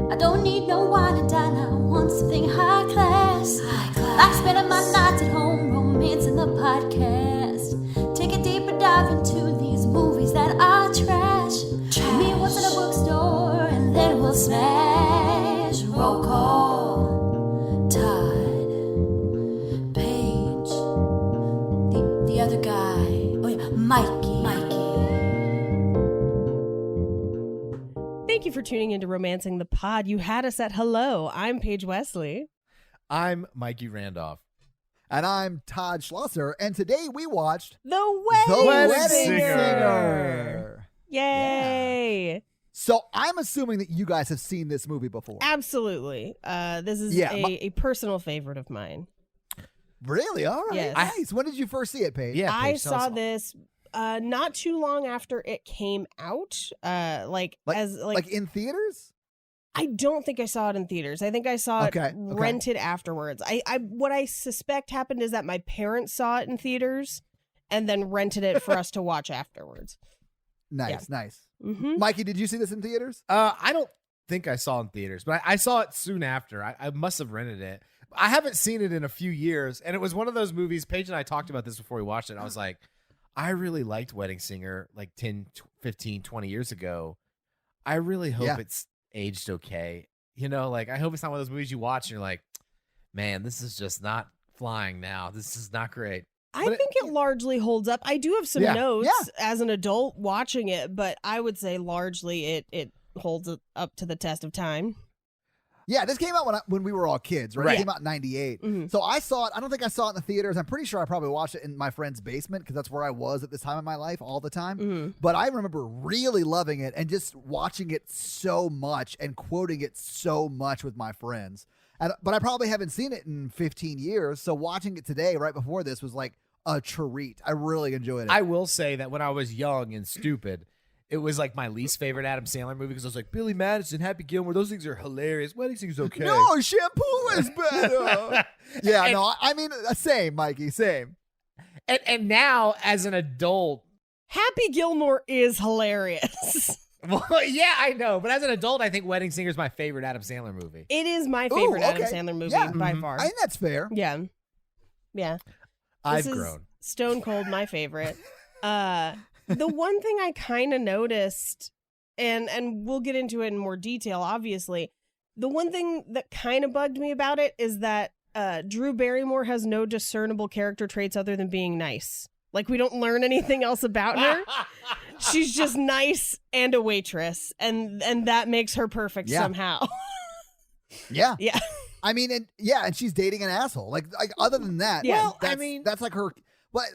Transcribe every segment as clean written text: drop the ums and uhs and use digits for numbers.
I don't need no wine and dine. I want something high class. Like spending my nights at home, romancing the podcast. Take a deeper dive into these movies that are trash. Meet what's in a bookstore, and then we'll smash. Roll call. Todd. Paige. The other guy. Oh yeah, Mikey. Thank you for tuning into Romancing the Pod. You had us at hello. I'm Paige Wesley. I'm Mikey Randolph. And I'm Todd Schlosser. And today we watched The Wedding Singer. Yay. Yeah. So I'm assuming that you guys have seen this movie before. Absolutely. This is a personal favorite of mine. Really? All right. Yes. Nice. When did you first see it, Paige? Yeah, I Paige, tell us saw all. this not too long after it came out. Like in theaters? I don't think I saw it in theaters. I think I saw it Okay. rented afterwards. What I suspect happened is that my parents saw it in theaters and then rented it for us to watch afterwards. Nice. Mm-hmm. Mikey, did you see this in theaters? I don't think I saw it in theaters, but I saw it soon after. I must have rented it. I haven't seen it in a few years, and it was one of those movies. Paige and I talked about this before we watched it. I was like, I really liked Wedding Singer like 10, 15, 20 years ago. I really hope it's aged okay. You know, like I hope it's not one of those movies you watch and you're like, man, this is just not flying now. This is not great. I think it largely holds up. I do have some notes as an adult watching it, but I would say largely it holds up to the test of time. Yeah, this came out when we were all kids, right? It came out in 98. Mm-hmm. So I saw it. I don't think I saw it in the theaters. I'm pretty sure I probably watched it in my friend's basement because that's where I was at this time in my life all the time. Mm-hmm. But I remember really loving it and just watching it so much and quoting it so much with my friends. But I probably haven't seen it in 15 years. So watching it today, right before this, was like a treat. I really enjoyed it. I will say that when I was young and stupid, it was like my least favorite Adam Sandler movie because I was like, Billy Madison, Happy Gilmore, those things are hilarious. Wedding Singer's okay. No, Shampoo is better. I mean, same, Mikey, same. And now, as an adult, Happy Gilmore is hilarious. well, yeah, I know. But as an adult, I think Wedding Singer is my favorite Adam Sandler movie. It is my favorite Adam okay. Sandler movie by far. I think that's fair. Yeah. I've This is grown. Stone cold my favorite. The one thing I kind of noticed, and we'll get into it in more detail, obviously, the one thing that kind of bugged me about it is that Drew Barrymore has no discernible character traits other than being nice. Like, we don't learn anything else about her. She's just nice and a waitress, and that makes her perfect somehow. Yeah. Yeah. I mean, and she's dating an asshole. Like other than that, Yeah. well, that's like her.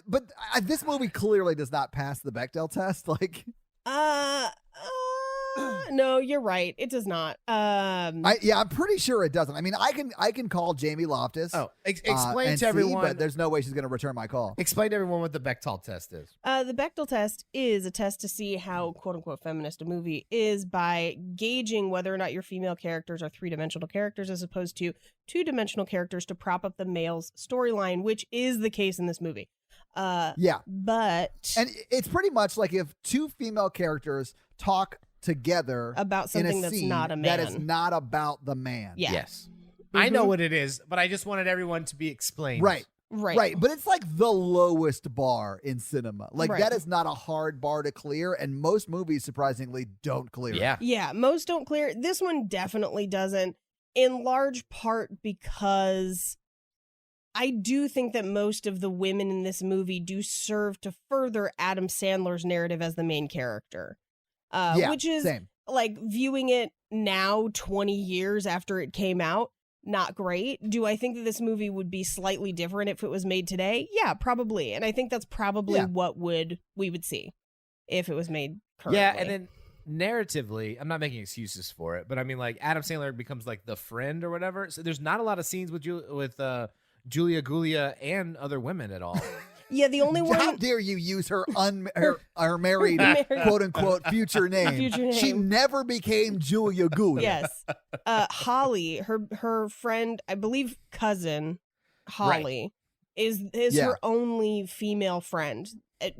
But this movie clearly does not pass the Bechdel test. Like, no, you're right. It does not. I'm pretty sure it doesn't. I mean, I can call Jamie Loftus. Oh, explain and to everyone. but there's no way she's going to return my call. Explain to everyone what the Bechdel test is. The Bechdel test is a test to see how "quote unquote" feminist a movie is by gauging whether or not your female characters are three-dimensional characters as opposed to two-dimensional characters to prop up the male's storyline, which is the case in this movie. But and it's pretty much like if two female characters talk together about something in a that's scene not a man. that is not about the man. Yeah. Yes. I know what it is, but I just wanted everyone to be explained. Right. But it's like the lowest bar in cinema. Like that is not a hard bar to clear, and most movies surprisingly don't clear. Yeah. Yeah, most don't clear. This one definitely doesn't, in large part because I do think that most of the women in this movie do serve to further Adam Sandler's narrative as the main character. Which is same. Like viewing it now 20 years after it came out, not great. Do I think that this movie would be slightly different if it was made today? Yeah, probably. And I think that's probably what we would see if it was made currently. Yeah, and then narratively, I'm not making excuses for it, but I mean, like, Adam Sandler becomes like the friend or whatever. So there's not a lot of scenes with Julia Gulia and other women at all. Yeah, the only one. How dare you use her married quote unquote future name? She never became Julia Gulia. Yes, Holly, her friend, I believe cousin, Holly, is her only female friend.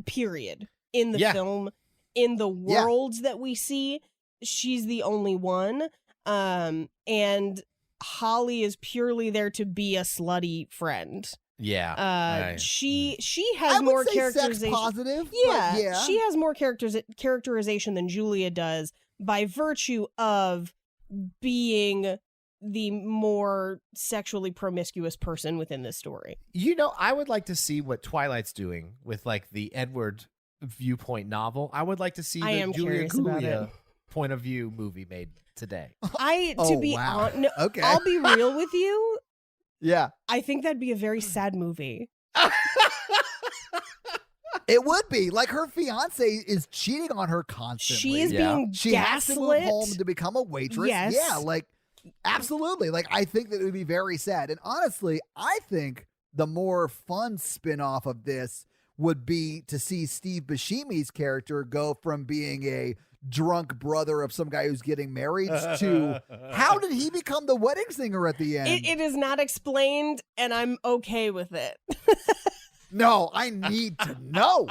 Period. In the film, in the worlds that we see, she's the only one. And Holly is purely there to be a slutty friend. Yeah. She I has would more say sex characterization. positive. Yeah, but yeah. she has more characterization than Julia does by virtue of being the more sexually promiscuous person within this story. I would like to see what Twilight's doing with like the Edward viewpoint novel. I would like to see I the am Julia curious about Gulia it. point of view movie made today. Wow. Okay. I'll be real with you. Yeah. I think that'd be a very sad movie. It would be. Like, her fiance is cheating on her constantly. She is Yeah. being She has to move gaslit. home to become a waitress. Yes. Yeah, like, absolutely. Like, I think that it would be very sad. And honestly, I think the more fun spin-off of this would be to see Steve Buscemi's character go from being a drunk brother of some guy who's getting married to how did he become the wedding singer at the end? It is not explained, and I'm okay with it. No, I need to know.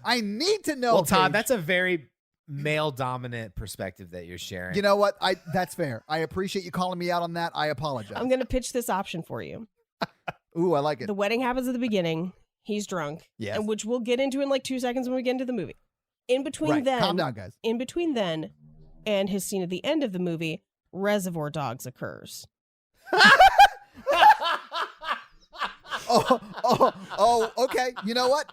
I need to know. Well, Todd, Paige. that's a very male dominant perspective that you're sharing. You know what? That's fair. I appreciate you calling me out on that. I apologize. I'm going to pitch this option for you. Ooh, I like it. The wedding happens at the beginning. He's drunk. Yes. And which we'll get into in like 2 seconds when we get into the movie. In between Right. then, Calm down, guys. In between then and his scene at the end of the movie, Reservoir Dogs occurs. Okay. You know what?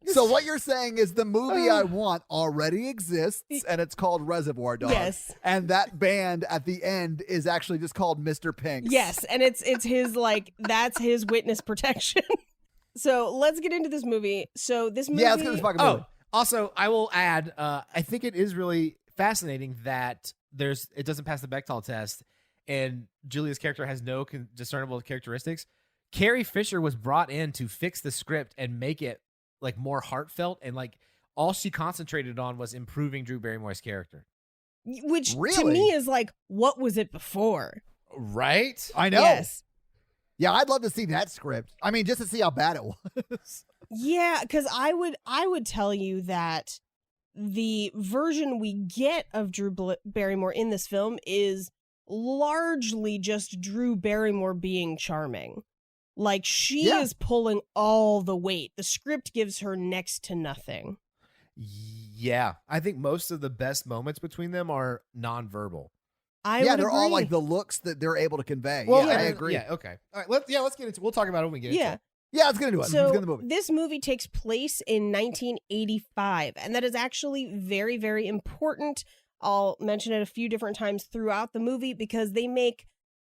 So what you're saying is the movie I want already exists, and it's called Reservoir Dogs. Yes. And that band at the end is actually just called Mr. Pinks. Yes, and it's his that's his witness protection. So let's get into this movie. So this movie, Yeah, let's get this fucking movie. Oh, also, I will add, I think it is really fascinating that it doesn't pass the Bechdel test, and Julia's character has no discernible characteristics. Carrie Fisher was brought in to fix the script and make it like more heartfelt, and like all she concentrated on was improving Drew Barrymore's character. which to Really? me is like, what was it before? Right? I know. Yes. Yeah, I'd love to see that script. I mean, just to see how bad it was. Yeah, because I would tell you that the version we get of Drew Barrymore in this film is largely just Drew Barrymore being charming. Like, she Yeah. is pulling all the weight. The script gives her next to nothing. Yeah. I think most of the best moments between them are nonverbal. I Yeah, would they're all agree. like the looks that they're able to convey. Well, yeah, I and- agree. Yeah, okay. All right, let's get into we'll talk about it when we get into Yeah. it. Yeah, let's get into it. Let's So get into the movie. this movie takes place in 1985, and that is actually very, very important. I'll mention it a few different times throughout the movie because they make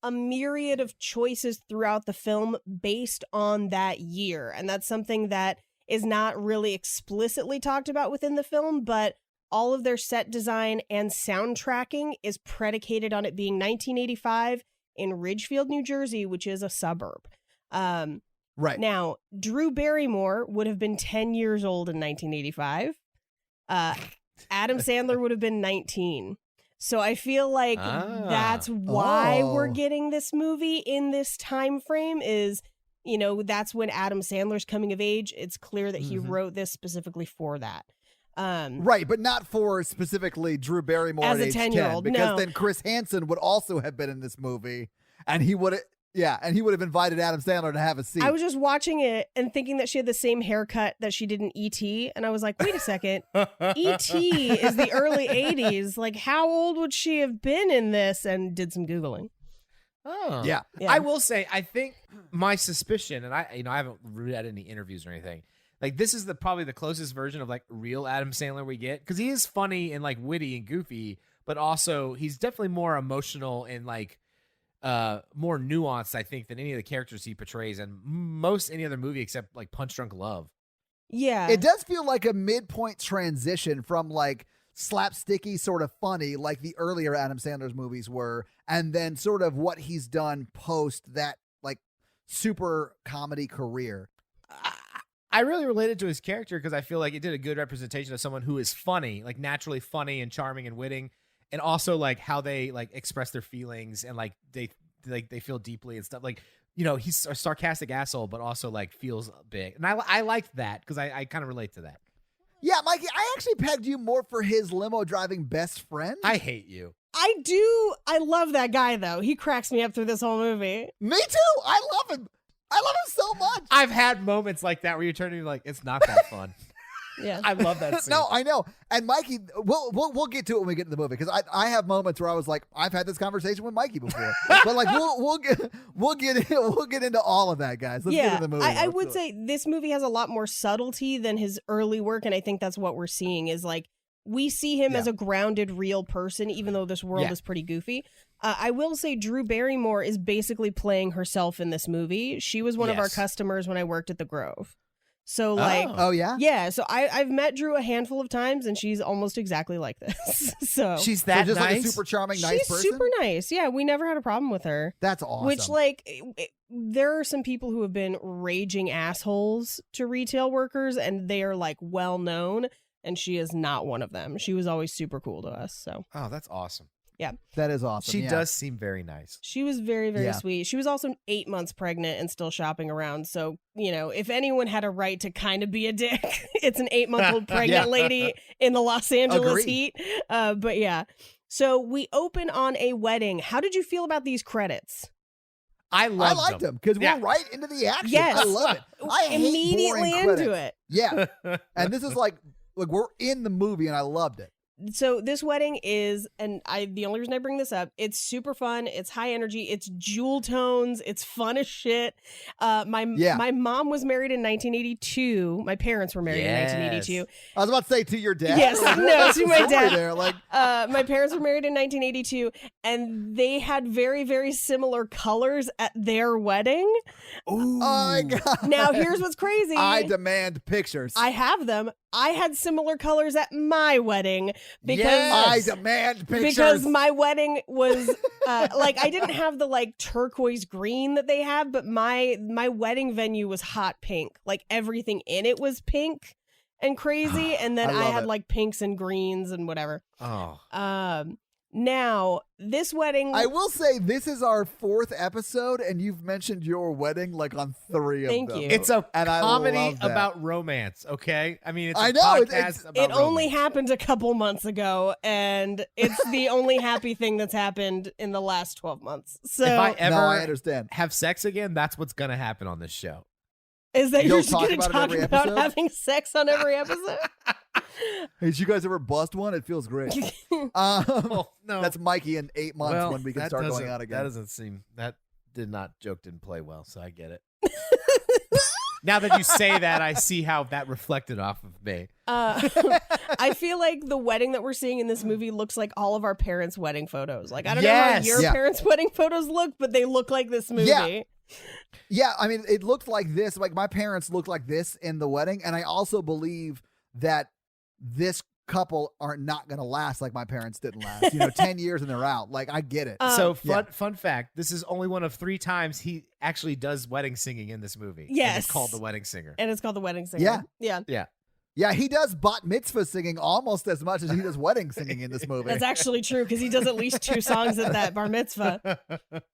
a myriad of choices throughout the film based on that year. And that's something that is not really explicitly talked about within the film, but all of their set design and soundtracking is predicated on it being 1985 in Ridgefield, New Jersey, which is a suburb. Right. Now, Drew Barrymore would have been 10 years old in 1985. Adam Sandler would have been 19. So I feel like that's why we're Oh. getting this movie in this time frame is, that's when Adam Sandler's coming of age. It's clear that he wrote this specifically for that. Right, but not for specifically Drew Barrymore As at a age 10-year-old, 10, because no. then Chris Hansen would also have been in this movie, and he would have invited Adam Sandler to have a seat. I was just watching it and thinking that she had the same haircut that she did in E.T. And I was like, wait a second. E.T. is the early 80s. Like, how old would she have been in this? And did some Googling. Oh. Yeah. Yeah. I will say, I think my suspicion, and I haven't read any interviews or anything, like this is probably the closest version of like real Adam Sandler we get, because he is funny and like witty and goofy, but also he's definitely more emotional and like more nuanced, I think, than any of the characters he portrays in most any other movie except like Punch Drunk Love. Yeah. It does feel like a midpoint transition from like slapsticky sort of funny like the earlier Adam Sandler's movies were, and then sort of what he's done post that like super comedy career. I really related to his character because I feel like it did a good representation of someone who is funny, like naturally funny and charming and witting, and also like how they like express their feelings and like they feel deeply and stuff. Like, he's a sarcastic asshole, but also like feels big, and I liked that because I kind of relate to that. Yeah, Mikey, I actually pegged you more for his limo driving best friend. I hate you. I love that guy though. He cracks me up through this whole movie. Me too. I love him. I love him so much. I've had moments like that where you're turning like, it's not that fun. Yeah. I love that scene. No, I know. And Mikey, we'll get to it when we get to the movie, because I have moments where I was like, I've had this conversation with Mikey before, but like we'll get into all of that, guys. Let's get into the movie. I would say this movie has a lot more subtlety than his early work, and I think that's what we're seeing is like we see him as a grounded, real person, even though this world is pretty goofy. I will say Drew Barrymore is basically playing herself in this movie. She was one of our customers when I worked at the Grove. So like, so I've met Drew a handful of times, and she's almost exactly like this. So she's that just nice? like a super charming, nice person. She's super nice. Yeah, we never had a problem with her. That's awesome. Which like, there are some people who have been raging assholes to retail workers, and they are like well known, and she is not one of them. She was always super cool to us. So that's awesome. Yeah, that is awesome. She does seem very nice. She was very, very sweet. She was also 8 months pregnant and still shopping around. So, you know, if anyone had a right to kind of be a dick, it's an 8-month-old pregnant lady in the Los Angeles heat. But yeah. So we open on a wedding. How did you feel about these credits? I liked them because we're right into the action. Yes. I love it. I hate immediately boring into credits. it. Yeah. And this is like we're in the movie, and I loved it. So this wedding is, and the only reason I bring this up, it's super fun. It's high energy. It's jewel tones. It's fun as shit. My mom was married in 1982. My parents were married in 1982. I was about to say to your dad. Yes, no, to my dad. There, like, my parents were married in 1982, and they had very, very similar colors at their wedding. Oh my God. Now here's what's crazy. I demand pictures. I have them. I had similar colors at my wedding because I demand pictures. Because my wedding was like I didn't have the like turquoise green that they have, but my wedding venue was hot pink. Like everything in it was pink and crazy, and then I had like pinks and greens and whatever. Now, this wedding... I will say this is our 4th episode, and you've mentioned your wedding like on 3 of them. Thank you. It's a comedy about romance, okay? I mean, it's a podcast about It only romance. happened a couple months ago, and it's the only happy thing that's happened in the last 12 months. So if I ever I understand. have sex again, that's what's going to happen on this show. Is that You'll you're just going to talk talk about it every about episode? having sex on every episode? Hey, did you guys ever bust one? It feels great. No. That's Mikey in 8 months when we can start going out again. That joke didn't play well, so I get it. Now that you say that, I see how that reflected off of me. I feel like the wedding that we're seeing in this movie looks like all of our parents' wedding photos. Like, I don't know how your parents' wedding photos look, but they look like this movie. Yeah, I mean, it looked like this. Like, my parents looked like this in the wedding, and I also believe that this couple are not going to last like my parents didn't last. 10 years and they're out. Like, I get it. So, fun fact, this is only one of 3 times he actually does wedding singing in this movie. Yes. And it's called The Wedding Singer. And it's called The Wedding Singer. Yeah. Yeah, he does bat mitzvah singing almost as much as he does wedding singing in this movie. That's actually true, because he does at least 2 songs at that bar mitzvah.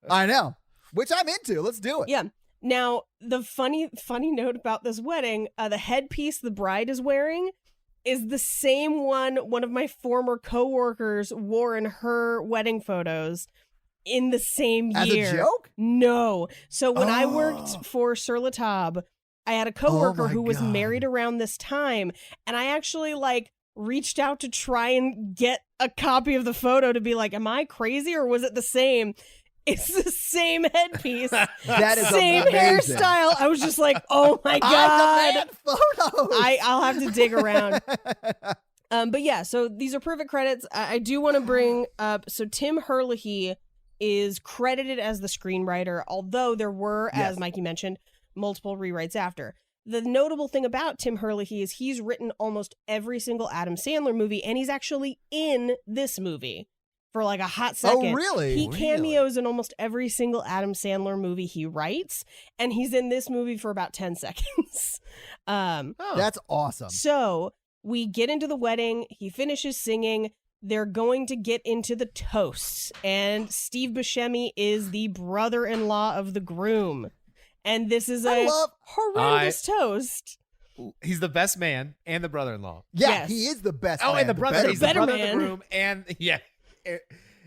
I know. Which I'm into. Let's do it. Yeah. Now, the funny note about this wedding, the headpiece the bride is wearing is the same one of my former coworkers wore in her wedding photos in the same year. As a joke? No. So when I worked for Sur La Table, I had a coworker who was married around this time, and I actually reached out to try and get a copy of the photo to be like, am I crazy or was it the same? It's the same headpiece. That is same amazing. hairstyle. I was just like, oh my God. I demand photos. I'll have to dig around. But yeah, so these are perfect credits. I do want to bring up, so Tim Herlihy is credited as the screenwriter, although there were, as Mikey mentioned, multiple rewrites after. The notable thing about Tim Herlihy is he's written almost every single Adam Sandler movie, and he's actually in this movie for a hot second. Oh, really? He cameos in almost every single Adam Sandler movie he writes, and he's in this movie for about 10 seconds. That's awesome. So we get into the wedding. He finishes singing. They're going to get into the toasts, and Steve Buscemi is the brother-in-law of the groom. And this is a horrendous toast. He's the best man and the brother-in-law. Yeah, Yes. He is the best. Oh, man, and the brother. He's the better brother man. of the groom, and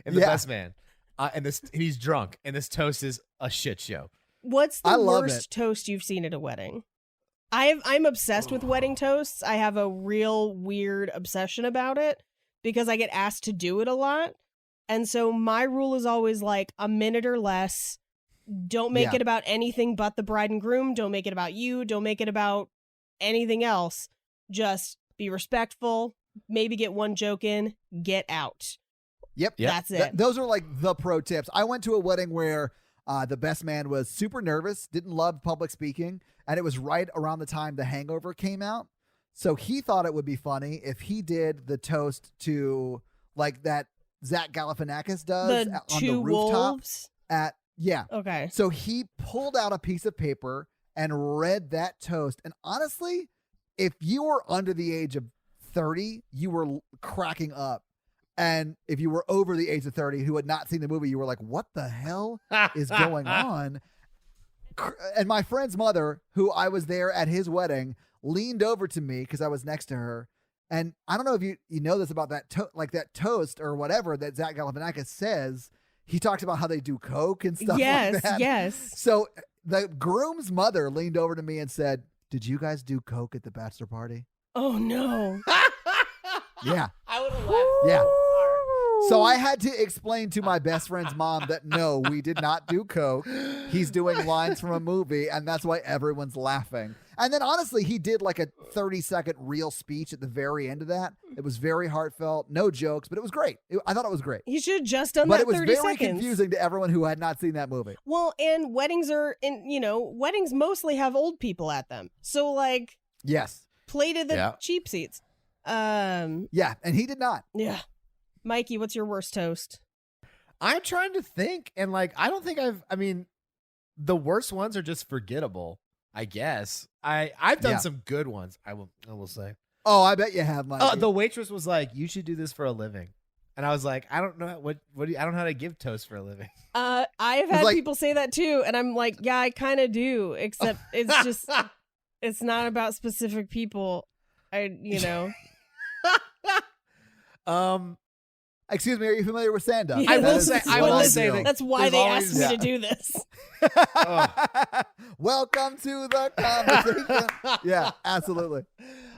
and the Yeah. best man. And he's drunk, and this toast is a shit show. What's I the love worst toast you've seen at a wedding? I'm obsessed with wedding toasts. I have a real weird obsession about it because I get asked to do it a lot. And so my rule is always like a minute or less. Don't make Yeah. it about anything but the bride and groom. Don't make it about you. Don't make it about anything else. Just be respectful. Maybe get one joke in. Get out. Yep. That's it. Those are like the pro tips. I went to a wedding where the best man was super nervous, didn't love public speaking, and it was right around the time The Hangover came out. So he thought it would be funny if he did the toast to like that Zach Galifianakis does The on the two rooftop wolves. yeah. Okay. So he pulled out a piece of paper and read that toast. And honestly, if you were under the age of 30, you were cracking up. And if you were over the age of 30 who had not seen the movie, you were like, what the hell is going on? And my friend's mother, who I was there at his wedding, leaned over to me because I was next to her. And I don't know if you know this about that that toast or whatever that Zach Galifianakis says. He talks about how they do coke and stuff Yes, like that. yes. So the groom's mother leaned over to me and said, "Did you guys do coke at the bachelor party?" Oh no. Yeah. I would have laughed. Yeah. So I had to explain to my best friend's mom that no, we did not do coke. He's doing lines from a movie, and that's why everyone's laughing. And then honestly, he did like a 30-second real speech at the very end of that. It was very heartfelt, no jokes, but it was great. I thought it was great. You should have just done But that it was 30 very seconds. confusing to everyone who had not seen that movie. Well, and weddings weddings mostly have old people at them. So like Yes. play to the Yeah. cheap seats. Yeah, and he did not. Yeah. Mikey, what's your worst toast? I'm trying to think, and like I don't think I mean, the worst ones are just forgettable. I guess I've done Yeah. some good ones. I will say. Oh, I bet you have, Mike. The waitress was like, "You should do this for a living," and I was like, "I don't know what do you, I don't know how to give toast for a living." I've It's had like- people say that too, and I'm like, yeah, I kind of do, except it's just it's not about specific people. Excuse me, are you familiar with stand-up? Yeah, I will that's- say- I well, will that's- say that that's why there's they always- asked me Yeah. to do this. Welcome to the conversation. Yeah, absolutely.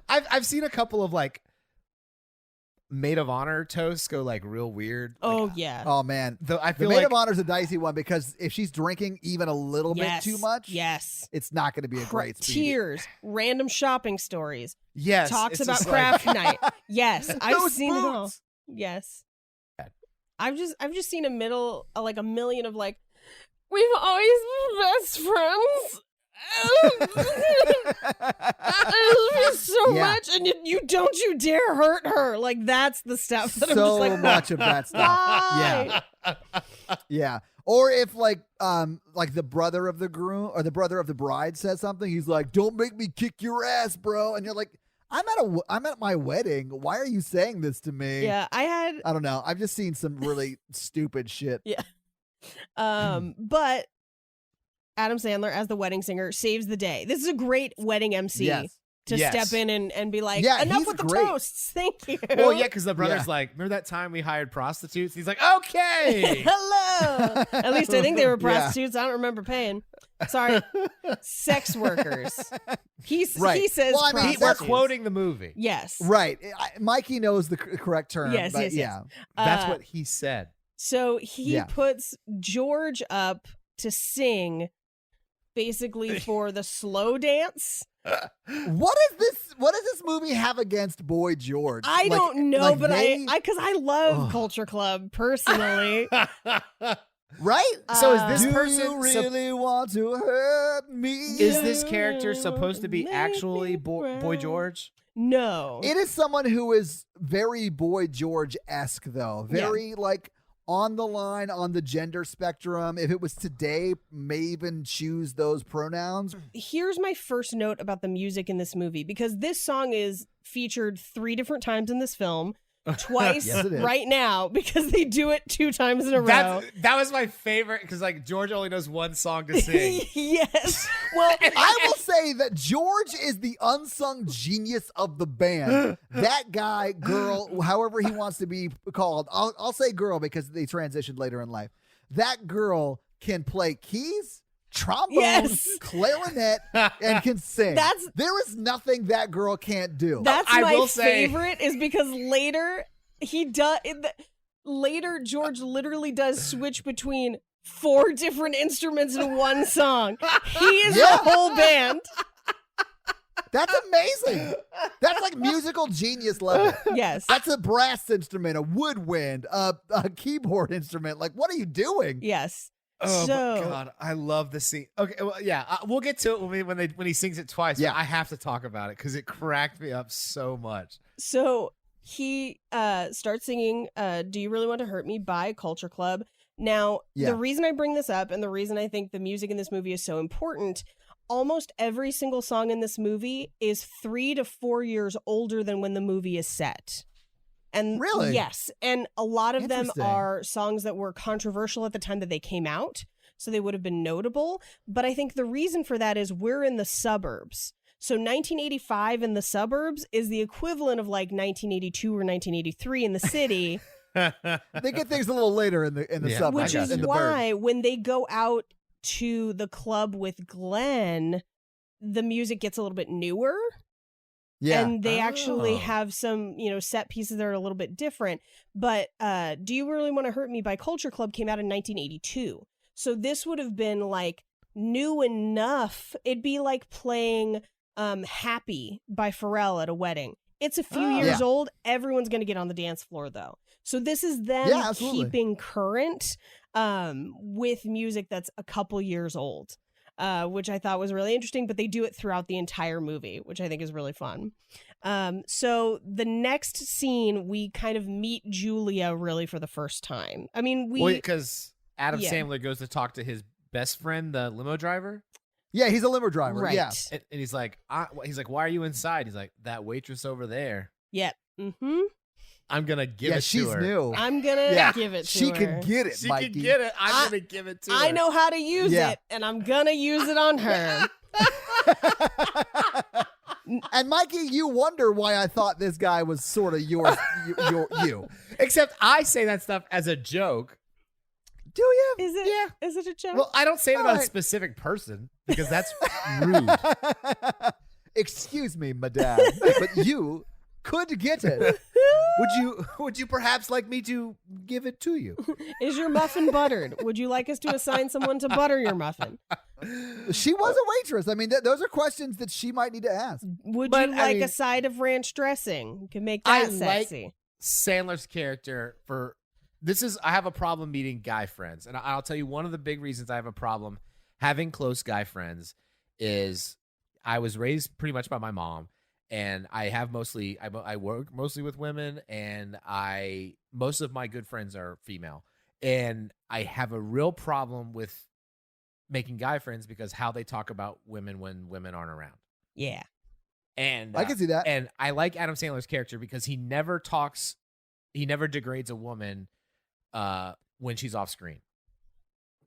I've seen a couple of like maid of honor toasts go like real weird. Oh Like, yeah. Oh man, I the feel maid like of honor is a dicey one because if she's drinking even a little Yes. bit too much, Yes. it's not going to be a great speech. Tears, random shopping stories, yes, talks it's about just like- craft night. Yes, I've Those seen it all. boots. Yes. Bad. I've just seen a million of like, we've always been best friends. I love you so Yeah. much, and you don't you dare hurt her. Like that's the stuff that I'm So just like, much of that stuff. why? Yeah. Or if like the brother of the groom or the brother of the bride says something, he's like, "Don't make me kick your ass, bro," and you're like, I'm at my wedding. Why are you saying this to me? Yeah, I don't know. I've just seen some really stupid shit. but Adam Sandler as the wedding singer saves the day. This is a great wedding MC Yes. to Yes. step in and be like, Yeah, enough he's with the great. toasts. Thank you. Well, yeah, because the brother's Yeah. like, remember that time we hired prostitutes? He's like, okay. Hello. At least I think they were Yeah. prostitutes. I don't remember paying. Sorry. Sex workers. He Right. says Well, I mean, We're prostitutes. quoting the movie. Yes. Right. Mikey knows the correct term. Yes, but yes, yes. yeah. That's Uh, what he said. So he Yeah. puts George up to sing basically for the slow dance. What does this movie have against Boy George? I don't know, like but they- because I love Ugh. Culture Club personally. right? So is this Do person you really want to hurt me? is this character supposed to be Make actually me Boy proud. George? No. It is someone who is very Boy George-esque, though. Very like on the line on the gender spectrum. If it was today, may even choose those pronouns. Here's my first note about the music in this movie, because this song is featured 3 different times in this film. twice Yes, it is. right now because they do it 2 times in a row. That was my favorite because like George only knows one song to sing. Yes. Well, I will say that George is the unsung genius of the band. That guy, girl, however he wants to be called, I'll say girl because they transitioned later in life. That girl can play keys, trombone, Yes. clarinet, and can sing. There is nothing that girl can't do. that's I my will say- favorite is because later later George literally does switch between 4 different instruments in one song. He is Yeah. the whole band. That's amazing. That's like musical genius level. Yes. That's a brass instrument, a woodwind, a keyboard instrument. Like, what are you doing? Yes. Oh So- my god, I love the scene. Okay, well, yeah, we'll get to it when he sings it twice. Yeah. But I have to talk about it because it cracked me up so much. So he starts singing Do You Really Want to Hurt Me by Culture Club. Now, Yeah. the reason I bring this up and the reason I think the music in this movie is so important, almost every single song in this movie is 3 to 4 years older than when the movie is set. And Really? Yes. And a lot of them Interesting. are songs that were controversial at the time that they came out. So they would have been notable. But I think the reason for that is we're in the suburbs. So 1985 in the suburbs is the equivalent of like 1982 or 1983 in the city, They get things a little later in the Yeah. sub, which is in the why when they go out to the club with Glenn, the music gets a little bit newer. Yeah. And they actually Oh. have some, set pieces that are a little bit different. But Do You Really Want to Hurt Me by Culture Club came out in 1982. So this would have been like new enough. It'd be like playing Happy by Pharrell at a wedding. It's a few years Yeah. old. Everyone's going to get on the dance floor though. So this is them Yeah, absolutely. keeping current with music that's a couple years old. Which I thought was really interesting, but they do it throughout the entire movie, which I think is really fun. So the next scene, we kind of meet Julia really for the first time. I mean, because Adam Yeah. Sandler goes to talk to his best friend, the limo driver, Yeah, he's a limo driver. right. Yeah. and he's like, "Why are you inside?" He's like, "That waitress over there. Yep. Mm-hmm. I'm gonna give Yeah, it to she's her. new. I'm gonna Yeah. give it to She her. can get it, She Mikey. can get it. I'm gonna give it to her. I know how to use Yeah. it, and I'm gonna use it on her. And Mikey, you wonder why I thought this guy was sort of you. Except I say that stuff as a joke. Do you? Is it? Yeah. Is it a joke? Well, I don't say it All about a right. specific person because that's rude. Excuse me, madame, but you could get it. Would you perhaps like me to give it to you? Is your muffin buttered? Would you like us to assign someone to butter your muffin? She was a waitress. I mean, those are questions that she might need to ask. Would But, you I like mean- a side of ranch dressing? You can make I that like- sexy. Sandler's character I have a problem meeting guy friends. And I'll tell you one of the big reasons I have a problem having close guy friends is I was raised pretty much by my mom, and I work mostly with women, and most of my good friends are female. And I have a real problem with making guy friends because how they talk about women when women aren't around. Yeah. And I can see that. And I like Adam Sandler's character because he never degrades a woman when she's off screen.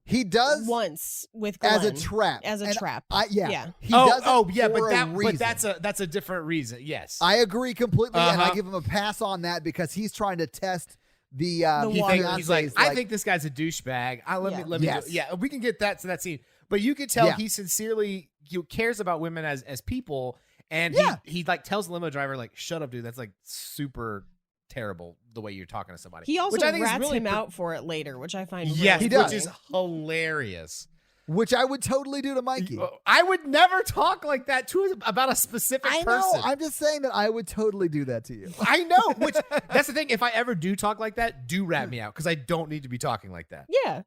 He does Once with as Glenn. a trap. As a And trap. Yeah. He does it for a reason. But that's a different reason. Yes. I agree completely, and I Uh-huh. give him a pass on that because he's trying to test the He think- He's like, fiance's, I think this guy's a douchebag. Let me Yes. yeah, we can get that to that scene. But you could tell Yeah. he sincerely cares about women as people, and Yeah. he like tells the limo driver like, shut up, dude. That's like super terrible the way you're talking to somebody. He also which I think is rats really him out for it later, which I find Yes, really he does. which is hilarious. which I would totally do to Mikey. I would never talk like that about a specific I know. person. I'm just saying that I would totally do that to you. I know. Which that's the thing. If I ever do talk like that, do rat me out because I don't need to be talking like that. Yeah.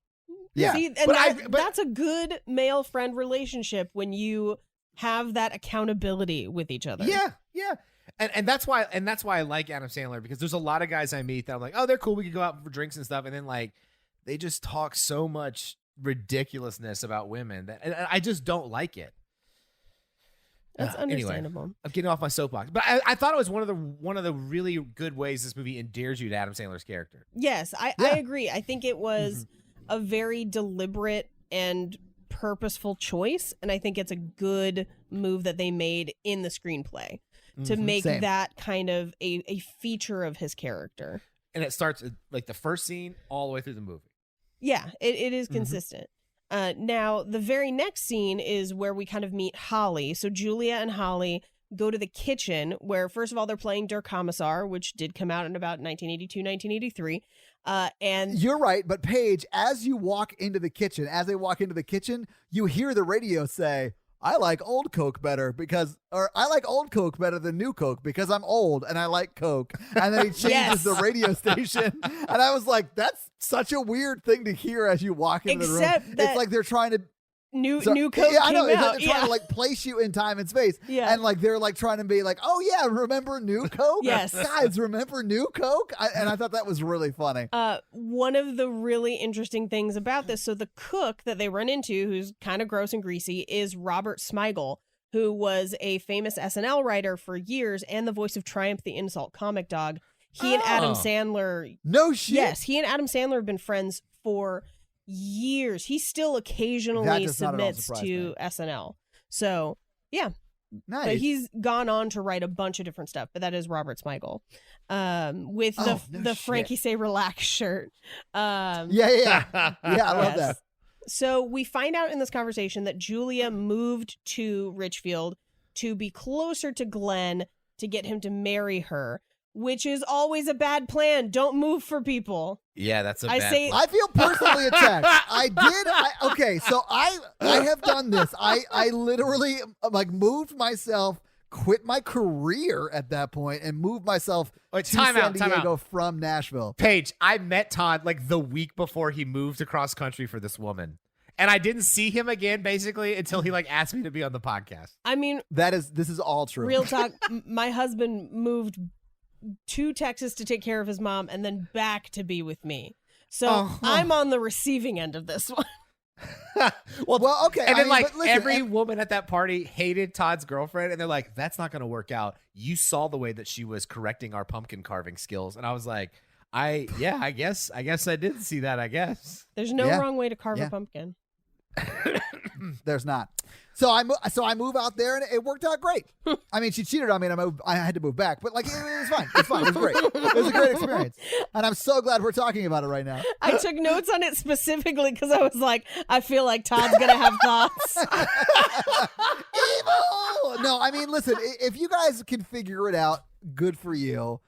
Yeah. See, and But that's a good male friend relationship when you have that accountability with each other. Yeah, yeah. And that's why I like Adam Sandler because there's a lot of guys I meet that I'm like, oh, they're cool. We could go out for drinks and stuff, and then like they just talk so much ridiculousness about women that and I just don't like it. That's Anyway, understandable. I'm getting off my soapbox, but I thought it was one of the really good ways this movie endears you to Adam Sandler's character. Yes, I agree. I think it was a very deliberate and purposeful choice, and I think it's a good move that they made in the screenplay to make that kind of a feature of his character. And it starts like the first scene all the way through the movie. Yeah, it is consistent. Now, the very next scene is where we kind of meet Holly. So Julia and Holly go to the kitchen where, first of all, they're playing Der Kommissar, which did come out in about 1982, 1983. And you're right, but Paige, as they walk into the kitchen, you hear the radio say, I like old Coke better I like old Coke better than new Coke because I'm old and I like Coke. And then he changes the radio station. And I was like, that's such a weird thing to hear as you walk into the room. It's like they're trying to new Coke I know. came It's out. like they're trying to like place you in time and space. Yeah. And like they're like trying to be like, oh yeah, remember new Coke? Yes. Guys, remember new Coke? And I thought that was really funny. One of the really interesting things about this, so the cook that they run into, who's kind of gross and greasy, is Robert Smigel, who was a famous SNL writer for years and the voice of Triumph the Insult Comic Dog. He and Adam Sandler. No shit. Yes, he and Adam Sandler have been friends for years. He still occasionally submits to SNL. So, yeah. Nice. But he's gone on to write a bunch of different stuff, but that is Robert Smigel. With the Frankie Say Relax shirt. Yeah, I love that. So we find out in this conversation that Julia moved to Richfield to be closer to Glenn to get him to marry her, which is always a bad plan. Don't move for people. Yeah, that's a bad plan. I feel personally attacked. So I have done this. I literally like moved myself, quit my career at that point, and moved myself to San Diego from Nashville. Paige, I met Todd like the week before he moved across country for this woman. And I didn't see him again basically until he like asked me to be on the podcast. I mean, this is all true. Real talk. My husband moved to Texas to take care of his mom and then back to be with me. So I'm on the receiving end of this one. well, okay. And then every woman at that party hated Todd's girlfriend, and they're like, that's not going to work out. You saw the way that she was correcting our pumpkin carving skills. And I was like, I guess I did see that, I guess. There's no wrong way to carve a pumpkin. There's not. So I move out there and it worked out great. I mean, she cheated on me and I had to move back, but like it was fine. It's fine. It was great. It was a great experience, and I'm so glad we're talking about it right now. I took notes on it specifically because I was like, I feel like Todd's gonna have thoughts. Evil. No, I mean, listen. If you guys can figure it out, good for you.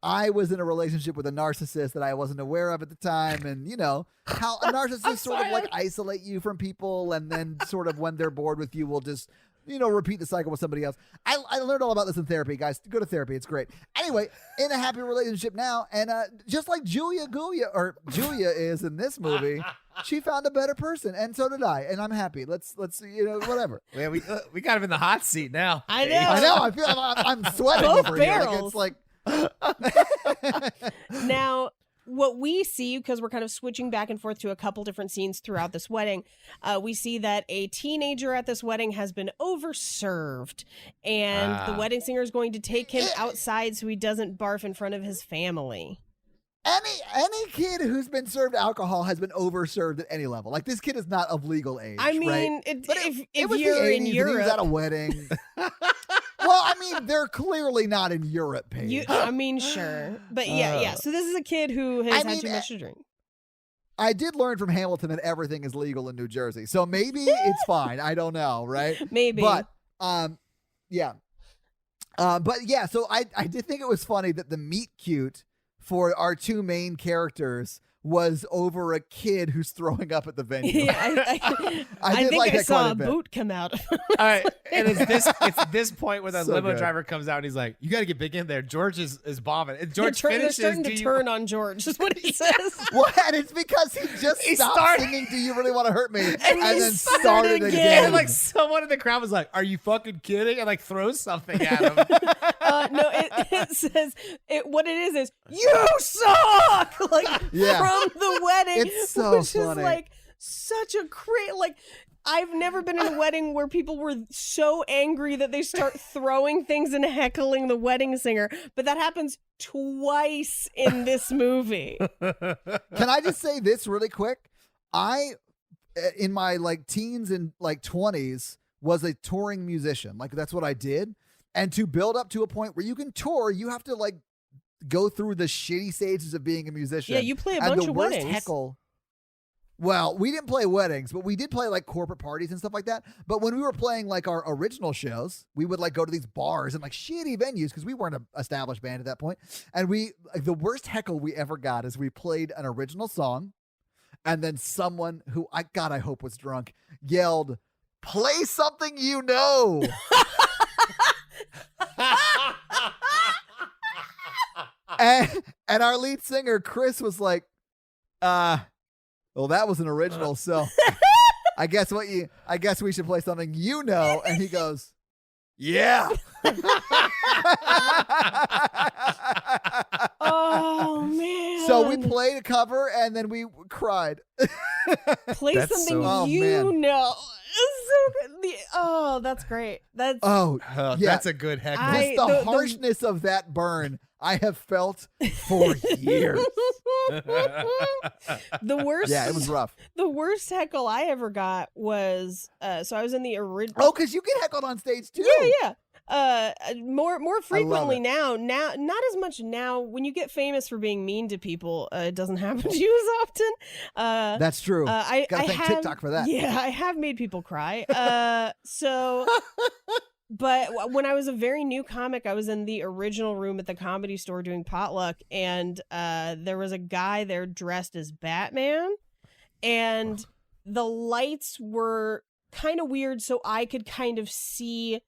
I was in a relationship with a narcissist that I wasn't aware of at the time. And you know how a narcissist sort of like isolate you from people. And then sort of when they're bored with you, will just, repeat the cycle with somebody else. I learned all about this in therapy, guys. Go to therapy. It's great. Anyway, in a happy relationship now. And just like Julia is in this movie, she found a better person. And so did I. And I'm happy. Let's whatever. Yeah, we got him in the hot seat now. I know. I feel I'm sweating Both over barrels. here. Like, it's like, Now, what we see, because we're kind of switching back and forth to a couple different scenes throughout this wedding, we see that a teenager at this wedding has been overserved, and the wedding singer is going to take him outside so he doesn't barf in front of his family. Any kid who's been served alcohol has been overserved at any level. Like, this kid is not of legal age. I mean, right? if was you're the 80s in and Europe, he was at a wedding. Well, I mean, they're clearly not in Europe, Paige. Sure, but yeah. So this is a kid who has had too much to drink. I did learn from Hamilton that everything is legal in New Jersey, so maybe it's fine. I don't know, right? Maybe, but yeah. But yeah. So I did think it was funny that the meet cute for our two main characters was over a kid who's throwing up at the venue. Yeah, I think I saw a boot come out. All right, and it's this point where the So limo good. driver comes out and he's like, "You got to get big in there." George is bombing. And George They're finishes. starting to turn on George. Is what he says. What? And it's because he just stopped singing "Do You Really Want to Hurt Me" and then started And again. then, like, someone in the crowd was like, "Are you fucking kidding?" And like throws something at him. No, it says what it is you suck. Like Yeah. from the wedding, It's so which funny. is like such a great like. I've never been in a wedding where people were so angry that they start throwing things and heckling the wedding singer, but that happens twice in this movie. Can I just say this really quick? I, in my like teens and like 20s, was a touring musician. Like that's what I did. And to build up to a point where you can tour, you have to like go through the shitty stages of being a musician. Yeah, you play a and bunch the of worst weddings. heckle. Well, we didn't play weddings, but we did play like corporate parties and stuff like that. But when we were playing like our original shows, we would like go to these bars and like shitty venues because we weren't an established band at that point. And we like, the worst heckle we ever got is we played an original song, and then someone who I hope was drunk yelled, "Play something you know." and our lead singer Chris was like, well, that was an original, so I guess we should play something you know. And he goes, "Yeah." Oh man. So we played a cover and then we cried. Play That's something so- you man. know. It's so good. Oh, that's great. That's Oh, yeah. That's a good heckle. I- Just the the- harshness of that burn I have felt for years. the worst. Yeah, it was rough. The worst heckle I ever got was so I was in the original. Oh, because you get heckled on stage too. Yeah. More frequently it. now not as much now. When you get famous for being mean to people, it doesn't happen to you as often. That's true. I Gotta thank have, TikTok for that. Yeah, I have made people cry. But when I was a very new comic, I was in the original room at the Comedy Store doing potluck, and there was a guy there dressed as Batman, and the lights were kind of weird, so I could kind of see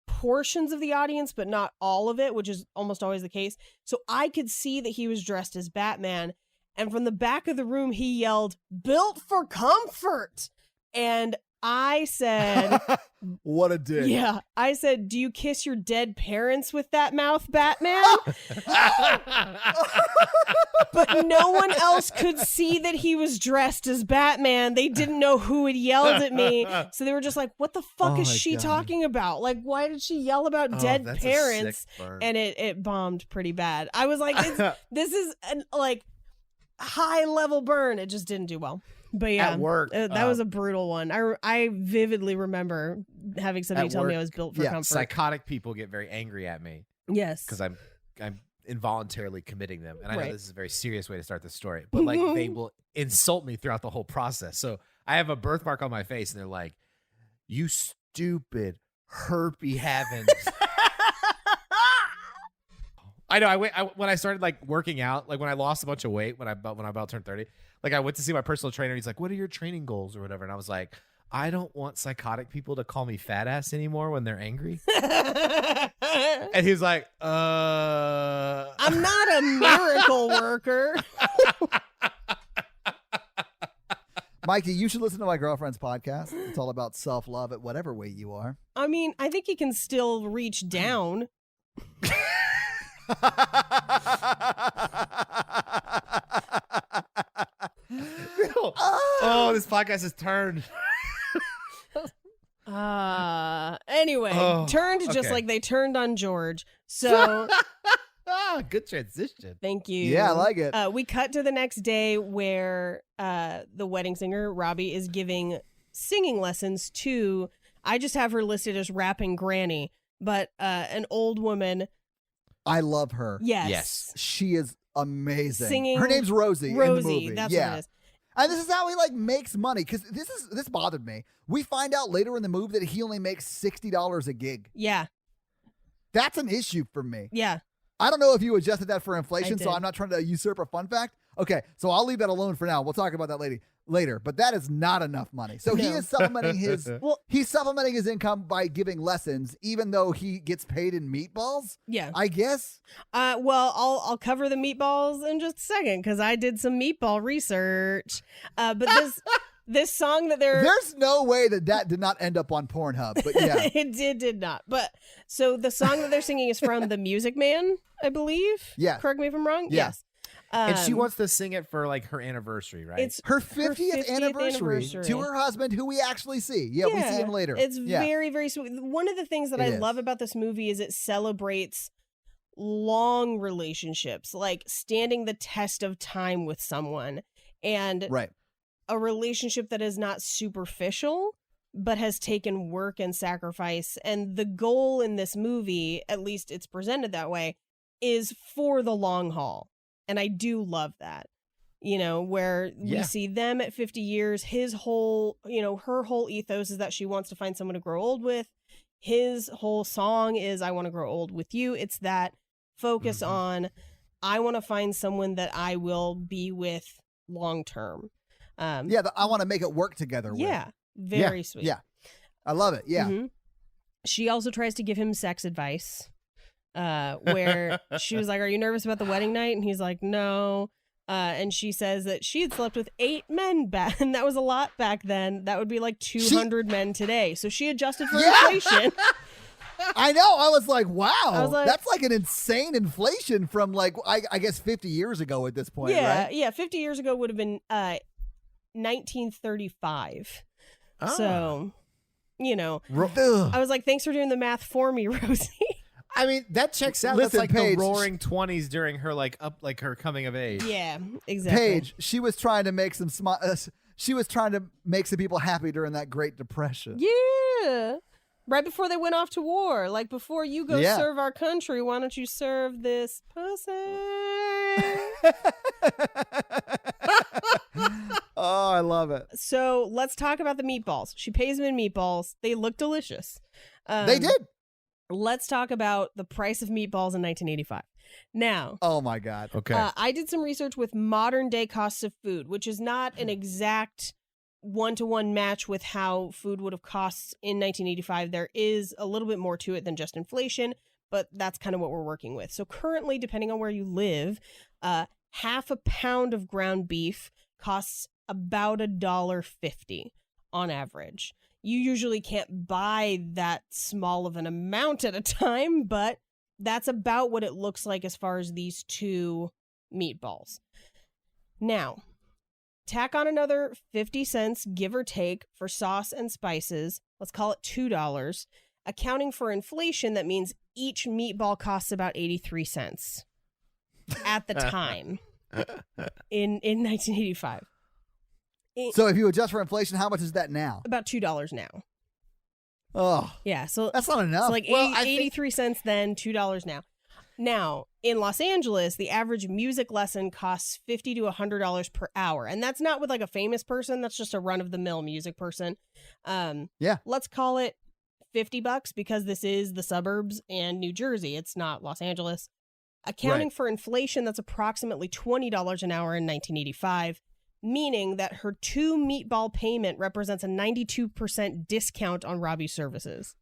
portions of the audience, but not all of it, which is almost always the case. So I could see that he was dressed as Batman, and from the back of the room, he yelled, "Built for comfort!" And I said, What a dick. yeah, I said, "Do you kiss your dead parents with that mouth, Batman?" But no one else could see that he was dressed as Batman. They didn't know who had yelled at me. So they were just like, what the fuck Oh is my she God. talking about? Like, why did she yell about Oh, dead that's a parents? sick burn. And it bombed pretty bad. I was like, this is an like high level burn. It just didn't do well. But yeah, At work, that was a brutal one. I vividly remember having somebody At tell me work, I was built for yeah, comfort. Psychotic people get very angry at me Yes. because I'm involuntarily committing them, and I know Right. this is a very serious way to start the story, but like they will insult me throughout the whole process. So I have a birthmark on my face, and they're like, "You stupid herpy having." I know. When I started like working out, like when I lost a bunch of weight when I about turned 30, like I went to see my personal trainer. And he's like, "What are your training goals or whatever?" And I was like, "I don't want psychotic people to call me fat ass anymore when they're angry." And he's like, I'm not a miracle worker. Mikey, you should listen to my girlfriend's podcast. It's all about self-love at whatever weight you are. I mean, I think he can still reach down. Oh, this podcast has turned. Anyway, Oh, turned just okay. like they turned on George. So Good transition. thank you. Yeah, I like it. We cut to the next day where the wedding singer, Robbie, is giving singing lessons to, I just have her listed as rapping granny, but an old woman. I love her. Yes. Yes. She is amazing. Singing Her name's Rosie. in the Rosie, movie. that's yeah. what it is. And this is how he like makes money, because this bothered me. We find out later in the movie that he only makes $60 a gig. Yeah. That's an issue for me. Yeah. I don't know if you adjusted that for inflation, so did. I'm not trying to usurp a fun fact. Okay, so I'll leave that alone for now. We'll talk about that later. But that is not enough money. So he No. is supplementing his Well, he's supplementing his income by giving lessons, even though he gets paid in meatballs. yeah. I guess. Well, I'll cover the meatballs in just a second because I did some meatball research. But this song that they're There's no way that did not end up on Pornhub. But yeah, it did not. But so the song that they're singing is from The Music Man, I believe. Yeah. Correct me if I'm wrong. Yeah. Yes. And she wants to sing it for like her anniversary, right? It's Her 50th anniversary to her husband, who we actually see. Yeah, we see him later. It's very, very sweet. One of the things that I love about this movie is it celebrates long relationships, like standing the test of time with someone, and a relationship that is not superficial, but has taken work and sacrifice. And the goal in this movie, at least it's presented that way, is for the long haul. And I do love that, where we see them at 50 years, his whole, her whole ethos is that she wants to find someone to grow old with. His whole song is, I want to grow old with you. It's that focus on, I want to find someone that I will be with long term. I want to make it work together with. Yeah, very sweet. Yeah, I love it. Yeah. Mm-hmm. She also tries to give him sex advice. Where she was like, are you nervous about the wedding night? And he's like, no. And she says that she had slept with 8 men back, and that was a lot back then. That would be like 200 men today. So she adjusted for inflation. I know. I was like, wow, that's like an insane inflation from like, I guess 50 years ago at this point, right? Yeah, 50 years ago would have been 1935. So, I was like, thanks for doing the math for me, Rosie. I mean, that checks out. Listen, that's like Paige, the roaring 20s during her her coming of age. Yeah, exactly. Paige, she was trying to make some she was trying to make some people happy during that Great Depression. Yeah. Right before they went off to war. Like, before you go serve our country, why don't you serve this pussy? Oh, I love it. So let's talk about the meatballs. She pays him in meatballs. They look delicious. They did. Let's talk about the price of meatballs in 1985. Now, oh my God. Okay. I did some research with modern day costs of food, which is not an exact one-to-one match with how food would have cost in 1985. There is a little bit more to it than just inflation, but that's kind of what we're working with. So currently, depending on where you live, half a pound of ground beef costs about $1.50 on average. You usually can't buy that small of an amount at a time, but that's about what it looks like as far as these 2 meatballs. Now, tack on another 50 cents, give or take, for sauce and spices. Let's call it $2. Accounting for inflation, that means each meatball costs about 83 cents at the time in 1985. So if you adjust for inflation, how much is that now? About $2 now. Oh. Yeah, so that's not enough. So like 83 cents then, $2 now. Now, in Los Angeles, the average music lesson costs $50 to $100 per hour. And that's not with like a famous person. That's just a run-of-the-mill music person. Let's call it $50 because this is the suburbs and New Jersey. It's not Los Angeles. Accounting for inflation, that's approximately $20 an hour in 1985. Meaning that her 2 meatball payment represents a 92% discount on Robbie's services.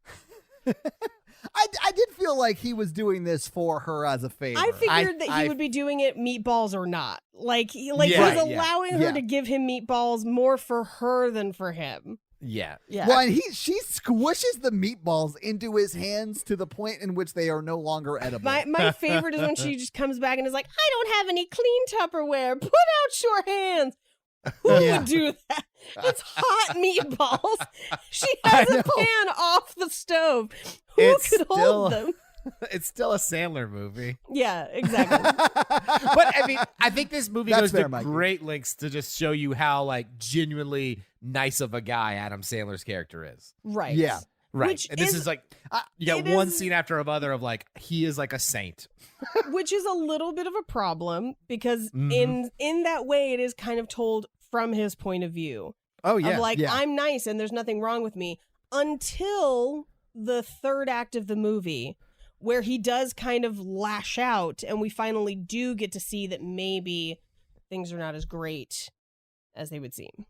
I did feel like he was doing this for her as a favor. I figured that he would be doing it meatballs or not. He was allowing her to give him meatballs more for her than for him. Yeah. Well, and she squishes the meatballs into his hands to the point in which they are no longer edible. My favorite is when she just comes back and is like, I don't have any clean Tupperware. Put out your hands. Who would do that? It's hot meatballs. She has a pan off the stove. Who could hold them? It's still a Sandler movie. Yeah, exactly. But I mean, I think this movie goes to Mikey. great lengths to just show you how like genuinely nice of a guy Adam Sandler's character is. Right. Yeah. Right. Which and this is like, you got one is, scene after another of like, he is like a saint. Which is a little bit of a problem because in that way, it is kind of told from his point of view. Oh, yeah. Of like, I'm nice and there's nothing wrong with me until the third act of the movie where he does kind of lash out and we finally do get to see that maybe things are not as great as they would seem.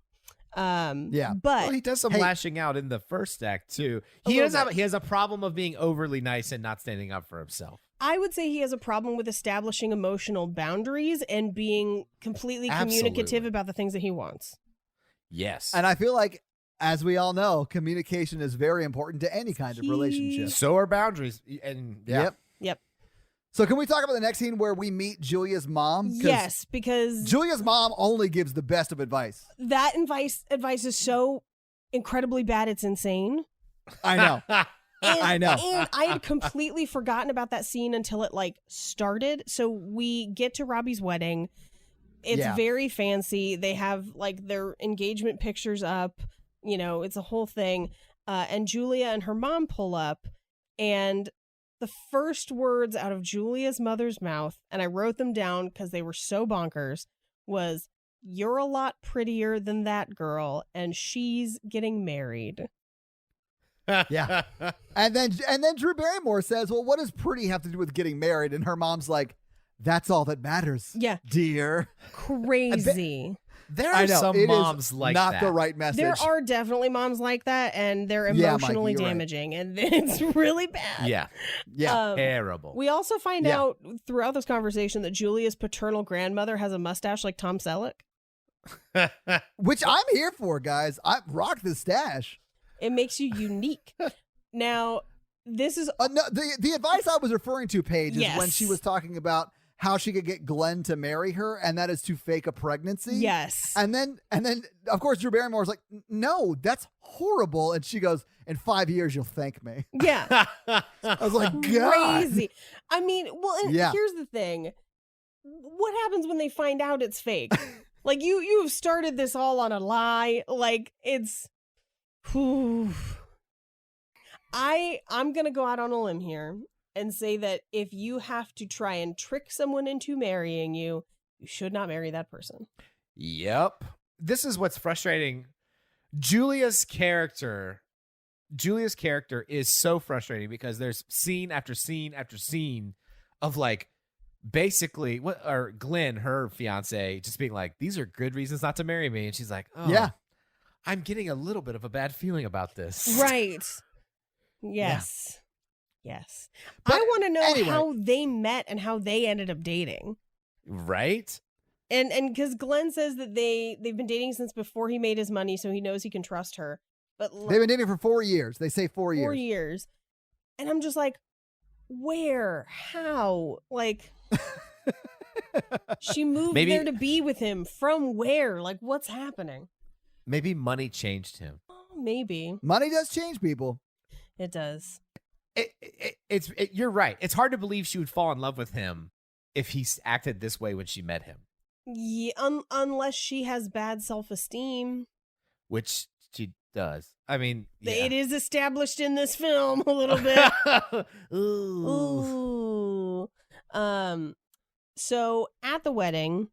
But well, he does some lashing out in the first act too. He has a problem of being overly nice and not standing up for himself. I would say he has a problem with establishing emotional boundaries and being completely communicative about the things that he wants. Yes. And I feel like, as we all know, communication is very important to any kind of relationship. So are boundaries. And Yep. So can we talk about the next scene where we meet Julia's mom? Yes, because Julia's mom only gives the best of advice. that advice is so incredibly bad, it's insane. I know. I know. And I had completely forgotten about that scene until it like started. So we get to Robbie's wedding. It's very fancy. They have like their engagement pictures up. You know, it's a whole thing. And Julia and her mom pull up, and the first words out of Julia's mother's mouth, and I wrote them down because they were so bonkers, was, "You're a lot prettier than that girl, and she's getting married." Yeah. And then Drew Barrymore says, well, what does pretty have to do with getting married? And her mom's like, that's all that matters. Yeah. Dear. Crazy. There are some moms like not that. the right message. There are definitely moms like that, and they're emotionally damaging, and it's really bad. Yeah. Terrible. We also find out throughout this conversation that Julia's paternal grandmother has a mustache like Tom Selleck. Which I'm here for, guys. I rock the stash. It makes you unique. Now, this is... no, the advice I was referring to, Paige, is when she was talking about how she could get Glenn to marry her, and that is to fake a pregnancy. Yes. And then, of course, Drew Barrymore's like, no, that's horrible. And she goes, in 5 years, you'll thank me. Yeah. I was like, God. Crazy. I mean, well, and here's the thing. What happens when they find out it's fake? Like, you have started this all on a lie. Like, it's... Whew. I'm going to go out on a limb here and say that if you have to try and trick someone into marrying you, you should not marry that person. Yep. This is what's frustrating. Julia's character is so frustrating because there's scene after scene after scene of like basically Glenn, her fiance, just being like, these are good reasons not to marry me. And she's like, oh, yeah, I'm getting a little bit of a bad feeling about this. Right. Yes. Yeah. Yes. But I want to know how they met and how they ended up dating. Right. And because Glenn says that they've been dating since before he made his money, so he knows he can trust her. But they've been dating for 4 years. They say 4 years. 4 years. And I'm just like, where? How? Like, she moved there to be with him. From where? Like, what's happening? Maybe money changed him. Oh, maybe. Money does change people. It does. You're right. It's hard to believe she would fall in love with him if he acted this way when she met him. Yeah, unless she has bad self-esteem. Which she does. I mean, it is established in this film a little bit. Ooh. So at the wedding,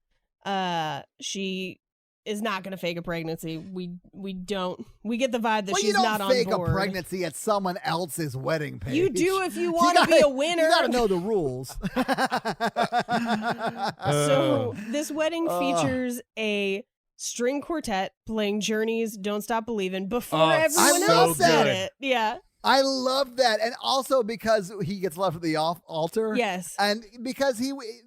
she is not going to fake a pregnancy. We get the vibe that she's not on board. You don't fake a pregnancy at someone else's wedding, Paige. You do if you want to be a winner. You got to know the rules. So this wedding features a string quartet playing Journey's "Don't Stop Believin'" before everyone else did it. Yeah. I love that. And also because he gets left at the altar. Yes. And because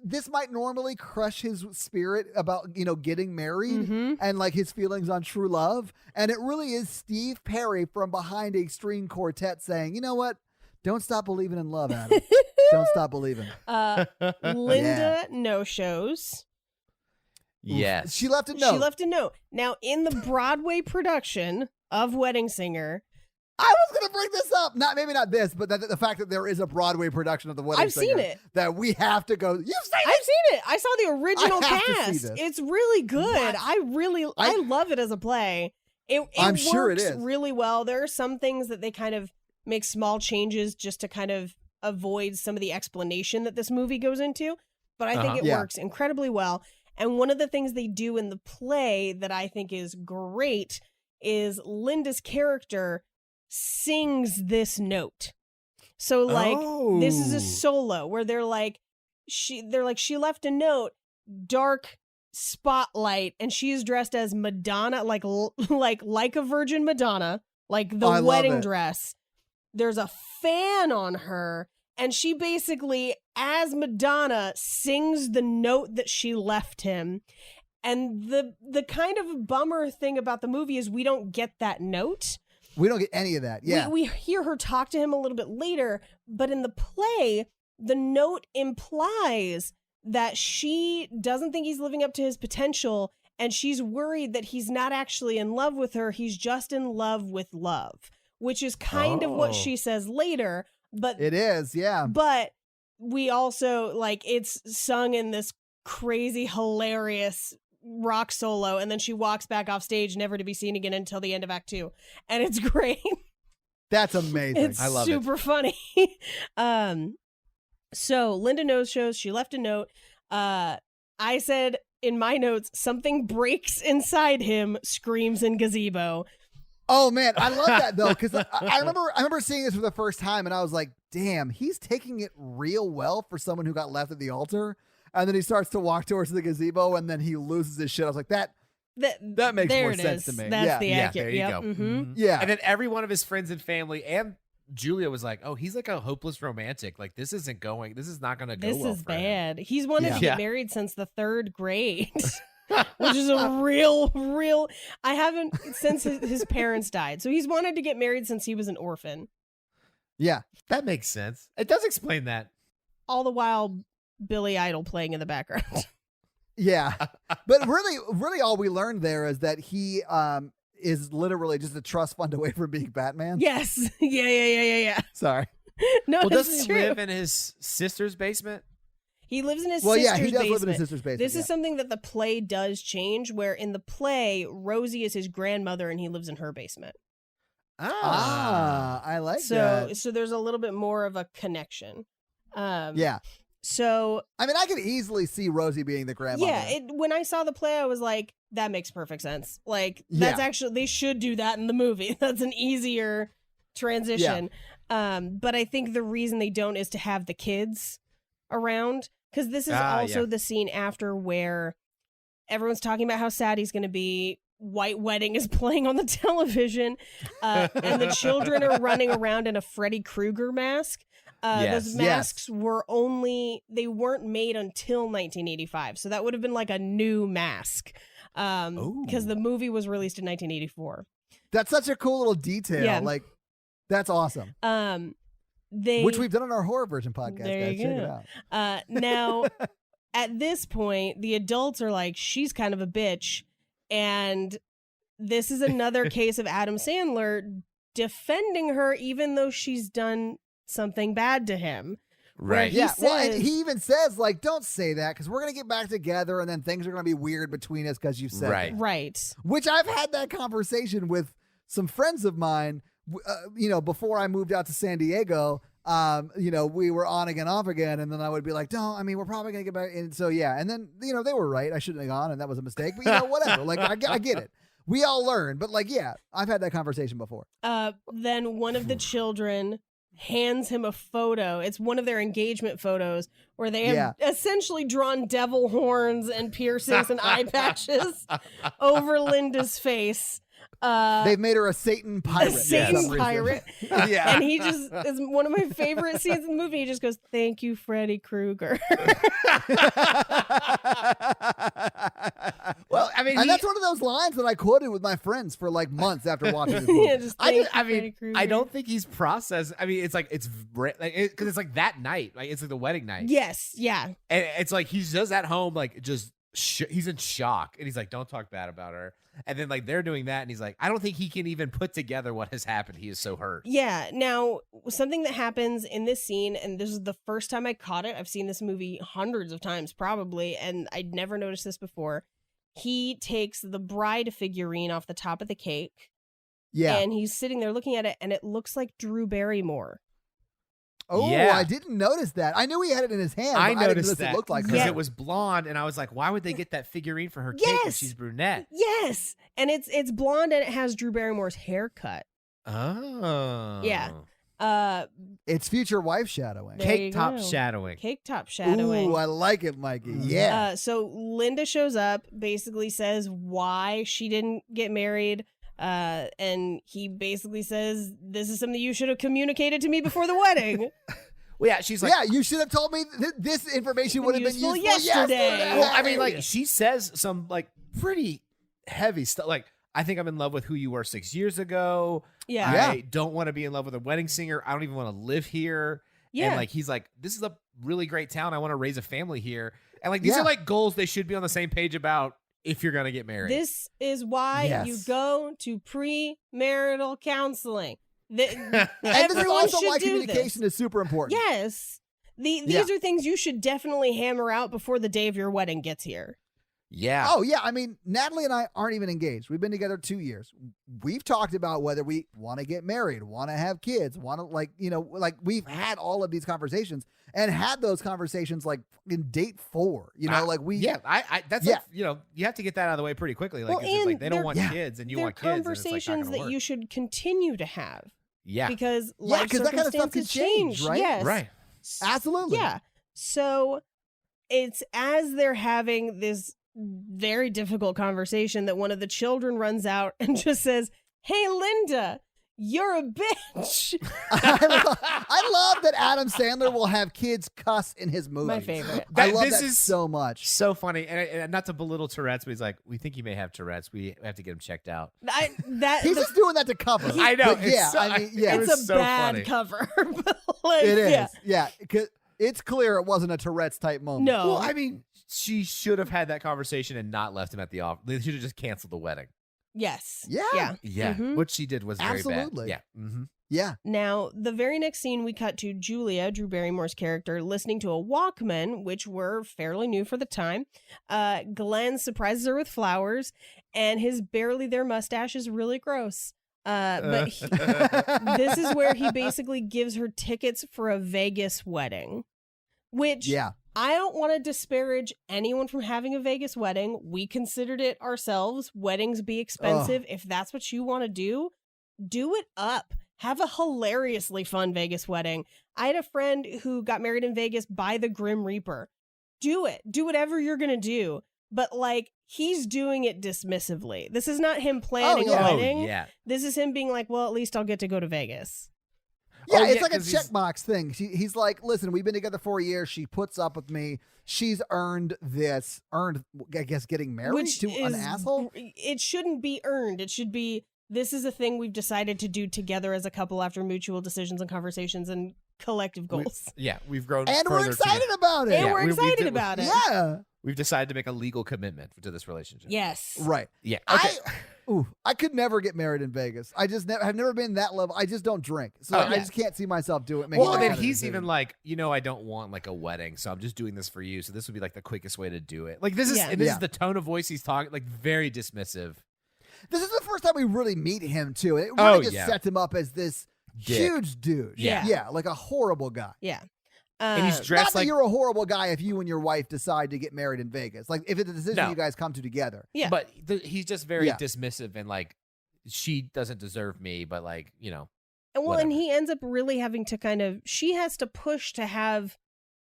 this might normally crush his spirit about, getting married and like his feelings on true love. And it really is Steve Perry from behind a string quartet saying, you know what? Don't stop believing in love, Adam. Don't stop believing. Linda no-shows. Yes. She left a note. Now, in the Broadway production of Wedding Singer, I was going to bring this up. Maybe not this, but the fact that there is a Broadway production of The Wedding Singer. I've seen it. That we have to go. You've seen it? I've seen it. I saw the original I have to cast. see this. It's really good. What? I love it as a play. I'm sure it is. Really well. There are some things that they kind of make small changes just to kind of avoid some of the explanation that this movie goes into. But I think it works incredibly well. And one of the things they do in the play that I think is great is Linda's character sings this note. So this is a solo where they're like she left a note, dark spotlight, and she's dressed as Madonna, like a Virgin Madonna, like the wedding dress. There's a fan on her, and she basically, as Madonna, sings the note that she left him. And the kind of bummer thing about the movie is we don't get that note. We don't get any of that. Yeah. We hear her talk to him a little bit later, but in the play, the note implies that she doesn't think he's living up to his potential, and she's worried that he's not actually in love with her. He's just in love with love, which is kind of what she says later. But It is, yeah. But we also, like, it's sung in this crazy, hilarious rock solo, and then she walks back off stage, never to be seen again until the end of Act 2. And it's great. That's amazing. It's I love it. super funny. So Linda no-shows. She left a note. I said in my notes, something breaks inside him, screams in gazebo. Oh man, I love that though, because I remember seeing this for the first time, and I was like, "Damn, he's taking it real well for someone who got left at the altar." And then he starts to walk towards the gazebo, and then he loses his shit. I was like, "That makes there more it sense is. to me." That's the Yeah, accurate. there you Yep. go. Mhm. Yeah, And then every one of his friends and family and Julia was like, "Oh, he's like a hopeless romantic. Like this is not going to go This well is for him." bad. He's wanted to Yeah. get married since the 3rd grade. Which is a real I haven't since his parents died. So he's wanted to get married since he was an orphan. yeah. That makes sense. It does explain that. All the while Billy Idol playing in the background. Yeah. But really all we learned there is that he is literally just a trust fund away from being Batman. Yes. Yeah. Sorry. No, Well, it's doesn't he true. live in his sister's basement? He lives in his Well, sister's yeah, he does basement. live in his sister's basement. This yeah. is something that the play does change, where in the play, Rosie is his grandmother and he lives in her basement. I like that. So there's a little bit more of a connection. Yeah. So I mean, I could easily see Rosie being the grandmother. yeah, when I saw the play, I was like, that makes perfect sense. Like, that's Yeah. actually, they should do that in the movie. That's an easier transition. But I think the reason they don't is to have the kids around, because this is also the scene after where everyone's talking about how sad he's going to be. White Wedding is playing on the television, and the children are running around in a Freddy Krueger mask. Those masks they weren't made until 1985. So that would have been like a new mask. Because the movie was released in 1984. That's such a cool little detail. Yeah. Like, that's awesome. Which we've done on our horror version podcast, There guys. you Check go. it out. Now, at this point, the adults are like, she's kind of a bitch. And this is another case of Adam Sandler defending her, even though she's done something bad to him. Right. He Yeah. Well, and says- he even says, like, don't say that because we're going to get back together and then things are going to be weird between us because you said Right. that. Right. Which I've had that conversation with some friends of mine, before I moved out to San Diego. We were on again, off again, and then I would be like, "Don't. I mean, we're probably gonna get back." And so, yeah, and then they were right. I shouldn't have gone, and that was a mistake. But whatever. Like, I get it. We all learn. But like, yeah, I've had that conversation before. Then one of the children hands him a photo. It's one of their engagement photos where they have essentially drawn devil horns and piercings and eye patches over Linda's face. They've made her a Satan pirate. A for Satan some reason. pirate. Yeah. And he just is one of my favorite scenes in the movie. He just goes, "Thank you, Freddy Krueger." Well, I mean, And that's one of those lines that I quoted with my friends for like months after watching this movie. Yeah, just thank you, Freddy I Krueger. don't think he's processed. I mean, it's like because it's like that night, like it's like the wedding night, Yes, yeah. and it's like he's just at home, like just he's in shock, and he's like, "Don't talk bad about her." And then like they're doing that, and he's like, "I don't think he can even put together what has happened. He is so hurt." Yeah. Now, something that happens in this scene, and this is the first time I caught it. I've seen this movie hundreds of times, probably, and I'd never noticed this before. He takes the bride figurine off the top of the cake, Yeah. and he's sitting there looking at it, and it looks like Drew Barrymore. Oh, Yeah. I didn't notice that. I knew he had it in his hand. I but I didn't noticed notice that it looked like because her. it was blonde, and I was like, "Why would they get that figurine for her cake when Yes. she's brunette?" Yes, and it's blonde, and it has Drew Barrymore's haircut. Oh, Yeah. It's future wife shadowing. There you Cake top go. shadowing. Cake top shadowing. Ooh, I like it, Mikey. Yeah. So Linda shows up, basically says why she didn't get married. And he basically says, "This is something you should have communicated to me before the wedding." Well, yeah, she's like, yeah, you should have told me this information would have been Useful useful yesterday. Well, I mean, like she says some like pretty heavy stuff. Like, I think I'm in love with who you were 6 years ago. Yeah. Yeah. I don't want to be in love with a wedding singer. I don't even want to live here. Yeah. And like he's like, this is a really great town. I want to raise a family here. And like these Yeah. are like goals they should be on the same page about if you're gonna get married. This is why Yes. you go to premarital counseling. And this is Everyone also should why do communication this. is super important. Yes. These Yeah. are things you should definitely hammer out before the day of your wedding gets here. yeah. Oh, yeah. I mean, Natalie and I aren't even engaged. We've been together 2 years. We've talked about whether we want to get married, want to have kids, want to, like, you know, like we've had all of these conversations and had those conversations like in date 4. You know, like we. Yeah, I that's Yeah. like, you know, you have to get that out of the way pretty quickly. Like, Well, 'cause it's like and they don't they're- want Yeah. kids and you They're want kids. And it's, like, not conversations gonna that work. you should continue to have Yeah. because Yeah, life 'cause that kind of stuff circumstances could change, right? Yes. Right. Absolutely. Yeah. So it's as they're having this very difficult conversation that one of the children runs out and just says, "Hey, Linda, you're a bitch." I love that Adam Sandler will have kids cuss in his movies. My favorite. I That- love this that is- so much. So funny, and not to belittle Tourette's, but he's like, we think he may have Tourette's. We have to get him checked out. He's just doing that to cover. I know. But yeah, it's so, I mean, yeah. it it's was a so bad funny. cover. But like, It is. Yeah. Yeah. 'Cause it's clear it wasn't a Tourette's type moment. No. Well, I mean, she should have had that conversation and not left him at the office. They should have just canceled the wedding. Yes. Yeah. Yeah. Yeah, Mhm. what she did was very Absolutely. bad. Yeah. Mm-hmm. Yeah. Now, the very next scene, we cut to Julia, Drew Barrymore's character, listening to a Walkman, which were fairly new for the time. Glenn surprises her with flowers, and his barely there mustache is really gross. But this is where he basically gives her tickets for a Vegas wedding, which Yeah. I don't want to disparage anyone from having a Vegas wedding. We considered it ourselves. Weddings be expensive. If that's what you want to do it up. Have a hilariously fun Vegas wedding. I had a friend who got married in Vegas by the Grim Reaper. Do it. Do whatever you're going to do. But like, he's doing it dismissively. This is not him planning yeah. a Oh, wedding. yeah. This is him being like, well, at least I'll get to go to Vegas. Yeah, Oh, it's yeah, like a 'cause he's- checkbox thing. He's like, listen, we've been together 4 years. She puts up with me. She's earned, I guess, getting married Which to an is- asshole. It shouldn't be earned. It should be, this is a thing we've decided to do together as a couple after mutual decisions and conversations and collective goals. Yeah, we've grown And we're further excited together. about it. And Yeah, we're we excited did- about it. Yeah. We've decided to make a legal commitment to this relationship. Yes. Right. Yeah. Okay. I could never get married in Vegas. I just have never been that level. I just don't drink. So Oh, I yeah. just can't see myself doing it. Well, and then he's even like, I don't want like a wedding, so I'm just doing this for you. So this would be like the quickest way to do it. Like this is, Yeah. and this Yeah. is the tone of voice he's talking, like very dismissive. This is the first time we really meet him, too. It really Oh, just yeah. sets him up as this Dick. huge dude. Yeah. Yeah, like a horrible guy. Yeah. And he's Not dressed that like you're a horrible guy if you and your wife decide to get married in Vegas. Like, if it's a decision No. you guys come to together. Yeah. but he's just very Yeah. dismissive and like she doesn't deserve me, but like, And whatever. he ends up really having to she has to push to have,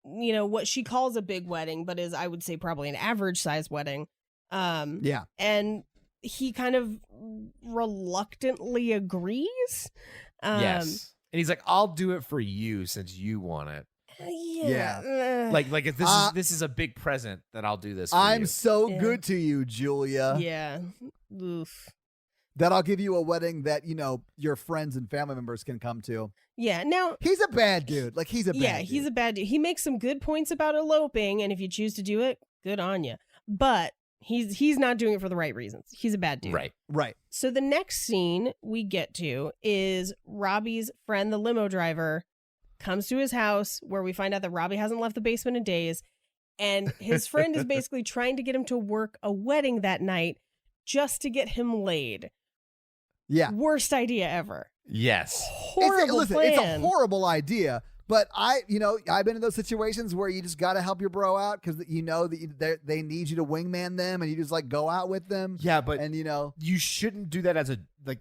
what she calls a big wedding, but is, I would say, probably an average size wedding. Yeah. And he kind of reluctantly agrees. yes. And he's like, I'll do it for you since you want it. Yeah. Like if this is a big present that I'll do this for I'm you. so Yeah. good to you, Julia, yeah. Oof. that I'll give you a wedding that, your friends and family members can come to. Yeah. Now, He's a bad dude. Like, he's a bad yeah, dude. he's a bad dude. He makes some good points about eloping, and if you choose to do it, good on you. But he's not doing it for the right reasons. He's a bad dude. Right. Right. So the next scene we get to is Robbie's friend, the limo driver, comes to his house where we find out that Robbie hasn't left the basement in days. And his friend is basically trying to get him to work a wedding that night just to get him laid. Yeah. Worst idea ever. Yes. Horrible It's a plan. horrible idea. But I've been in those situations where you just got to help your bro out because that they need you to wingman them, and you just like go out with them. Yeah, but And you shouldn't do that as a like.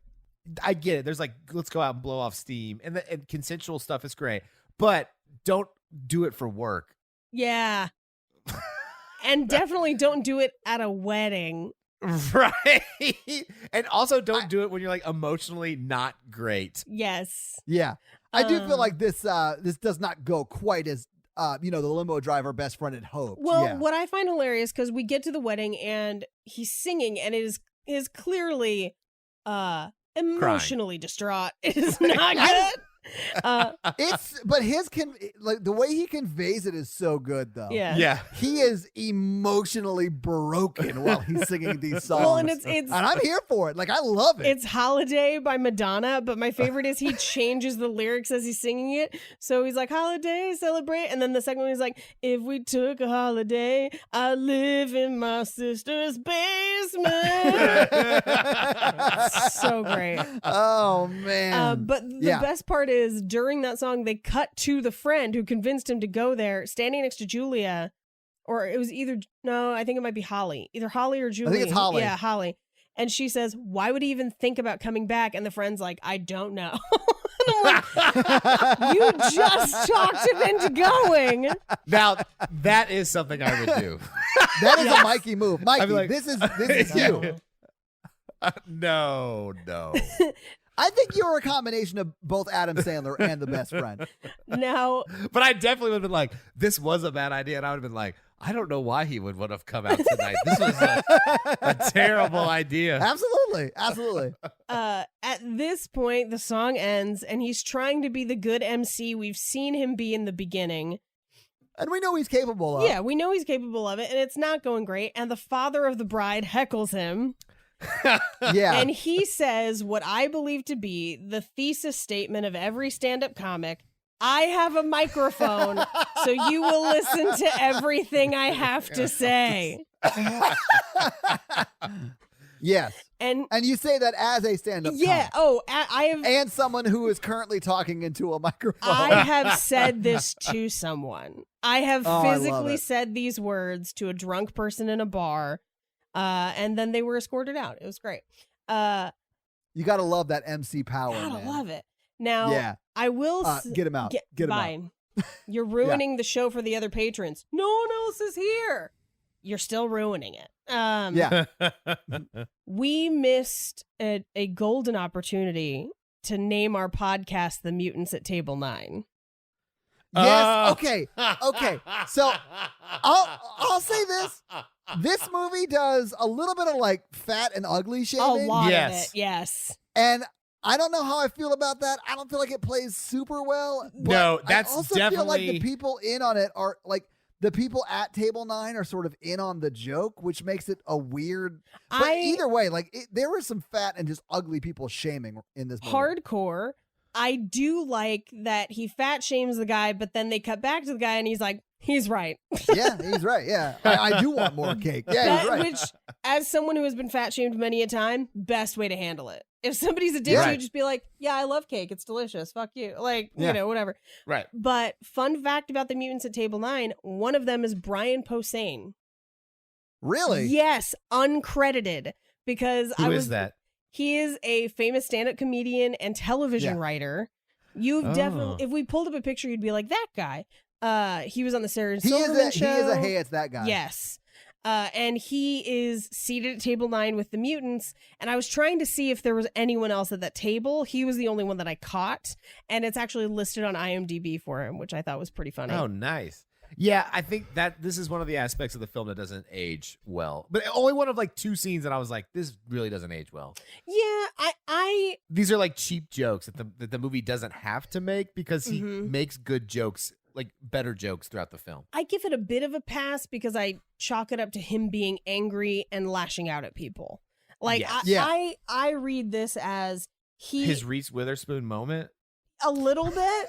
I get it. There's like, let's go out and blow off steam, and consensual stuff is great, but don't do it for work. Yeah. And definitely don't do it at a wedding. Right. And also don't do it when you're like emotionally not great. Yes. yeah, I do feel Um, like this does not go quite as the limo driver best friend had hoped. Well, yeah. what I find hilarious, because we get to the wedding and he's singing and it is clearly emotionally distraught. It is not good. But like the way he conveys it is so good though. Yeah. Yeah. He is emotionally broken while he's singing these songs. Well, and it's I'm here for it. Like I love it. It's Holiday by Madonna, but my favorite is he changes the lyrics as he's singing it. So he's like, holiday, celebrate. And then the second one he's like, if we took a holiday, I'd live in my sister's basement. So great. Oh, man. But the best part is during that song, they cut to the friend who convinced him to go there, standing next to Julia. Or it was I think it might be Holly. Either Holly or Julia. I think it's Holly. Yeah, Holly. And she says, why would he even think about coming back? And the friend's like, I don't know. And I'm like, you just talked him into going. Now, that is something I would do. That is a Mikey move. Mikey, like- this is you. No. I think you're a combination of both Adam Sandler and The Best Friend. Now, But I definitely would have been like, this was a bad idea. And I would have been like, I don't know why he would have come out tonight. This was a terrible idea. Absolutely. at this point, the song ends, and he's trying to be the good MC we've seen him be in the beginning. And we know he's capable of. Yeah, we know he's capable of it, and it's not going great. And the father of the bride heckles him. Yeah. And he says what I believe to be the thesis statement of every stand-up comic. I have a microphone, so you will listen to everything I have to say. Yes. And you say that as a stand-up yeah, comic. I have And someone who is currently talking into a microphone. I have said this to someone. I have Oh, I love physically it. said these words to a drunk person in a bar, and then they were escorted out. It was great. You got to love that MC power, Gotta man. love it. Now, Yeah. I will Get him out. Get him out. fine. You're ruining the show for the other patrons. No one else is here. You're still ruining it. Yeah. We missed a golden opportunity to name our podcast The Mutants at Table 9. Yes. Okay. So I'll say this. This movie does a little bit of like fat and ugly A shaming. lot Yes. of it, yes. And I don't know how I feel about that. I don't feel like it plays super well. But No, that's I also feel like the definitely- people in on it are like the people at Table 9 are sort of in on the joke, which makes it a weird. But either way, like there was some fat and just ugly people shaming in this movie. Hardcore. I do like that he fat shames the guy, but then they cut back to the guy and he's like, he's right. Yeah, he's right. Yeah, I do want more cake. Yeah, he's right. Which, as someone who has been fat shamed many a time, best way to handle it. If somebody's a dick to you, just be like, yeah, I love cake. It's delicious. Fuck you. Like, you know, whatever. Right. But fun fact about the Mutants at Table 9, one of them is Brian Posehn. Really? Yes, uncredited. Because Who is that? He is a famous stand-up comedian and television writer. You've definitely, if we pulled up a picture, you'd be like, that guy. He was on the Sarah Silverman show. He is a hey, it's that guy. Yes. And he is seated at Table 9 with the Mutants. And I was trying to see if there was anyone else at that table. He was the only one that I caught. And it's actually listed on IMDb for him, which I thought was pretty funny. Oh, nice. Yeah, I think that this is one of the aspects of the film that doesn't age well. But only one of like two scenes that I was like, this really doesn't age well. Yeah, I These are like cheap jokes that the movie doesn't have to make because he makes good jokes, like better jokes throughout the film. I give it a bit of a pass because I chalk it up to him being angry and lashing out at people. Like, Yes. I read this as His Reese Witherspoon moment. a little bit.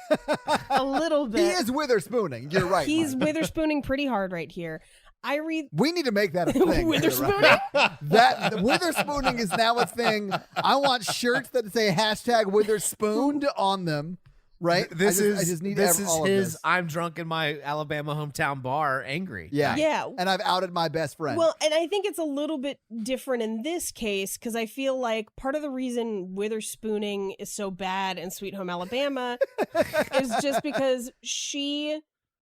He is witherspooning. You're right. He's Mike. witherspooning pretty hard right here. I read We need to make that a thing. Witherspooning? That witherspooning is now a thing. I want shirts that say hashtag witherspooned on them. Right? I just need all of his this. I'm drunk in my Alabama hometown bar angry. Yeah. Yeah. And I've outed my best friend. Well, and I think it's a little bit different in this case because I feel like part of the reason witherspooning is so bad in Sweet Home Alabama is just because she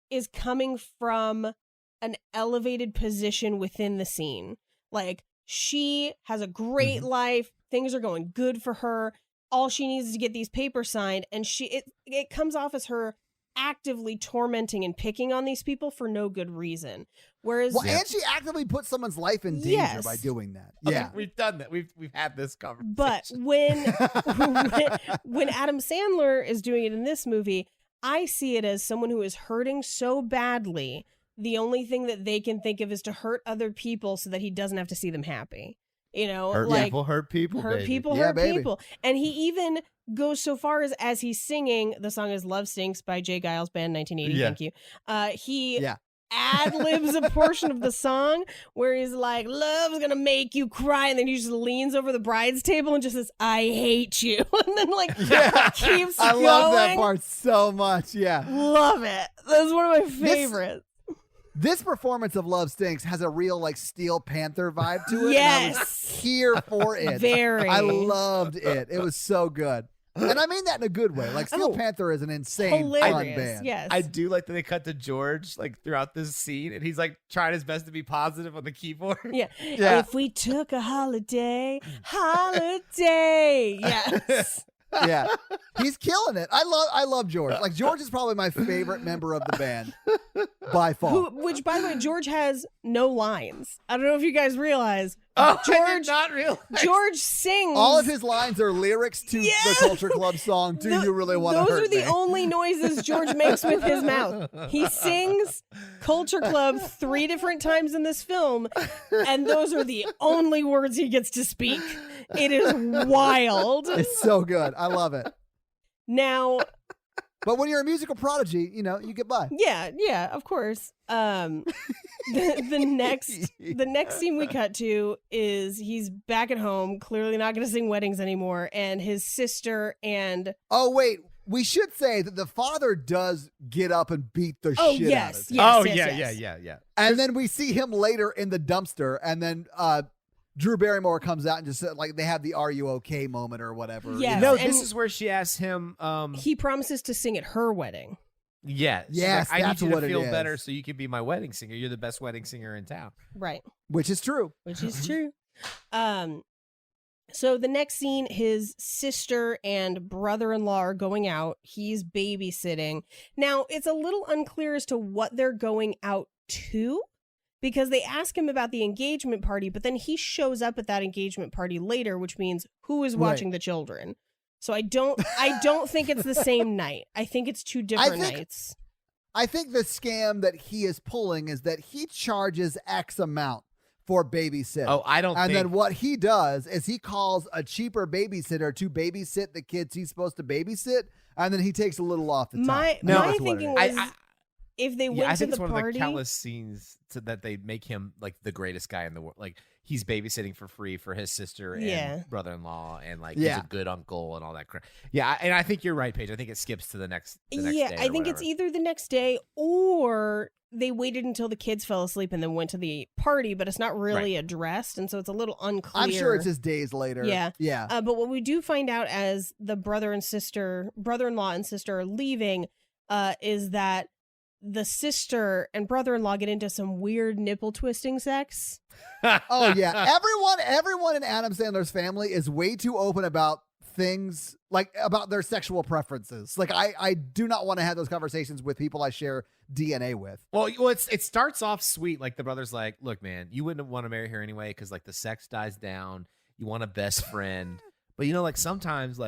is coming from an elevated position within the scene. Like, she has a great life. Things are going good for her. All she needs is to get these papers signed, and it comes off as her actively tormenting and picking on these people for no good reason. Whereas, and she actively puts someone's life in danger by doing that. Okay, we've done that. We've had this conversation. But when Adam Sandler is doing it in this movie, I see it as someone who is hurting so badly. The only thing that they can think of is to hurt other people so that he doesn't have to see them happy. You know, hurt people, hurt people, hurt baby. people, hurt people. And he even goes so far as he's singing, the song is Love Stinks by Jay Giles Band, 1980. Thank you. He ad-libs a portion of the song where he's like, love's gonna make you cry, and then he just leans over the bride's table and just says, I hate you. And then keeps I going. love that part so much. Love it. That's one of my favorites. This performance of Love Stinks has a real Steel Panther vibe to it. Yes. And I was here for it. Very. I loved it. It was so good. And I mean that in a good way. Steel Panther is an insane fun band. Yes. I do like that they cut to George throughout this scene, and he's trying his best to be positive on the keyboard. Yeah. If we took a holiday. Yes. Yeah, he's killing it. I love George. George is probably my favorite member of the band by far. Which, by the way, George has no lines. I don't know if you guys realize. Oh, George, I did not realize. George sings. All of his lines are lyrics to the Culture Club song. Do you really want to hurt me? Those are the only noises George makes with his mouth. He sings Culture Club 3 different times in this film, and those are the only words he gets to speak. It is wild. It's so good. I love it. Now, but when you're a musical prodigy, you get by. Yeah, of course. The next scene we cut to is he's back at home, clearly not going to sing weddings anymore, and his sister and oh wait, we should say that the father does get up and beat the shit out of him. Yes. Yeah. And then we see him later in the dumpster, and then Drew Barrymore comes out and just they have the "Are you okay?" moment or whatever. Yes. No, this is where she asks him. He promises to sing at her wedding. Yeah. Yes, I that's need you what to it feel is. better so you can be my wedding singer. You're the best wedding singer in town. Right. Which is true. So the next scene, his sister and brother-in-law are going out. He's babysitting. Now, it's a little unclear as to what they're going out to, because they ask him about the engagement party, but then he shows up at that engagement party later, which means who is watching the children. So I don't think it's the same night. I think it's two different nights. I think the scam that he is pulling is that he charges X amount for babysit. Oh, I don't And think... then what he does is he calls a cheaper babysitter to babysit the kids he's supposed to babysit, and then he takes a little off the top. My thinking was... if they went I to think the it's one party, of the countless scenes that they make him the greatest guy in the world. He's babysitting for free for his sister and brother-in-law, and he's a good uncle and all that crap. Yeah, and I think you're right, Paige. I think it skips to the next day I think it's either the next day or they waited until the kids fell asleep and then went to the party, but it's not really addressed, and so it's a little unclear. I'm sure it's just days later. Yeah. But what we do find out as the brother-in-law and sister are leaving, is that the sister and brother-in-law get into some weird nipple twisting sex. Oh yeah, everyone in Adam Sandler's family is way too open about things about their sexual preferences. I do not want to have those conversations with people I share DNA with. Well, it starts off sweet. The brother's like, "Look, man, you wouldn't want to marry her anyway because the sex dies down. You want a best friend." But sometimes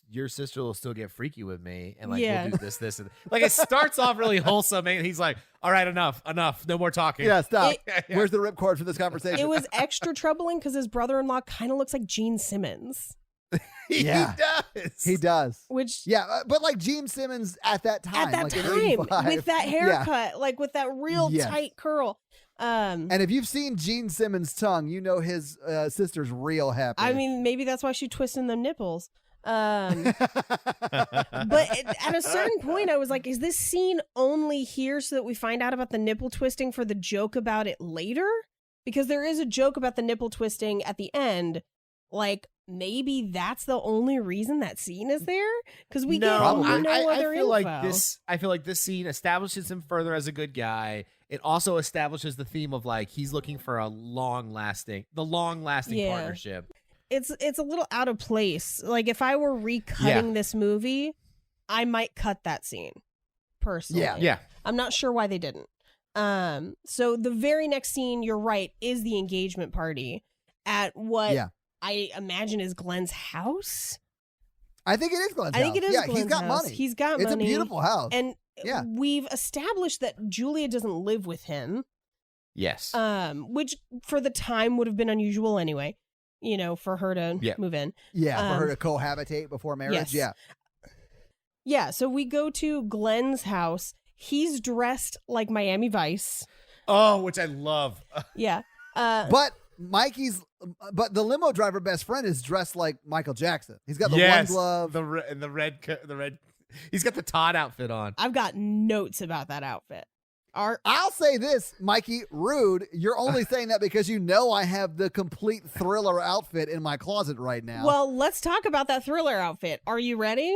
your sister will still get freaky with me, and we'll do this, and it starts off really wholesome, and he's like, "All right, enough, no more talking." Yeah, stop. Where's the ripcord for this conversation? It was extra troubling because his brother-in-law kind of looks like Gene Simmons. He does. Which but Gene Simmons at that time, with that haircut, with that real tight curl. And if you've seen Gene Simmons' tongue, you know his sister's real happy. I mean, maybe that's why she's twisting them nipples. But at a certain point, I was like, is this scene only here so that we find out about the nipple twisting for the joke about it later? Because there is a joke about the nipple twisting at the end. Maybe that's the only reason that scene is there? Because we get no other info. I feel like this scene establishes him further as a good guy. It also establishes the theme of he's looking for a long-lasting partnership. It's a little out of place. If I were recutting this movie, I might cut that scene. personally. Yeah. I'm not sure why they didn't. So the very next scene, you're right, is the engagement party at what I imagine is Glenn's house. I think it is Glenn's house. I think it is Glenn's he's got house. money. He's got money. It's a beautiful house. And we've established that Julia doesn't live with him. Yes. Which for the time would have been unusual anyway, for her to move in. Yeah, for her to cohabitate before marriage. Yes. Yeah, so we go to Glenn's house. He's dressed like Miami Vice. Oh, which I love. Yeah. But the limo driver best friend is dressed like Michael Jackson. He's got the one glove. The red. He's got the Todd outfit on. I've got notes about that outfit. I'll say this, Mikey, rude. You're only saying that because you know I have the complete Thriller outfit in my closet right now. Well, let's talk about that Thriller outfit. Are you ready?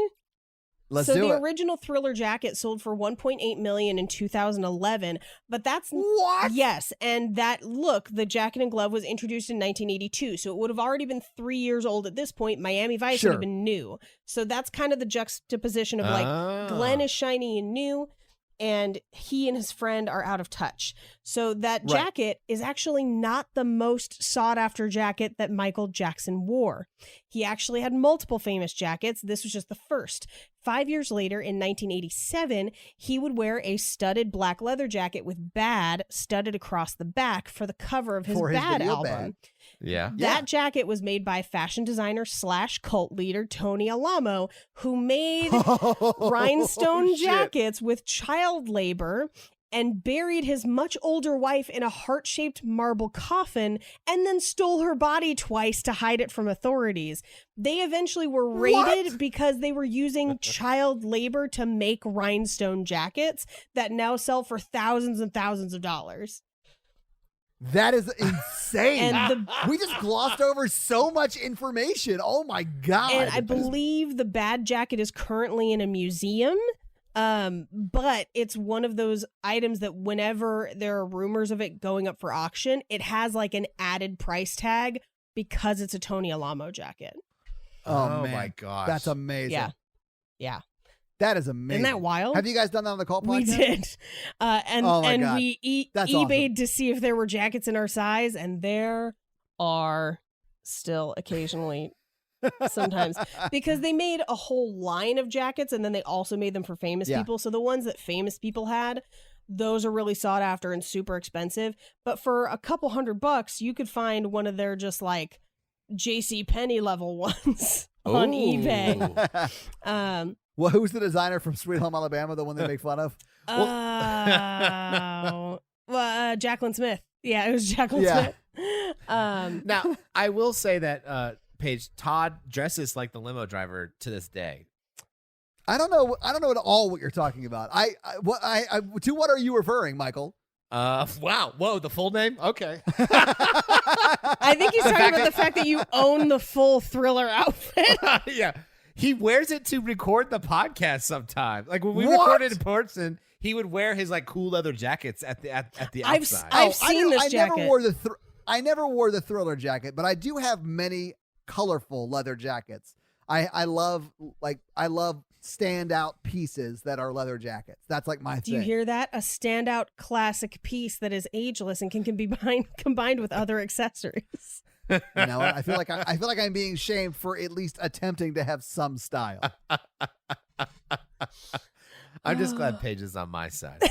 Let's do it. So the original Thriller jacket sold for $1.8 million in 2011, but that's what? Yes, and that look, the jacket and glove was introduced in 1982, so it would have already been 3 years old at this point. Miami Vice would have been new, so that's kind of the juxtaposition of like Glenn is shiny and new, and he and his friend are out of touch. So that jacket is actually not the most sought after jacket that Michael Jackson wore. He actually had multiple famous jackets. This was just the first. 5 years later, in 1987, he would wear a studded black leather jacket with Bad studded across the back for the cover of his Bad album. Bad. Yeah. That jacket was made by fashion designer / cult leader Tony Alamo, who made rhinestone jackets with child labor and buried his much older wife in a heart-shaped marble coffin and then stole her body twice to hide it from authorities. They eventually were raided because they were using child labor to make rhinestone jackets that now sell for thousands and thousands of dollars. That is insane. And we just glossed over so much information. Oh my God. And I believe the Bad jacket is currently in a museum. But it's one of those items that whenever there are rumors of it going up for auction, it has like an added price tag because it's a Tony Alamo jacket. Oh man. My gosh. That's amazing. Yeah. That is amazing. Isn't that wild? Have you guys done that on the call podcast? We did. And God. we That's eBayed awesome. to see if there were jackets in our size, and there are still occasionally sometimes, because they made a whole line of jackets and then they also made them for famous people. So the ones that famous people had, those are really sought after and super expensive. But for a couple $100, you could find one of their just like JCPenney level ones on eBay. Well, who's the designer from Sweet Home Alabama, the one they make fun of? Jacqueline Smith. Yeah, it was Jacqueline Smith. Now, I will say that Paige, Todd dresses like the limo driver to this day. I don't know at all what you're talking about. To what are you referring, Michael? Wow. Whoa, the full name? Okay. I think he's talking about the fact that you own the full Thriller outfit. Yeah. He wears it to record the podcast sometimes. Like when we recorded in person, he would wear his like cool leather jackets at the outside. I've seen this jacket. I never wore the Thriller jacket, but I do have many colorful leather jackets. I love standout pieces that are leather jackets. That's like my thing. Do you hear that? A standout classic piece that is ageless and can be combined with other accessories. You know, I feel like I'm being shamed for at least attempting to have some style. I'm just glad Paige is on my side.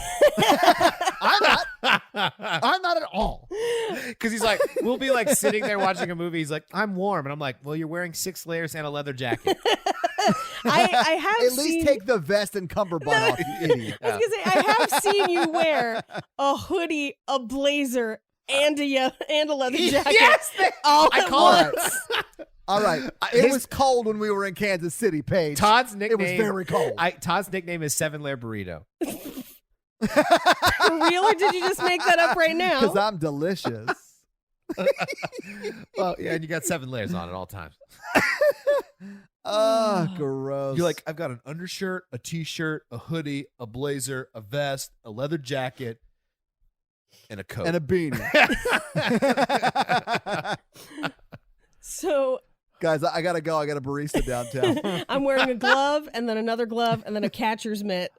I'm not at all. Because he's like, we'll be like sitting there watching a movie. He's like, I'm warm. And I'm like, well, you're wearing 6 layers and a leather jacket. I have at least take the vest and cummerbund off, you idiot. I was going to say, I have seen you wear a hoodie, a blazer, and a leather jacket. Yes! All at once. All right. It was cold when we were in Kansas City, Paige. Todd's nickname. It was very cold. Todd's nickname is 7-layer burrito. For real, or did you just make that up right now? Because I'm delicious. Well, yeah, and you got 7 layers on at all times. Oh, gross. You're like, I've got an undershirt, a t-shirt, a hoodie, a blazer, a vest, a leather jacket, and a coat. And a beanie. So, guys, I got to go. I got a barista downtown. I'm wearing a glove and then another glove and then a catcher's mitt.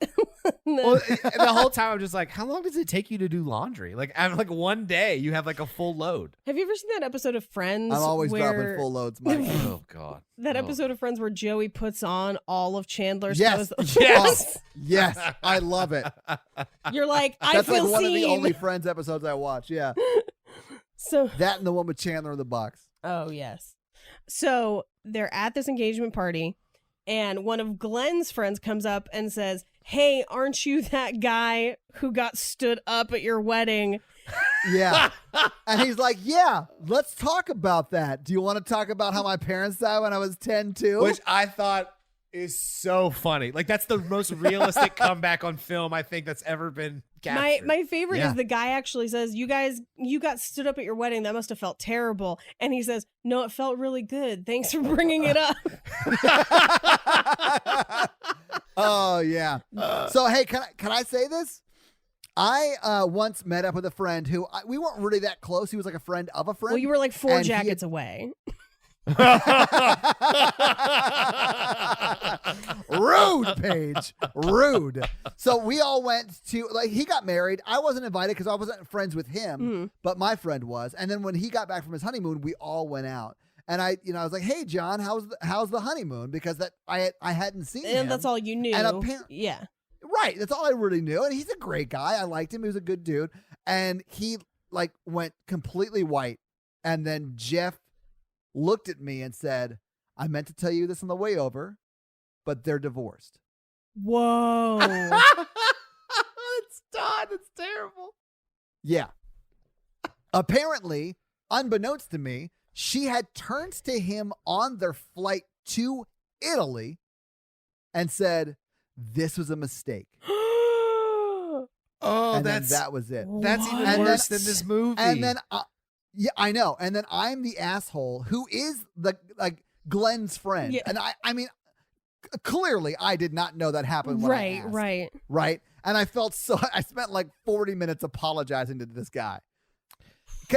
Well, the whole time I'm just like, how long does it take you to do laundry? Like, I'm like one day you have like a full load. Have you ever seen that episode of Friends? I'm always where dropping full loads, Mike. Oh God. that episode of Friends where Joey puts on all of Chandler's Yes. clothes. Yes. Yes, I love it. You're like, I That's feel like one seen. of the only Friends episodes I watch. Yeah, So, that and the one with Chandler in the box. oh yes. So they're at this engagement party, and one of Glenn's friends comes up and says, "Hey, aren't you that guy who got stood up at your wedding?" Yeah, and he's like, "Yeah, let's talk about that. Do you want to talk about how my parents died when I was 10 too?" Which I thought is so funny. Like that's the most realistic comeback on film I think that's ever been captured. My favorite Yeah. is the guy actually says, "You got stood up at your wedding. That must have felt terrible." And he says, "No, it felt really good. Thanks for bringing it up." Oh yeah. So hey, can I say this? I once met up with a friend who we weren't really that close. He was like a friend of a friend. Well, you were like 4 And he jackets away. Rude, Paige. Rude. So we all went to, like, he got married. I wasn't invited because I wasn't friends with him, but my friend was. And then when he got back from his honeymoon, we all went out. And I was like, "Hey, John, how's the honeymoon?" Because that I hadn't seen him. And that's all you knew. And yeah. Right. That's all I really knew. And he's a great guy. I liked him. He was a good dude. And he like went completely white. And then Jeff looked at me and said, "I meant to tell you this on the way over, but they're divorced." Whoa. It's done. It's terrible. Yeah. Apparently, unbeknownst to me, she had turned to him on their flight to Italy and said, "This was a mistake." Oh, And that's then that was it. that's even What? worse than this movie. And then, yeah, I know. And then I'm the asshole who is the Glenn's friend. Yeah. And I mean, clearly I did not know that happened. When I asked, right. And I felt so. I spent like 40 minutes apologizing to this guy.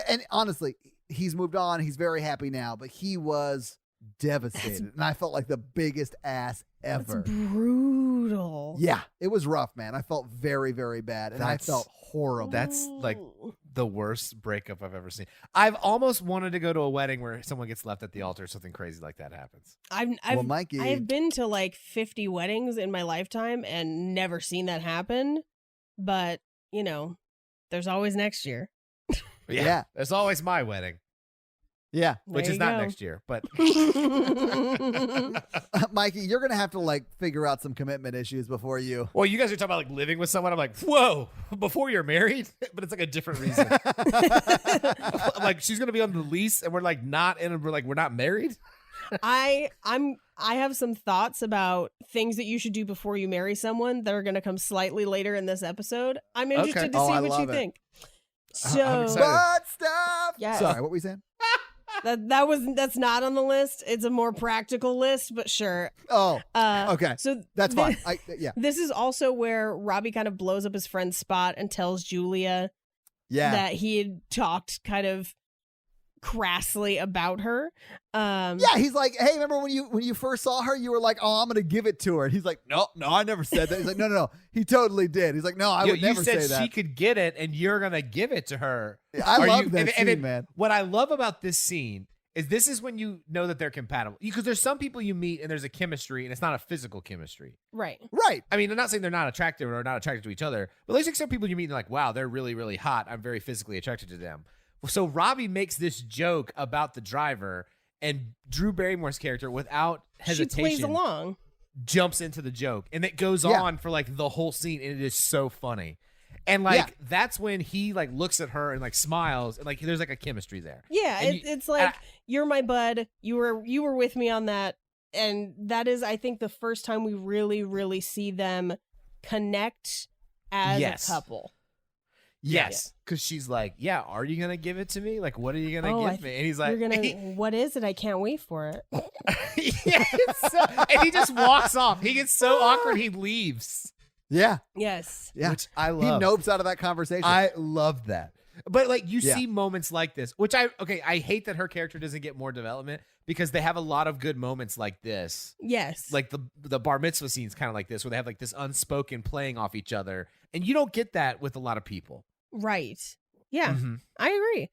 And honestly, he's moved on. He's very happy now, but he was devastated, and I felt like the biggest ass ever. That's brutal. Yeah, it was rough, man. I felt very, very bad, and I felt horrible. That's like the worst breakup I've ever seen. I've almost wanted to go to a wedding where someone gets left at the altar, something crazy like that happens. I've Mikey, I've been to like 50 weddings in my lifetime and never seen that happen. But, there's always next year. Yeah. There's always my wedding, yeah, which There is you not go. next year, but Mikey, you're gonna have to figure out some commitment issues before you. well, you guys are talking about living with someone. I'm like, whoa, before you're married, but it's like a different reason. Like she's gonna be on the lease, and we're like not, and we're not married. I have some thoughts about things that you should do before you marry someone that are going to come slightly later in this episode. I'm interested to Oh, see I what you love it. think. I'm So excited. Butt stuff. Yeah. Sorry, what were we saying? that's not on the list. It's a more practical list, but sure. Oh, okay. So That's fine. Yeah. This is also where Robbie kind of blows up his friend's spot and tells Julia Yeah. that he had talked kind of crassly about her. Yeah, he's like, "Hey, remember when you first saw her, you were like, 'Oh, I'm gonna give it to her.'" And he's like, No, I never said that." He's like, No, he totally did. He's like, "No, I would never you said say that." she could get it, and you're gonna give it to her. I Are love you- that scene, and man. What I love about this scene is this is when you know that they're compatible, because there's some people you meet and there's a chemistry, and it's not a physical chemistry. Right. Right. I mean, I'm not saying they're not attractive or not attracted to each other, but there's like some people you meet and like, wow, they're really, really hot. I'm very physically attracted to them. So Robbie makes this joke about the driver, and Drew Barrymore's character, without hesitation, She plays along. jumps into the joke, and it goes Yeah. on for like the whole scene, and it is so funny. And that's when he like looks at her and like smiles, and like there's like a chemistry there. Yeah, And it's like you're my bud. You were with me on that, and that is, I think, the first time we really, really see them connect as Yes. a couple. Yes, because she's like, yeah, are you gonna give it to me? Like, what are you gonna give me? And he's like, You're gonna. What is it? I can't wait for it. yeah, and he just walks off. He gets so awkward, he leaves. Yeah. Yes. Yeah. Which I He love. nopes out of that conversation. I love that. But like you Yeah. see moments like this, which I hate that her character doesn't get more development because they have a lot of good moments like this. Yes. Like the bar mitzvah scenes kind of like this, where they have like this unspoken playing off each other. And you don't get that with a lot of people. Right. Yeah, Mhm. I agree.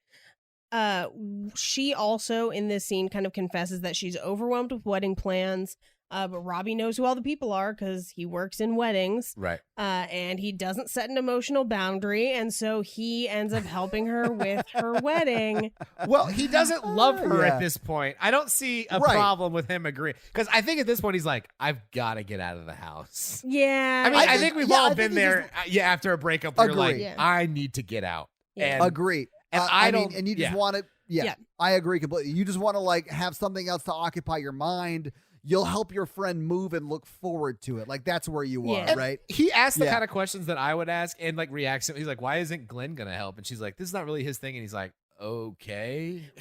She also in this scene kind of confesses that she's overwhelmed with wedding plans. But Robbie knows who all the people are because he works in weddings. Right. And he doesn't set an emotional boundary, and so he ends up helping her with her wedding. Well, he doesn't love her Yeah. at this point. I don't see a Right. problem with him agreeing. Because I think at this point he's like, I've got to get out of the house. Yeah. I mean, I think think- we've yeah, all I been think he there. After a breakup, where you're like, Agree. Yeah. I need to get out. Yeah. And Agree. and I I mean, don't- and you just yeah. want to. Yeah, Yeah. I agree completely. You just want to like have something else to occupy your mind. You'll help your friend move and look forward to it. Like that's where you Yeah. are, right? He asked the Yeah. kind of questions that I would ask and like reacts. He's like, why isn't Glenn going to help? And she's like, this is not really his thing. And he's like, okay.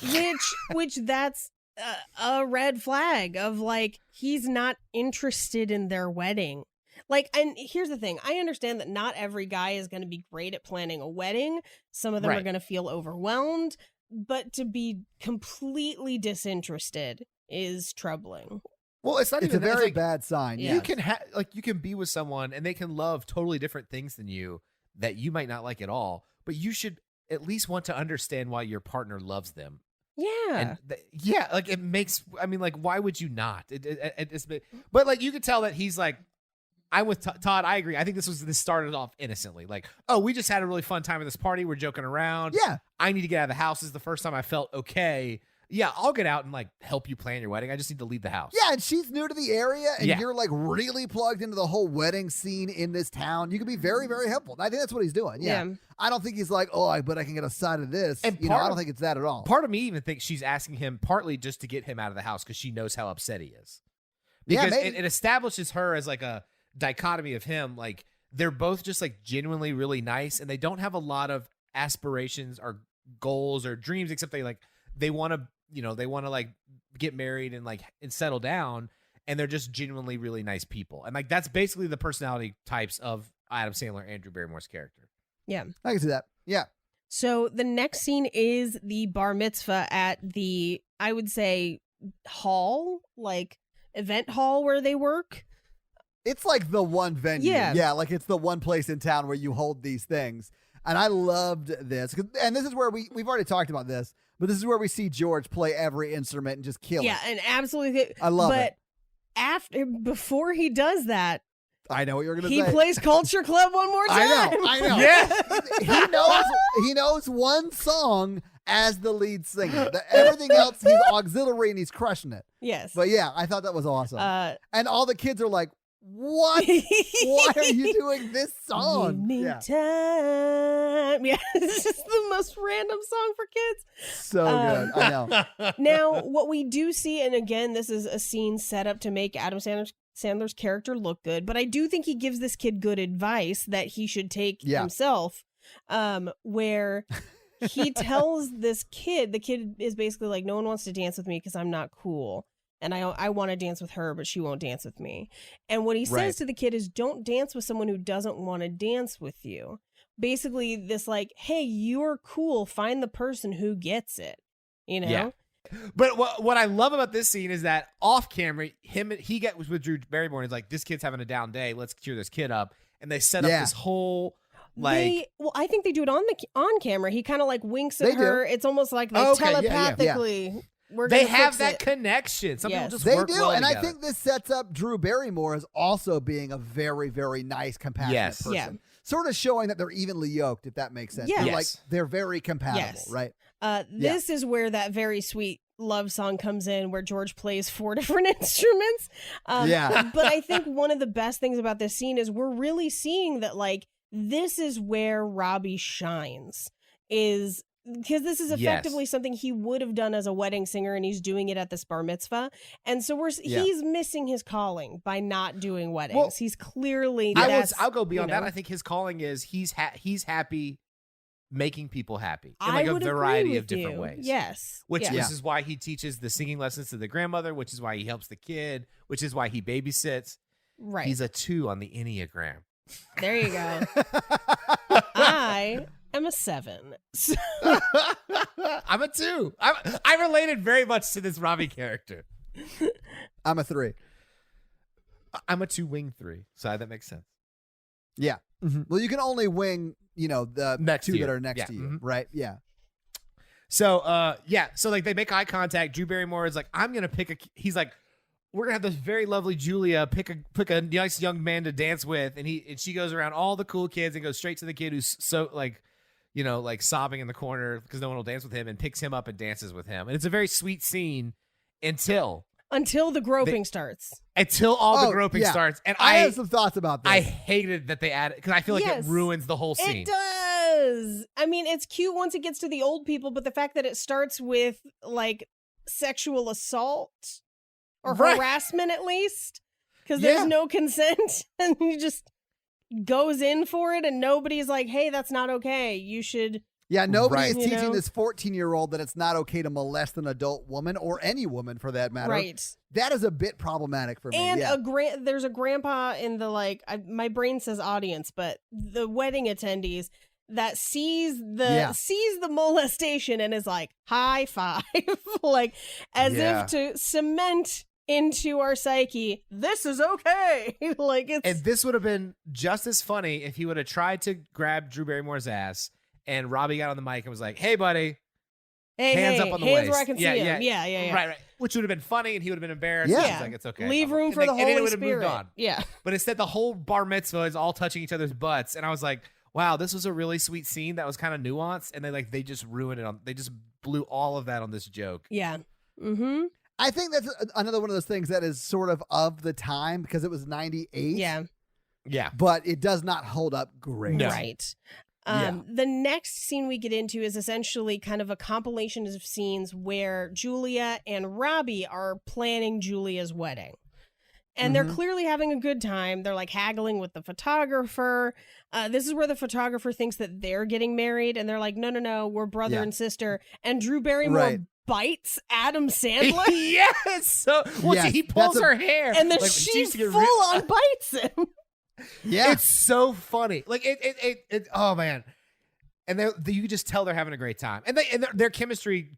which that's a red flag of like he's not interested in their wedding. Like, and here's the thing. I understand that not every guy is going to be great at planning a wedding. Some of them are Right. going to feel overwhelmed, but to be completely disinterested is troubling. Well, it's not It's a even that. It's very like, bad sign. Yeah. You can you can be with someone and they can love totally different things than you that you might not like at all, but you should at least want to understand why your partner loves them. Yeah. And like it makes. I mean, like, why would you not? But like, you could tell that he's like, I'm with Todd. I agree. I think this started off innocently. Like, oh, we just had a really fun time at this party. We're joking around. Yeah. I need to get out of the house. This is the first time I felt okay. Yeah, I'll get out and like help you plan your wedding. I just need to leave the house. Yeah, and she's new to the area, and Yeah. you're like really plugged into the whole wedding scene in this town. You can be very, very helpful. I think that's what he's doing. Yeah. Yeah. I don't think he's like, but I can get a side of this. And I part don't of- think it's that at all. Part of me even thinks she's asking him partly just to get him out of the house because she knows how upset he is. Yeah, Because maybe. it establishes her as like a dichotomy of him. Like they're both just like genuinely really nice, and they don't have a lot of aspirations or goals or dreams, except they want to like get married and settle down, and they're just genuinely really nice people. And like that's basically the personality types of Adam Sandler and Drew Barrymore's character. Yeah. I can see that. Yeah. So the next scene is the bar mitzvah at the, I would say, hall, like event hall where they work. It's like the one venue. Yeah. Yeah, like it's the one place in town where you hold these things. And I loved this. And this is where we've already talked about this, but this is where we see George play every instrument and just kill Yeah, it. and absolutely. I love but it. before he does that, I know what you're going to he say. plays Culture Club one more time. I know. Yeah. he knows one song as the lead singer. Everything else, he's auxiliary and he's crushing it. Yes. But yeah, I thought that was awesome. Uh, And all the kids are like, what? Why are you doing this Give song? me Yeah. time. Yeah, it's just the most random song for kids. So good. I know. Now, what we do see, and again, this is a scene set up to make Adam Sandler's character look good, but I do think he gives this kid good advice that he should take Yeah. himself, where he tells this kid, the kid is basically like, no one wants to dance with me because I'm not cool. And I want to dance with her, but she won't dance with me. And what he Right. says to the kid is, don't dance with someone who doesn't want to dance with you. Basically, this like, hey, you're cool. Find the person who gets it. You know? Yeah. But what I love about this scene is that off camera, he gets with Drew Barrymore and he's like, this kid's having a down day. Let's cheer this kid up. And they set up Yeah. this whole I think they do it on camera. He kind of like winks at They do. her. It's almost like they Okay, yeah, yeah. telepathically. We're they gonna have fix that it. connection. Some Yes. people just They work do, well and I together. think this sets up Drew Barrymore as also being a very, very nice, compassionate Yes. person. Yeah. Sort of showing that they're evenly yoked, if that makes sense. Yeah. They're Yes. like they're very compatible, Yes. right? This is where that very sweet love song comes in, where George plays 4 different instruments. Yeah. But I think one of the best things about this scene is we're really seeing that like this is where Robbie shines, is because this is effectively something he would have done as a wedding singer, and he's doing it at this bar mitzvah. And so he's missing his calling by not doing weddings. Well, He's clearly I'll go beyond you know. that. I think his calling is he's happy making people happy in I like a would agree variety with of different you. ways. Yes. Which Yeah. this is why he teaches the singing lessons to the grandmother, which is why he helps the kid, which is why he babysits. Right. He's a 2 on the Enneagram. There you go. I am a 7. I'm a 2. I related very much to this Robbie character. I'm a 3. I'm a 2 wing 3. So that makes sense. Yeah. Mm-hmm. Well, you can only wing, the Next 2 to you. that are next Yeah. to you, Mhm. right? Yeah. So, so like they make eye contact. Drew Barrymore is like, I'm gonna he's like, we're gonna have this very lovely Julia pick a nice young man to dance with, and she goes around all the cool kids and goes straight to the kid who's so like, like sobbing in the corner because no one will dance with him, and picks him up and dances with him, and it's a very sweet scene until the groping starts. Until all the groping yeah. starts, and I have some thoughts about this. I hated that they added because I feel like Yes. it ruins the whole scene. It does. I mean, it's cute once it gets to the old people, but the fact that it starts with like sexual assault or Right. harassment at least, because Yeah. there's no consent, and he just goes in for it, and nobody's like, "Hey, that's not okay. You should." Yeah, nobody Right. is You teaching know? this 14-year-old that it's not okay to molest an adult woman or any woman for that matter. Right. That is a bit problematic for me. And yeah. there's a grandpa in the my brain says audience, but the wedding attendees that sees the molestation and is like high five, like as Yeah. if to cement into our psyche, this is okay. Like it's And this would have been just as funny if he would have tried to grab Drew Barrymore's ass, and Robbie got on the mic and was like, "Hey, buddy, hands up on the hands waist." where I can see him. Yeah. Right. Which would have been funny, and he would have been embarrassed. Yeah. He's like, "It's okay. Leave room for And the and then it Holy would have moved Spirit. on. Yeah. But instead, the whole bar mitzvah is all touching each other's butts, and I was like, "Wow, this was a really sweet scene that was kind of nuanced." And they just ruined it they just blew all of that on this joke. Yeah. Mm-hmm. I think that's another one of those things that is sort of the time because it was 98. Yeah. Yeah. But it does not hold up great. No. Right. Yeah. The next scene we get into is essentially kind of a compilation of scenes where Julia and Robbie are planning Julia's wedding. And they're clearly having a good time. They're like haggling with the photographer. This is where the photographer thinks that they're getting married. And they're like, no, we're brother Yeah. and sister. And Drew Barrymore Right. bites Adam Sandler. Yes. So Yes, he pulls that's a- her hair, And then like, she used to get full real- on bites him. Yeah. It's so funny. Like it oh man. And you can just tell they're having a great time. And their chemistry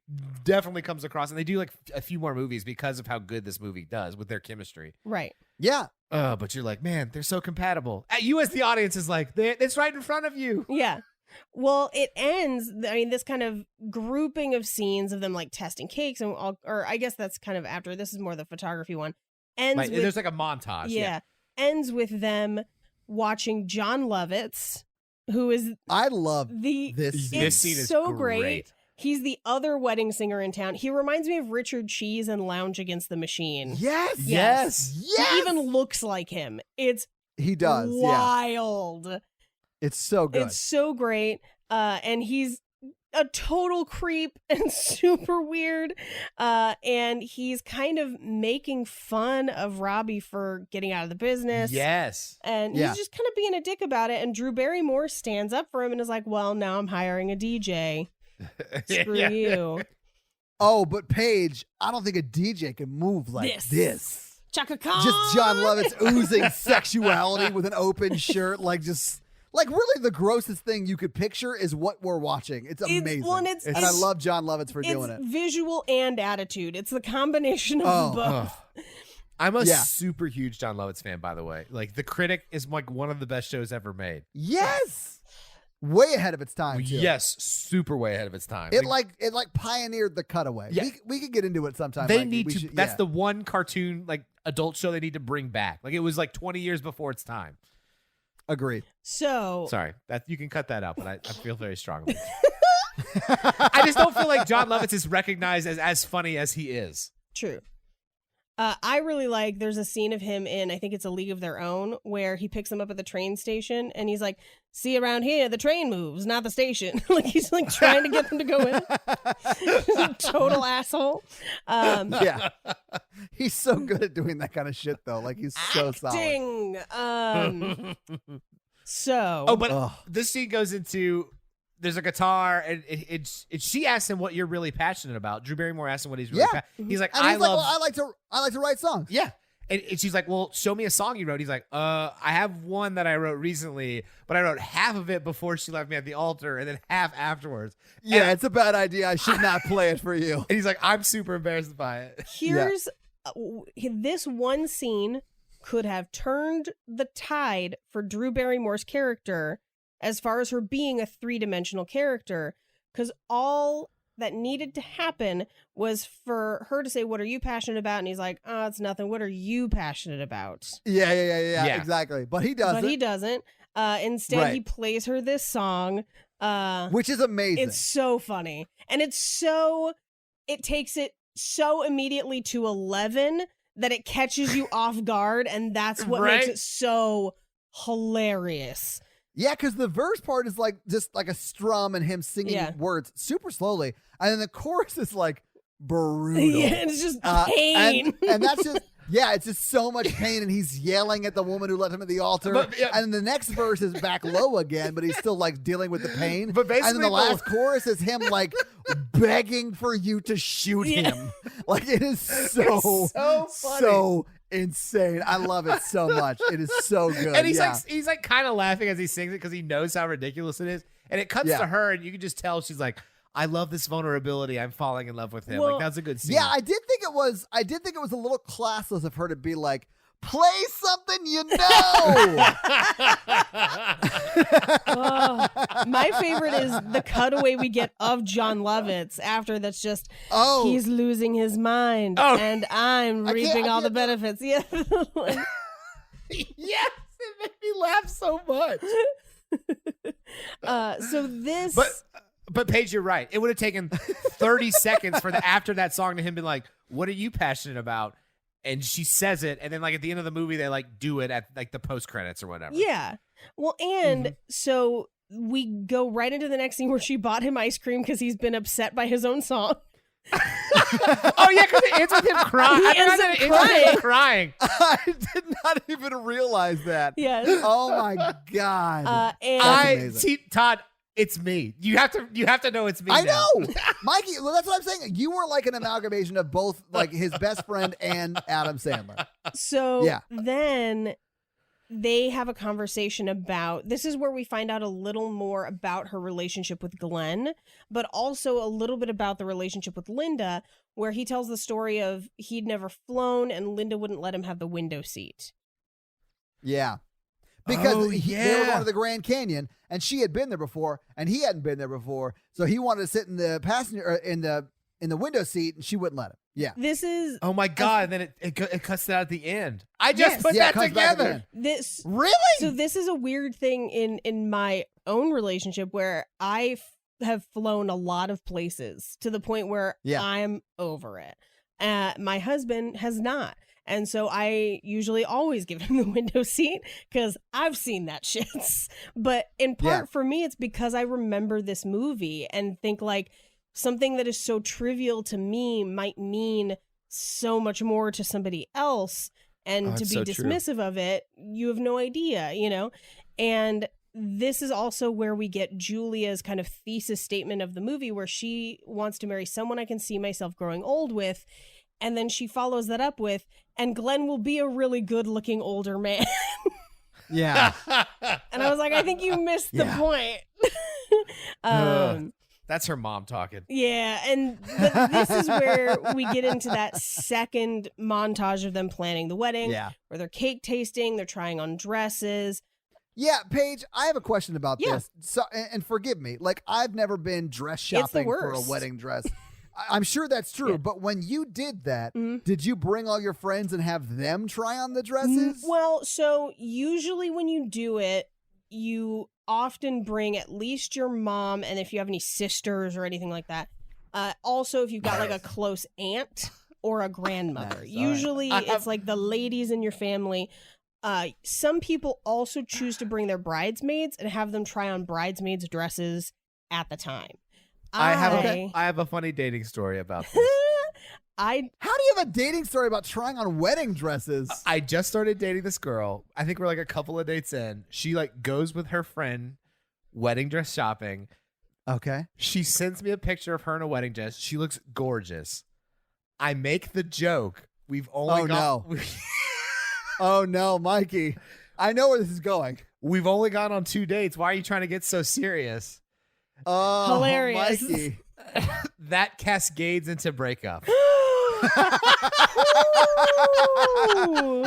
definitely comes across, and they do like a few more movies because of how good this movie does with their chemistry. Right. yeah. But you're like, man, they're so compatible. You as the audience is like, it's right in front of you. Yeah. Well, it ends, I mean, this kind of grouping of scenes of them like testing cakes and all, or I guess that's kind of after, this is more the photography one, ends Like, with, there's like a montage. yeah, ends with them watching John Lovitz, who is I love the, this it's scene. This scene is so great. He's the other wedding singer in town. He reminds me of Richard Cheese in Lounge Against the Machine. Yes. Yes. He even looks like him. It's He does. Yeah. wild. It's so good. It's so great. And he's a total creep and super weird. And he's kind of making fun of Robbie for getting out of the business. Yes. And Yeah. he's just kind of being a dick about it. And Drew Barrymore stands up for him and is like, well, now I'm hiring a DJ. Screw Yeah. you. Oh, but Paige, I don't think a DJ can move like this. Chaka Khan. Just John Lovitz oozing sexuality with an open shirt, like really the grossest thing you could picture is what we're watching. It's amazing. Well, and and I love John Lovitz for doing it. It's visual and attitude. It's the combination of both. I'm a Yeah. super huge John Lovitz fan, by the way. Like, The Critic is like one of the best shows ever made. Yes. Way ahead of its time, too. Yes, super way ahead of its time. It pioneered the cutaway. Yeah. We could get into it sometime. They Mikey. need We to. should- That's yeah. the one cartoon like adult show they need to bring back. Like, it was like 20 years before its time. Agreed. So Sorry, that you can cut that out, but I feel very strongly. I just don't feel like John Lovitz is recognized as funny as he is. true. I really like, there's a scene of him in, I think it's A League of Their Own, where he picks them up at the train station and he's like, see, around here, the train moves, not the station. Like, he's like trying to get them to go in. He's a total asshole. Yeah. He's so good at doing that kind of shit, though. Like, he's so solid. Acting. So. Oh, but Ugh. this scene goes into there's a guitar, and she asks him what you're really passionate about. Drew Barrymore asks him what he's really Yeah. He's like, And I he's love. like, well, I like to write songs. Yeah. And she's like, well, show me a song you wrote. He's like, I have one that I wrote recently, but I wrote half of it before she left me at the altar and then half afterwards. Yeah, And, it's a bad idea. I should not play it for you. and he's like, I'm super embarrassed by it. Here's this one scene could have turned the tide for Drew Barrymore's character as far as her being a three-dimensional character, because all that needed to happen was for her to say, what are you passionate about? And he's like, oh, it's nothing. What are you passionate about? Yeah, exactly. But he doesn't. But he doesn't. Instead, he plays her this song. Which is amazing. It's so funny. And it takes it so immediately to 11 that it catches you off guard. And that's what makes it so hilarious. Yeah, because the verse part is like just like a strum and him singing words super slowly. And then the chorus is like brutal. Yeah, it's just pain. And that's just, it's just so much pain. And he's yelling at the woman who let him at the altar. And the next verse is back low again, but he's still like dealing with the pain. But basically, and then the last chorus is him like begging for you to shoot him. Like it is so funny. So insane. I love it so much. It is so good. And he's like kind of laughing as he sings it because he knows how ridiculous it is. And it cuts to her, and you can just tell she's like, I love this vulnerability. I'm falling in love with him. Well, like that's a good scene. Yeah, I did think it was a little classless of her to be like, play something you know. My favorite is the cutaway we get of John Lovitz after that's just, he's losing his mind and I'm reaping all the benefits. Yeah. Yes, it made me laugh so much. So this... But Paige, you're right. It would have taken 30 seconds for after that song to him being like, what are you passionate about? And she says it, and then like at the end of the movie, they like do it at like the post credits or whatever. Yeah. Well, and so we go right into the next scene where she bought him ice cream because he's been upset by his own song. Oh yeah, because it ends with him crying. He ends up crying. I did not even realize that. Yes. Oh my God. And That's amazing. Todd, it's me. You have to know it's me. I now. know, Mikey. Well, that's what I'm saying. You were like an amalgamation of both, like his best friend and Adam Sandler. So then they have a conversation about, this is where we find out a little more about her relationship with Glenn, but also a little bit about the relationship with Linda, where he tells the story of he'd never flown and Linda wouldn't let him have the window seat. Yeah. Because they were going to the Grand Canyon, and she had been there before, and he hadn't been there before, so he wanted to sit in the passenger in the window seat, and she wouldn't let him. Yeah, this is oh my God! And then it cuts it out at the end. I just put that together. This really. So this is a weird thing in my own relationship where I have flown a lot of places to the point where I'm over it. My husband has not. And so I usually always give him the window seat because I've seen that shit. But in part for me, it's because I remember this movie and think like something that is so trivial to me might mean so much more to somebody else. And to be dismissive of it, you have no idea, you know? And this is also where we get Julia's kind of thesis statement of the movie where she wants to marry someone I can see myself growing old with. And then she follows that up with, and Glenn will be a really good looking older man. Yeah. And I was like, I think you missed the point. That's her mom talking. Yeah. And this is where we get into that second montage of them planning the wedding, where they're cake tasting, they're trying on dresses. Yeah, Paige, I have a question about this. So, and forgive me, like I've never been dress shopping for a wedding dress. I'm sure that's true, but when you did that, did you bring all your friends and have them try on the dresses? Well, so usually when you do it, you often bring at least your mom, and if you have any sisters or anything like that. Also, if you've got like a close aunt or a grandmother. Usually it's like the ladies in your family. Some people also choose to bring their bridesmaids and have them try on bridesmaids' dresses at the time. I have a funny dating story about this. How do you have a dating story about trying on wedding dresses? I just started dating this girl. I think we're like a couple of dates in. She like goes with her friend wedding dress shopping. Okay. She sends me a picture of her in a wedding dress. She looks gorgeous. I make the joke. We've only Oh no, Mikey. I know where this is going. We've only gone on 2 dates. Why are you trying to get so serious? Oh, Hilarious. Mikey. That cascades into breakup.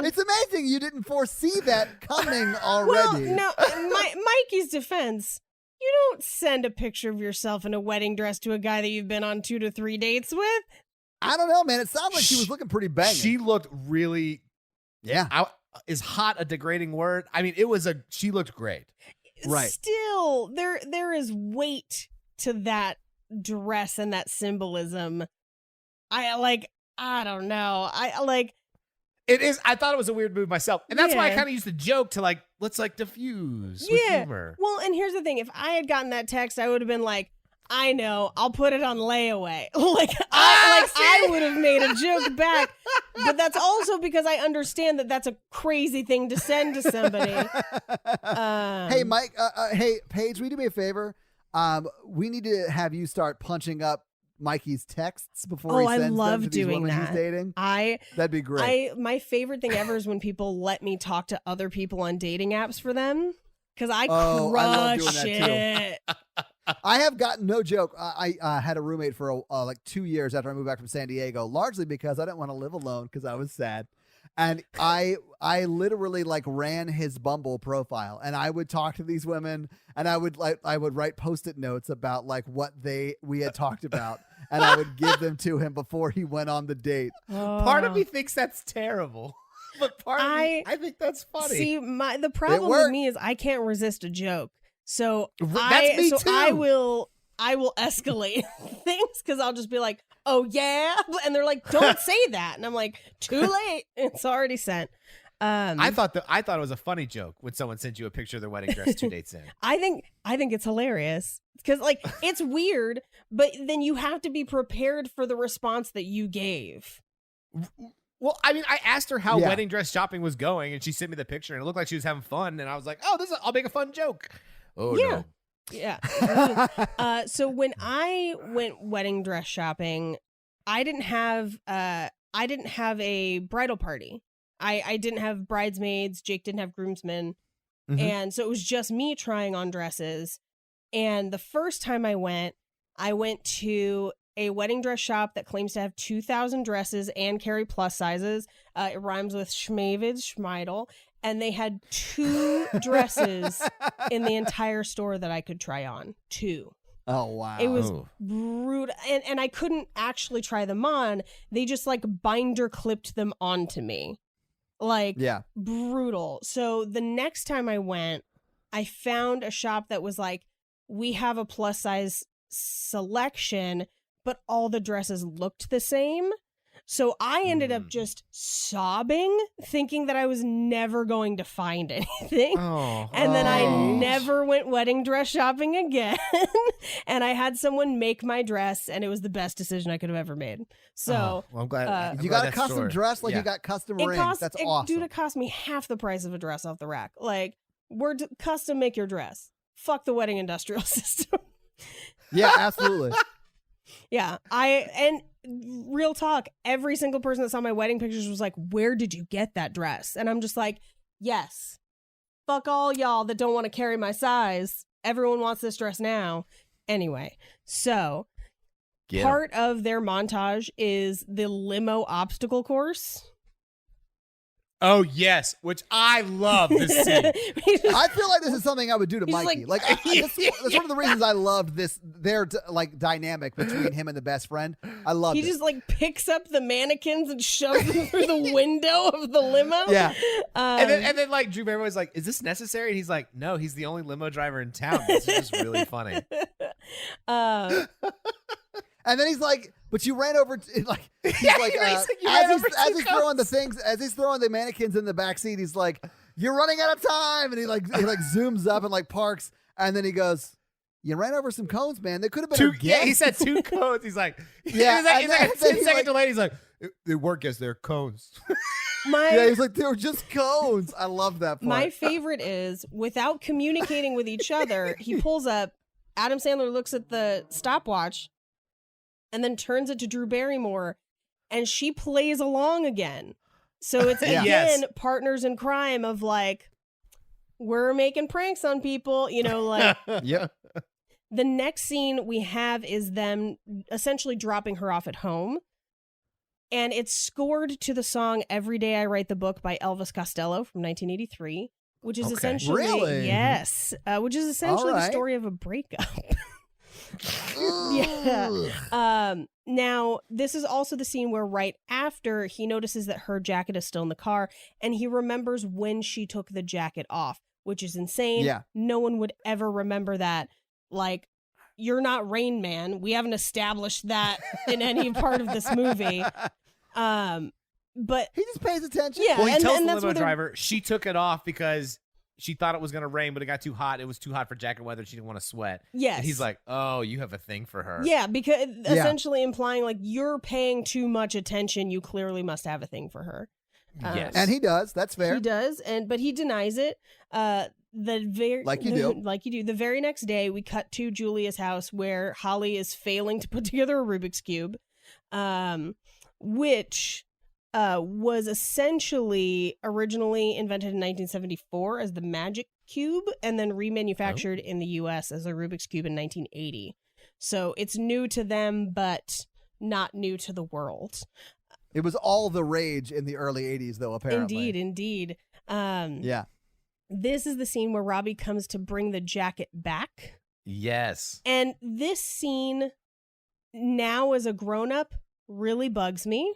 It's amazing you didn't foresee that coming Well, already. no, Mikey's defense, you don't send a picture of yourself in a wedding dress to a guy that you've been on 2 to 3 dates with. I don't know, man. It sounded like she was looking pretty banging. She looked really. Yeah. Is hot a degrading word? I mean, she looked great. Right. Still, there is weight to that dress and that symbolism. I don't know. It is. I thought it was a weird move myself, and that's why I Yeah. kind of used the joke to let's diffuse with Yeah. humor. Well, and here's the thing: if I had gotten that text, I would have been like, "I know, I'll put it on layaway." I would have made a joke back, but that's also because I understand that that's a crazy thing to send to somebody. Hey, Mike. Hey, Paige, will you do me a favor? We need to have you start punching up Mikey's texts before he I sends them love to these doing women that. he's dating. I That'd be great. my favorite thing ever is when people let me talk to other people on dating apps for them because I Oh, I love doing crush that too. it. I have gotten no joke. I had a roommate for like 2 years after I moved back from San Diego, largely because I didn't want to live alone because I was sad. And I literally ran his Bumble profile, and I would talk to these women, and I would write Post-it notes about what we had talked about, and I would give them to him before he went on the date. Part of me thinks that's terrible, but part of me, I think that's funny. See, the problem with worked. me is I can't resist a joke. So That's me too. I will escalate things because I'll just be like, "Oh yeah," and they're like, "Don't say that," and I'm like, "Too late. It's already sent." I thought it was a funny joke when someone sent you a picture of their wedding dress 2 dates in. I think it's hilarious because it's weird, but then you have to be prepared for the response that you gave. Well, I mean, I asked her how Yeah. wedding dress shopping was going, and she sent me the picture, and it looked like she was having fun, and I was like, "Oh, I'll make a fun joke." Oh Yeah. no. Yeah. So when I went wedding dress shopping, I didn't have a bridal party. I didn't have bridesmaids. Jake didn't have groomsmen. Mhm. And so it was just me trying on dresses. And the first time I went to a wedding dress shop that claims to have 2,000 dresses and carry plus sizes. It rhymes with Schmavid, Schmeidel. And they had 2 dresses in the entire store that I could try on. 2. Oh wow! It was Oh. brutal. And I couldn't actually try them on. They just binder clipped them onto me. Yeah. Brutal. So the next time I went, I found a shop that was like, we have a plus size selection, but all the dresses looked the same. So I ended up just sobbing, thinking that I was never going to find anything. Oh. And then I Oh. never went wedding dress shopping again. And I had someone make my dress, and it was the best decision I could have ever made. So Well, I'm glad I'm You glad got a that's custom stored. dress like Yeah. you got custom it rings. cost, That's awesome. dude, it cost me half the price of a dress off the rack. We're custom make your dress. Fuck the wedding industrial system. Yeah, absolutely. Yeah, and real talk, every single person that saw my wedding pictures was like, "Where did you get that dress?" And I'm just like, "Yes, fuck all y'all that don't want to carry my size. Everyone wants this dress now." Anyway, so Get 'em. part of their montage is the limo obstacle course. Oh yes, which I love this scene. I feel like this is something I would do to He's Mikey. That's one of the reasons I loved their dynamic between him and the best friend. I loved He it. just picks up the mannequins and shoves them through the window of the limo. Yeah. And then Drew Barrymore was like, "Is this necessary?" And he's like, "No, he's the only limo driver in town." This is just really funny. And then he's like, "But you ran over." He's like, "You ran over as two he's throwing the coats." things, as he's throwing the mannequins in the back seat, he's like, "You're running out of time." And he zooms up and parks, and then he goes, "You ran over some cones, man. They could have been a Yeah, he guest." said 2 cones. He's like, Yeah, it's like and a then 10 he, second delay. He's like, they weren't guests, they're cones. Yeah, he's like, "They were just cones." I love that part. My favorite is, without communicating with each other, he pulls up, Adam Sandler looks at the stopwatch, and then turns it to Drew Barrymore, and she plays along again. So it's again Yes. partners in crime of like, we're making pranks on people, you know, like Yep. the next scene we have is them essentially dropping her off at home. And it's scored to the song Every Day I Write the Book by Elvis Costello from 1983, which is Okay. essentially, Really? yes, which is essentially the right. story of a breakup. Yeah. Now, this is also the scene where right after he notices that her jacket is still in the car and he remembers when she took the jacket off, which is insane. Yeah. No one would ever remember that. Like, you're not Rain Man. We haven't established that in any part of this movie. But He just pays attention. yeah, Well, he and, tells and the that's limo where they're- driver she took it off because she thought it was going to rain, but it got too hot. It was too hot for jacket weather. She didn't want to sweat. Yes. And he's like, oh, you have a thing for her. Yeah, because essentially implying like you're paying too much attention. You clearly must have a thing for her. Yes. And he does. That's fair. He does, but he denies it. Like you do. Like you do. The very next day, we cut to Julia's house where Holly is failing to put together a Rubik's Cube, which was essentially originally invented in 1974 as the Magic Cube and then remanufactured in the U.S. as a Rubik's Cube in 1980. So it's new to them, but not new to the world. It was all the rage in the early 80s, though, apparently. Indeed. Yeah. This is the scene where Robbie comes to bring the jacket back. Yes. And this scene, now as a grown-up, really bugs me.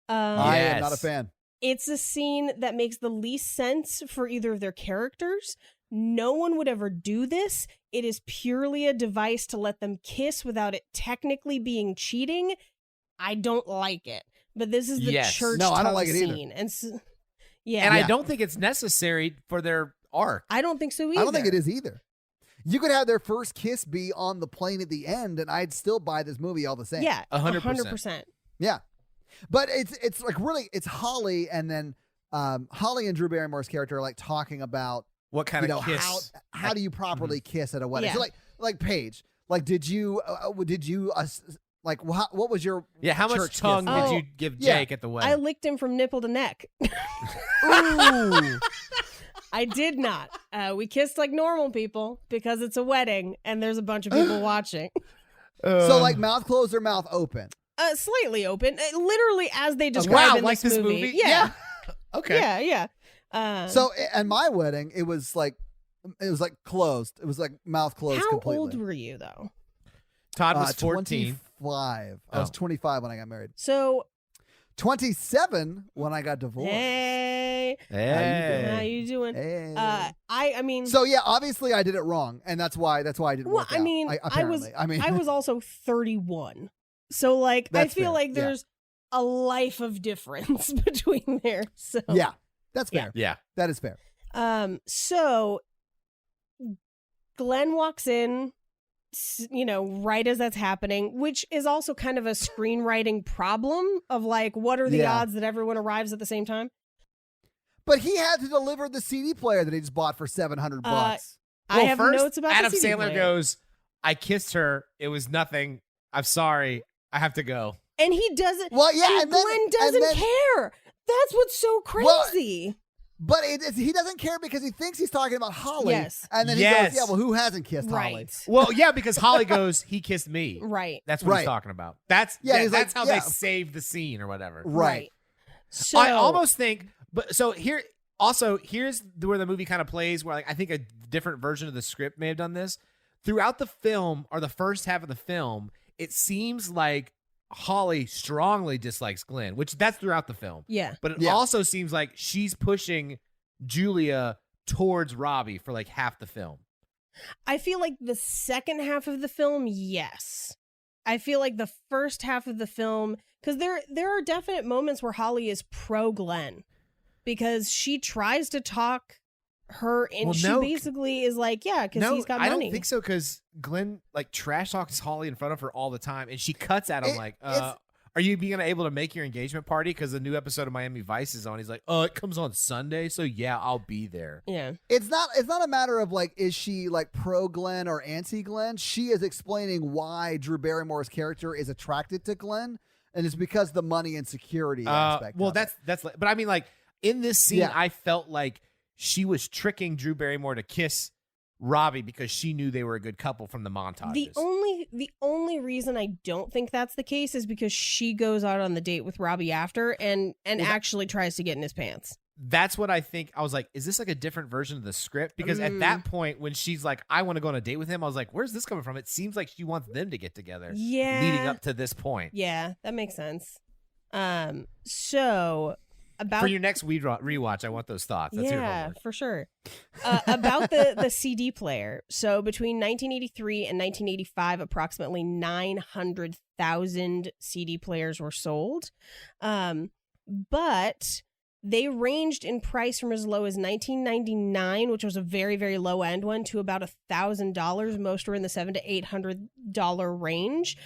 I am not a Yes. fan. It's a scene that makes the least sense for either of their characters. No one would ever do this. It is purely a device to let them kiss without it technically being cheating. I don't like it. But this is the Yes. church No, I don't tongue like it either. scene. And yeah, And Yeah. I don't think it's necessary for their arc. I don't think so either. I don't think it is either. You could have their first kiss be on the plane at the end, and I'd still buy this movie all the same. Yeah, 100%. 100%. Yeah. But it's like really, it's Holly, and then Holly and Drew Barrymore's character are like talking about, What kind you of know, kiss? how do you properly kiss at a wedding? Yeah. So like Paige, like did you like what was your Yeah, how much church tongue kiss? did Oh, you give yeah. Jake at the I wedding? licked him from nipple to neck. Ooh. I did not. We kissed like normal people because it's a wedding and there's a bunch of people watching. So like mouth closed or mouth open? Slightly open, literally as they describe wow, in like this movie. Yeah, Yeah. Okay. yeah. So at my wedding, it was like closed. It was like mouth closed How completely. old were you though? Todd was 14. 25. I was Oh. 25 when I got married. So 27 when I got divorced. hey, how Hey. you doing? Hey. I mean, So yeah, obviously I did it wrong, and that's why I didn't well, work out. I mean, apparently. I was also 31. So like, I That's feel fair, like yeah. there's a life of difference between there. So yeah, that's Yeah. fair. Yeah. That is fair. So Glenn walks in, right as that's happening, which is also kind of a screenwriting problem of like, what are the Yeah. odds that everyone arrives at the same time? But he had to deliver the CD player that he just bought for $700. I have first, notes about Adam the CD Sandler player. goes, I kissed her. It was nothing. I'm sorry. I have to go. And he doesn't. Well, yeah, and then- Glenn and doesn't then- care. That's what's so Well, crazy. But he doesn't care because he thinks he's talking about Holly. Yes. And then he Yes. goes, yeah, well, who hasn't kissed Holly? Right. Well, yeah, because Holly goes, he kissed me. Right. That's what Right. he's talking about. That's Yeah, he's that's like, how yeah. they saved the scene or whatever. Right. So I almost think, but so here's where the movie kind of plays, where like I think a different version of the script may have done this. Throughout the film, or the first half of the film, it seems like Holly strongly dislikes Glenn, which that's throughout the film. Yeah. But it Yeah. also seems like she's pushing Julia towards Robbie for like half the film. I feel like the second half of the film, yes. I feel like the first half of the film, because there are definite moments where Holly is pro Glenn, because she tries to talk her, and Well, she no. basically is like, yeah, because No, he's got I money. don't think so, because Glenn like trash talks Holly in front of her all the time, and she cuts at him It's- are you being able to make your engagement party? Because the new episode of Miami Vice is on. He's like, it comes on Sunday, so yeah, I'll be there. Yeah. It's not a matter of like, is she like pro Glenn or anti Glenn? She is explaining why Drew Barrymore's character is attracted to Glenn. And it's because the money and security aspect. Well, of it. that's. But I mean, like in this scene, Yeah. I felt like she was tricking Drew Barrymore to kiss Robbie because she knew they were a good couple from the montages. The only reason I don't think that's the case is because she goes out on the date with Robbie after and actually tries to get in his pants. That's what I think. I was like, is this like a different version of the script? Because at that point, when she's like, I want to go on a date with him, I was like, where's this coming from? It seems like she wants them to get together. Yeah. Leading up to this point. Yeah, that makes sense. So about For your next rewatch, I want those thoughts. That's your homework. for sure. About the CD player. So between 1983 and 1985, approximately 900,000 CD players were sold. But they ranged in price from as low as $19.99, which was a very, very low end one, to about $1,000. Most were in the $700 to $800 range.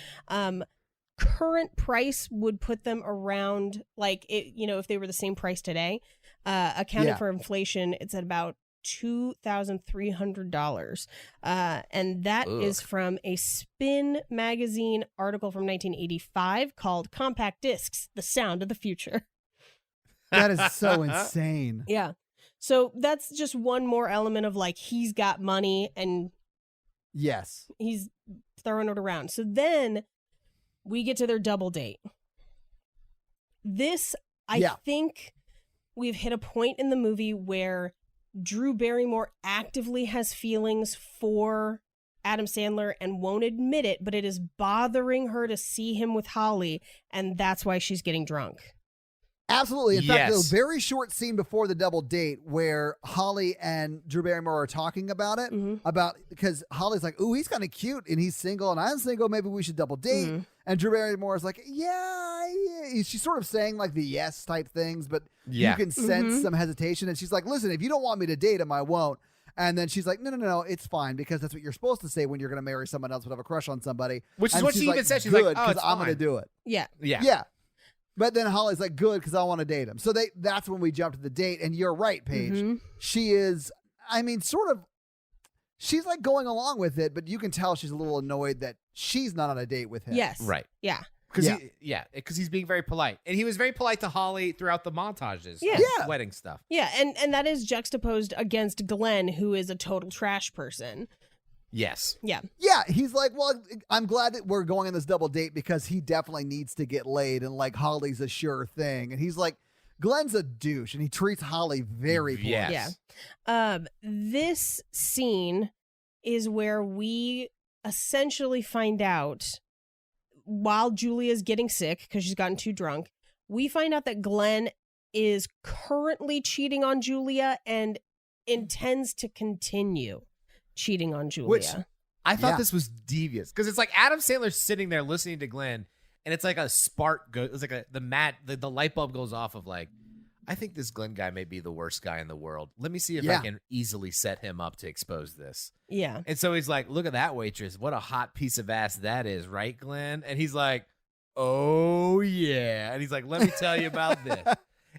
Current price would put them around, like, it, if they were the same price today, accounting for inflation, it's at about $2,300. And that is from a Spin magazine article from 1985 called Compact Discs, The Sound of the Future. That is so insane. Yeah. So that's just one more element of like, he's got money and Yes. he's throwing it around. So then we get to their double date. This, I think we've hit a point in the movie where Drew Barrymore actively has feelings for Adam Sandler and won't admit it, but it is bothering her to see him with Holly, and that's why she's getting drunk. Absolutely. In fact, Yes. a very short scene before the double date where Holly and Drew Barrymore are talking about it, because Holly's like, ooh, he's kind of cute and he's single and I'm single. Maybe we should double date. And Drew Barrymore is like, yeah. She's sort of saying like the yes type things, but you can sense some hesitation. And she's like, listen, if you don't want me to date him, I won't. And then she's like, no, it's fine because that's what you're supposed to say when you're going to marry someone else, would have a crush on somebody. Which is And what she's she like, even said. She's good, like, oh, it's I'm going to fine. do it. Yeah. Yeah. But then Holly's like, good, because I want to date him. So that's when we jump to the date. And you're right, Paige. She is, she's like going along with it, but you can tell she's a little annoyed that she's not on a date with him. Yes. Right. Yeah. Because he's being very polite. And he was very polite to Holly throughout the montages. Yeah. Wedding stuff. Yeah, and that is juxtaposed against Glenn, who is a total trash person. Yes. Yeah. Yeah, he's like, well, I'm glad that we're going on this double date because he definitely needs to get laid and like Holly's a sure thing. And he's like, Glenn's a douche and he treats Holly very poorly. Yes. Yeah. This scene is where we essentially find out, while Julia's getting sick because she's gotten too drunk, we find out that Glenn is currently cheating on Julia and intends to continue cheating on Julia. Which I thought this was devious because it's like Adam Sandler's sitting there listening to Glenn, and it's like a spark goes. It's like the light bulb goes off of like, I think this Glenn guy may be the worst guy in the world. Let me see if I can easily set him up to expose this. Yeah. And so he's like, look at that waitress. What a hot piece of ass that is, right, Glenn? And he's like, oh yeah. And he's like, let me tell you about this.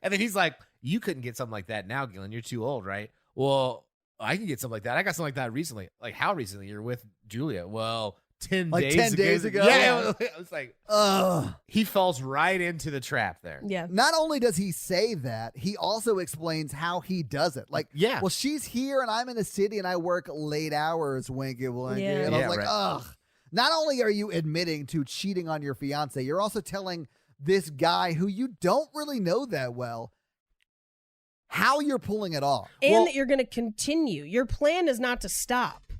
And then he's like, you couldn't get something like that now, Glenn. You're too old, right? Well, I can get something like that. I got something like that recently. Like, how recently? You're with Julia. Well, 10 Like days 10 days ago? Yeah. I was like, Ugh. he falls right into the trap there. Yeah. Not only does he say that, he also explains how he does it. Like, Yeah. well, she's here and I'm in the city and I work late hours, winky winky. Yeah. And I was Yeah, like, right. ugh. Not only are you admitting to cheating on your fiance, you're also telling this guy who you don't really know that well how you're pulling it off. And that you're going to continue. Your plan is not to stop.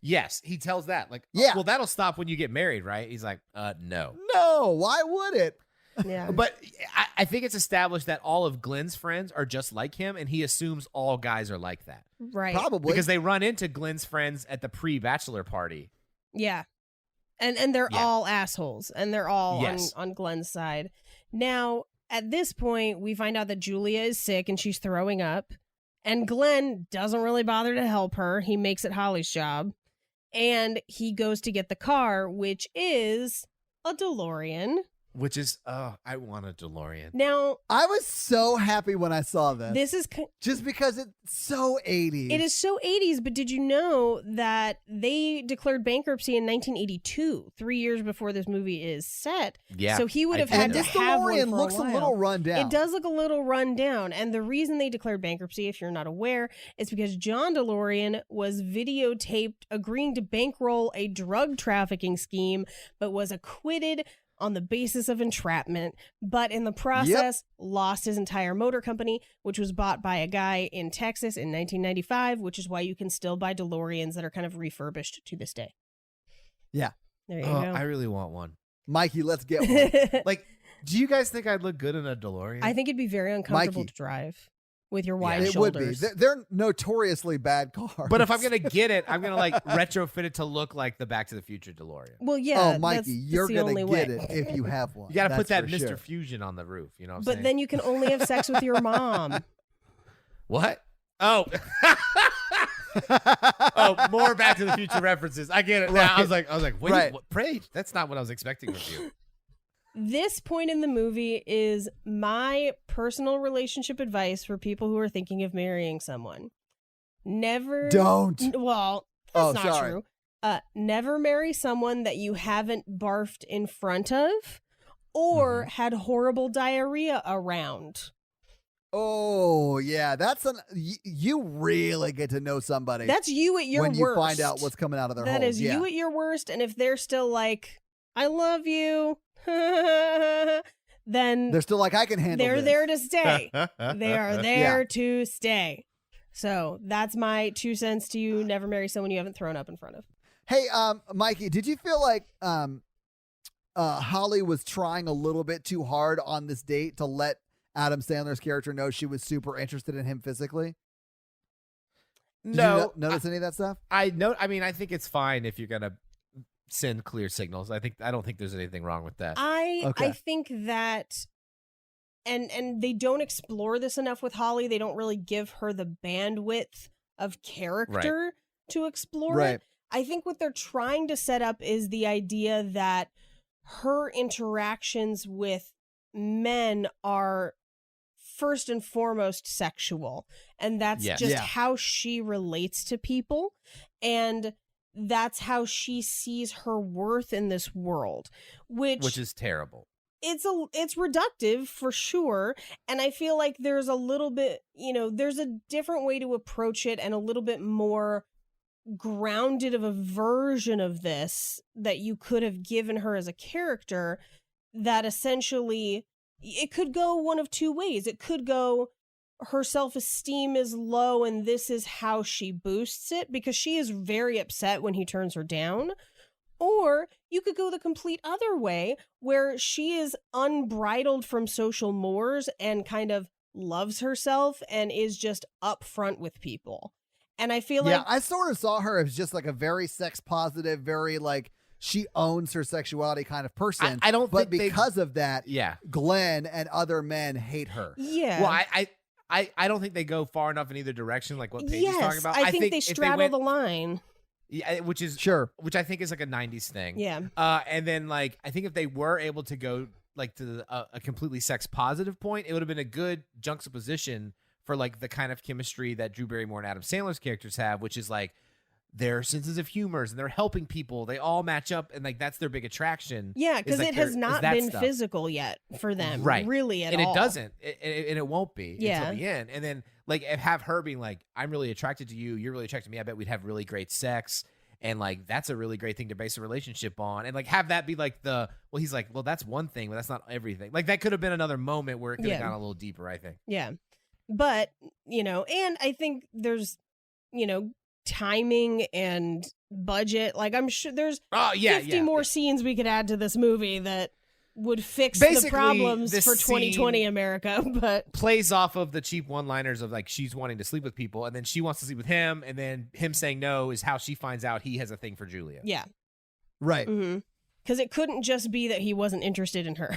Yes, he tells that. Like, Yeah. well, that'll stop when you get married, right? He's like, no. No, why would it? Yeah. But I think it's established that all of Glenn's friends are just like him, and he assumes all guys are like that. Right. Probably. Because they run into Glenn's friends at the pre-bachelor party. Yeah. And they're all assholes, and they're all Yes. on Glenn's side. Now, at this point, we find out that Julia is sick and she's throwing up, and Glenn doesn't really bother to help her. He makes it Holly's job, and he goes to get the car, which is a DeLorean. Which is, I want a DeLorean. Now, I was so happy when I saw this. this is Just because it's so 80s. it is so 80s, but did you know that they declared bankruptcy in 1982, 3 years before this movie is set? Yeah. So he would have I had did to this know. have one DeLorean for looks a a while. little run down. It does look a little run down. And the reason they declared bankruptcy, if you're not aware, is because John DeLorean was videotaped agreeing to bankroll a drug trafficking scheme, but was acquitted on the basis of entrapment, but in the process lost his entire motor company, which was bought by a guy in Texas in 1995, which is why you can still buy DeLoreans that are kind of refurbished to this day. Yeah. There you Oh, go. I really want one. Mikey, let's get one. Like, do you guys think I'd look good in a DeLorean? I think it'd be very uncomfortable Mikey. to drive with your wide It would be. shoulders. They're notoriously bad cars. But if I'm gonna get it, I'm gonna like retrofit it to look like the Back to the Future DeLorean. Well, yeah. oh, Mikey, that's you're the going only to way. get it if you have one. You got to put That's that for Mr. sure. Fusion on the roof. You know what I'm But saying? then you can only have sex with your mom. What? Oh. Oh, more Back to the Future references. I get it now. I was like, wait, Right. what, Paige? That's not what I was expecting of you. This point in the movie is my personal relationship advice for people who are thinking of marrying someone. Never. Don't. Well, that's Oh, not sorry. true. Never marry someone that you haven't barfed in front of or had horrible diarrhea around. Oh, yeah. You really get to know somebody That's you at your when worst. you find out what's coming out of their That holes. is yeah. you at your worst, and if they're still like, I love you, then They're still like, I can handle they're this. there to stay. They are there Yeah. to stay. So that's my 2 cents to you. Never marry someone you haven't thrown up in front of. Hey, Mikey, did you feel like Holly was trying a little bit too hard on this date to let Adam Sandler's character know she was super interested in him physically? Did you notice any of that stuff? I think it's fine if you're gonna send clear signals. I don't think there's anything wrong with that. I Okay. think that and they don't explore this enough with Holly. They don't really give her the bandwidth of character to explore Right. it. I think what they're trying to set up is the idea that her interactions with men are first and foremost sexual, and that's Yes. just Yeah. how she relates to people, and that's how she sees her worth in this world, Which is terrible. it's reductive for sure, and I feel like there's a little bit, there's a different way to approach it and a little bit more grounded of a version of this that you could have given her as a character, that essentially it could go one of two ways. It could go, her self-esteem is low and this is how she boosts it because she is very upset when he turns her down. Or you could go the complete other way where she is unbridled from social mores and kind of loves herself and is just upfront with people. And I feel like I sort of saw her as just like a very sex positive, very like she owns her sexuality kind of person. I don't but think they- because of that, Yeah. Glenn and other men hate her. yeah. Well, I don't think they go far enough in either direction, like what Paige is talking Yes, about. I think they if straddle went- the line. Yeah, which I think is like a 90s thing. Yeah. And then like I think if they were able to go like to a completely sex positive point, it would have been a good juxtaposition for like the kind of chemistry that Drew Barrymore and Adam Sandler's characters have, which is like their senses of humors and they're helping people. They all match up, and like that's their big attraction. Yeah, because like it has is not that been stuff. physical yet for them, Right. really at and all. it doesn't, and it won't be Yeah. until the end. And then like have her being like, "I'm really attracted to you. You're really attracted to me. I bet we'd have really great sex." And like that's a really great thing to base a relationship on, and like have that be like he's like, well, that's one thing, but that's not everything. Like that could have been another moment where it could have Yeah. gone a little deeper, I think. Yeah. But, and I think there's, timing and budget. Like I'm sure there's 50 more scenes we could add to this movie that would fix the Basically, problems this for 2020 scene- America, but Plays off of the cheap one-liners of like she's wanting to sleep with people, and then she wants to sleep with him, and then him saying no is how she finds out he has a thing for Julia. yeah. Right. Mm-hmm. Because it couldn't just be that he wasn't interested in her.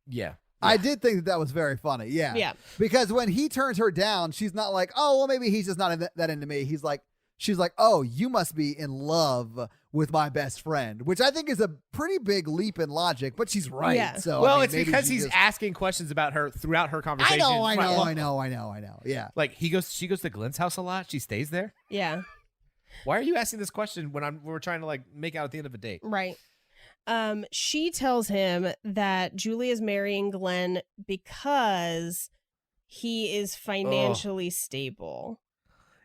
Yeah. I did think that was very funny. Yeah. Yeah. Because when he turns her down, she's not like, oh, well, maybe he's just not that into me. She's like, oh, you must be in love with my best friend, which I think is a pretty big leap in logic, but she's right. Yeah. So Well, I mean, it's maybe because she he's just- asking questions about her throughout her I conversation. know. Yeah. Like she goes to Glenn's house a lot. She stays there. Yeah. Why are you asking this question when we're trying to like make out at the end of a date? Right. She tells him that Julia's marrying Glenn because he is financially stable.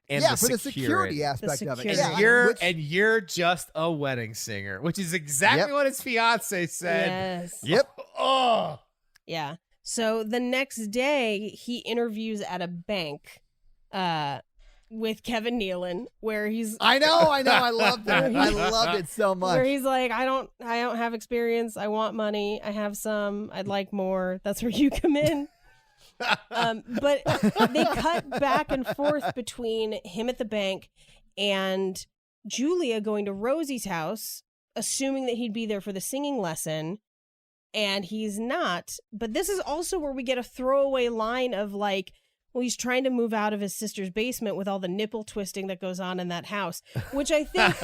And yeah, for the security aspect The of it. security. Yeah, And you're just a wedding singer, which is exactly what his fiance said. Yes. Yep. Oh. Yeah. So the next day, he interviews at a bank with Kevin Nealon, where he's I know. I love that. I loved it so much. where he's like, I don't have experience. I want money. I have some. I'd like more. That's where you come in. But they cut back and forth between him at the bank and Julia going to Rosie's house, assuming that he'd be there for the singing lesson, and he's not. But this is also where we get a throwaway line of like, well, he's trying to move out of his sister's basement with all the nipple twisting that goes on in that house, which I think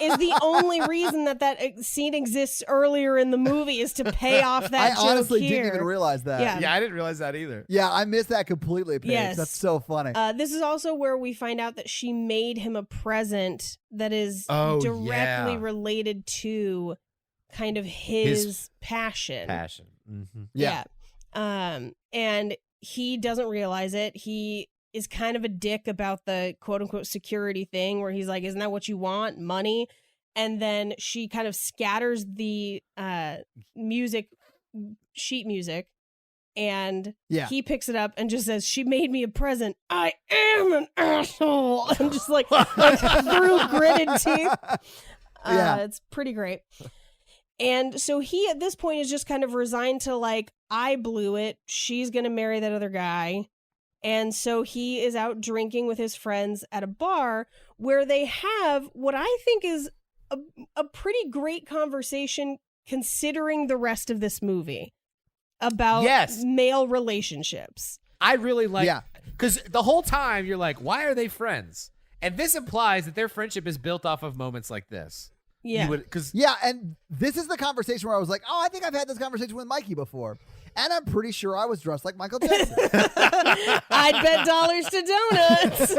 is the only reason that scene exists earlier in the movie, is to pay off that I joke honestly here. didn't even realize that. Yeah. Yeah, I didn't realize that either. Yeah, I missed that completely, Paige. Yes. That's so funny. This is also where we find out that she made him a present that is Oh, directly yeah. related to kind of his passion. Passion. Mm-hmm. Yeah. And he doesn't realize it. He is kind of a dick about the quote unquote security thing, where he's like, isn't that what you want? Money. And then she kind of scatters the sheet music, and Yeah. he picks it up and just says, she made me a present. I am an asshole. And just like through gritted teeth. Yeah. It's pretty great. And so he, at this point, is just kind of resigned to like, I blew it. She's going to marry that other guy. And so he is out drinking with his friends at a bar where they have what I think is a pretty great conversation, considering the rest of this movie, about male relationships. I really like, Yeah. because the whole time you're like, why are they friends? And this implies that their friendship is built off of moments like this. Yeah. Yeah, and this is the conversation where I was like, oh, I think I've had this conversation with Mikey before. And I'm pretty sure I was dressed like Michael Jackson. I'd bet dollars to donuts.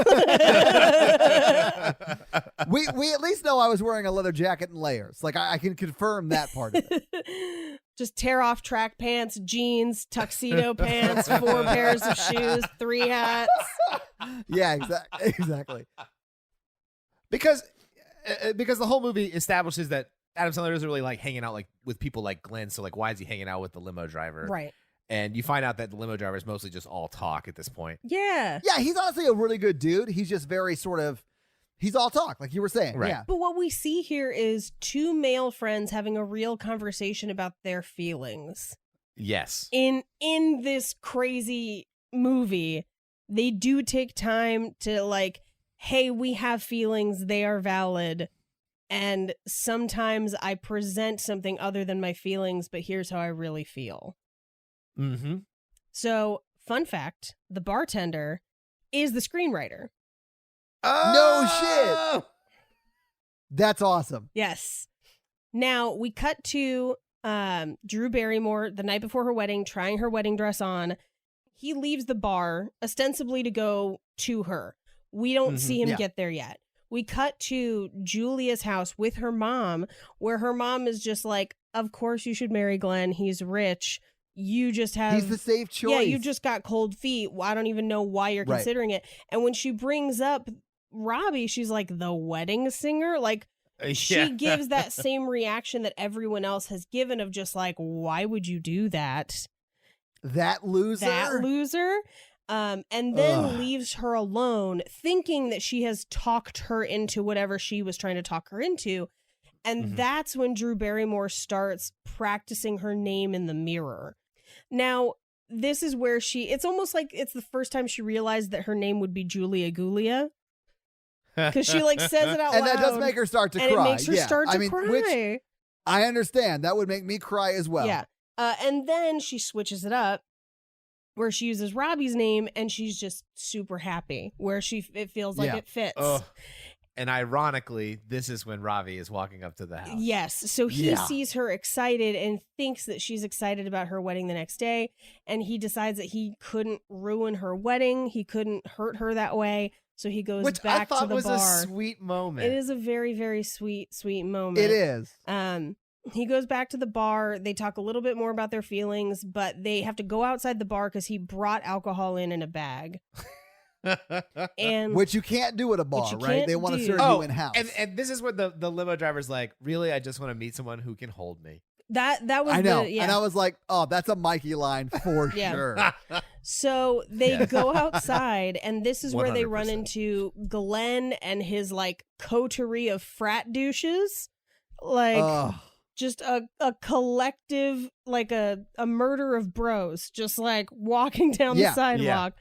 we at least know I was wearing a leather jacket and layers. Like, I can confirm that part of it. Just tear off track pants, jeans, tuxedo pants, 4 pairs of shoes, 3 hats. Yeah, exactly. Because the whole movie establishes that Adam Sandler doesn't really like hanging out like with people like Glenn. So like, why is he hanging out with the limo driver? Right. And you find out that the limo driver is mostly just all talk at this point. Yeah. Yeah, he's honestly a really good dude. He's just very he's all talk, like you were saying. Right. Yeah. But what we see here is 2 male friends having a real conversation about their feelings. Yes. In this crazy movie, they do take time to like, hey, we have feelings, they are valid. And sometimes I present something other than my feelings, but here's how I really feel. Mm-hmm. So, fun fact, the bartender is the screenwriter. No shit. That's awesome. Yes. Now, we cut to Drew Barrymore the night before her wedding, trying her wedding dress on. He leaves the bar, ostensibly to go to her. We don't see him get there yet. We cut to Julia's house with her mom, where her mom is just like, of course you should marry Glenn. He's rich. You just have... He's the safe choice. Yeah, you just got cold feet. I don't even know why you're considering it. And when she brings up Robbie, she's like, the wedding singer? Like, she gives that same reaction that everyone else has given of just like, why would you do that? That loser? That loser? And then leaves her alone, thinking that she has talked her into whatever she was trying to talk her into. And that's when Drew Barrymore starts practicing her name in the mirror. Now, this is where it's almost like it's the first time she realized that her name would be Julia Gulia. Because she like says it out loud. And that does make her start to cry. And it makes her start to cry. Which I understand. That would make me cry as well. Yeah. And then she switches it up, where she uses Robbie's name, and she's just super happy, where it feels like it fits. And ironically, this is when Ravi is walking up to the house. Yes. So he Yeah. sees her excited and thinks that she's excited about her wedding the next day. And he decides that he couldn't ruin her wedding. He couldn't hurt her that way. So he goes Which back I thought to the was bar. a sweet moment. It is a very, very sweet, sweet moment. It is. He goes back to the bar. They talk a little bit more about their feelings, but they have to go outside the bar because he brought alcohol in a bag. And Which you can't do at a bar, you right? can't They want to do. serve you in house. and this is where the limo driver's like, really, I just want to meet someone who can hold me. that was I know. yeah. And I was like, oh, that's a Mikey line for Yeah. sure. So they go outside, and this is where they run 100%. into Glenn and his like coterie of frat douches, like Ugh. just a collective, like a murder of bros, just like walking down Yeah. the sidewalk.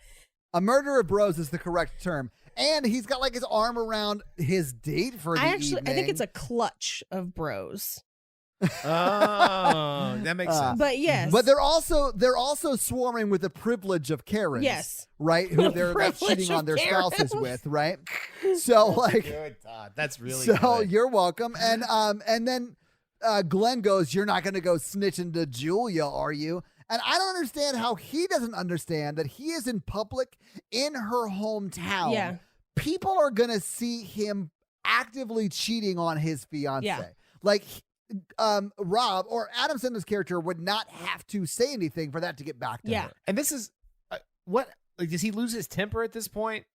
A murder of bros is the correct term. And he's got like his arm around his date for the evening. I think it's a clutch of bros. Oh, that makes sense. But yes, But they're also swarming with the privilege of Karens. Yes. Right? Who The they're privilege cheating of on their Karens. spouses with, right? So like Good God, that's really so good. you're welcome. And then Glenn goes, "You're not gonna go snitching to Julia, are you?" And I don't understand how he doesn't understand that he is in public in her hometown. Yeah. People are gonna see him actively cheating on his fiance. Yeah. Like Rob or Adam Sandler's character would not have to say anything for that to get back to Yeah. her. And this is what? Like, does he lose his temper at this point?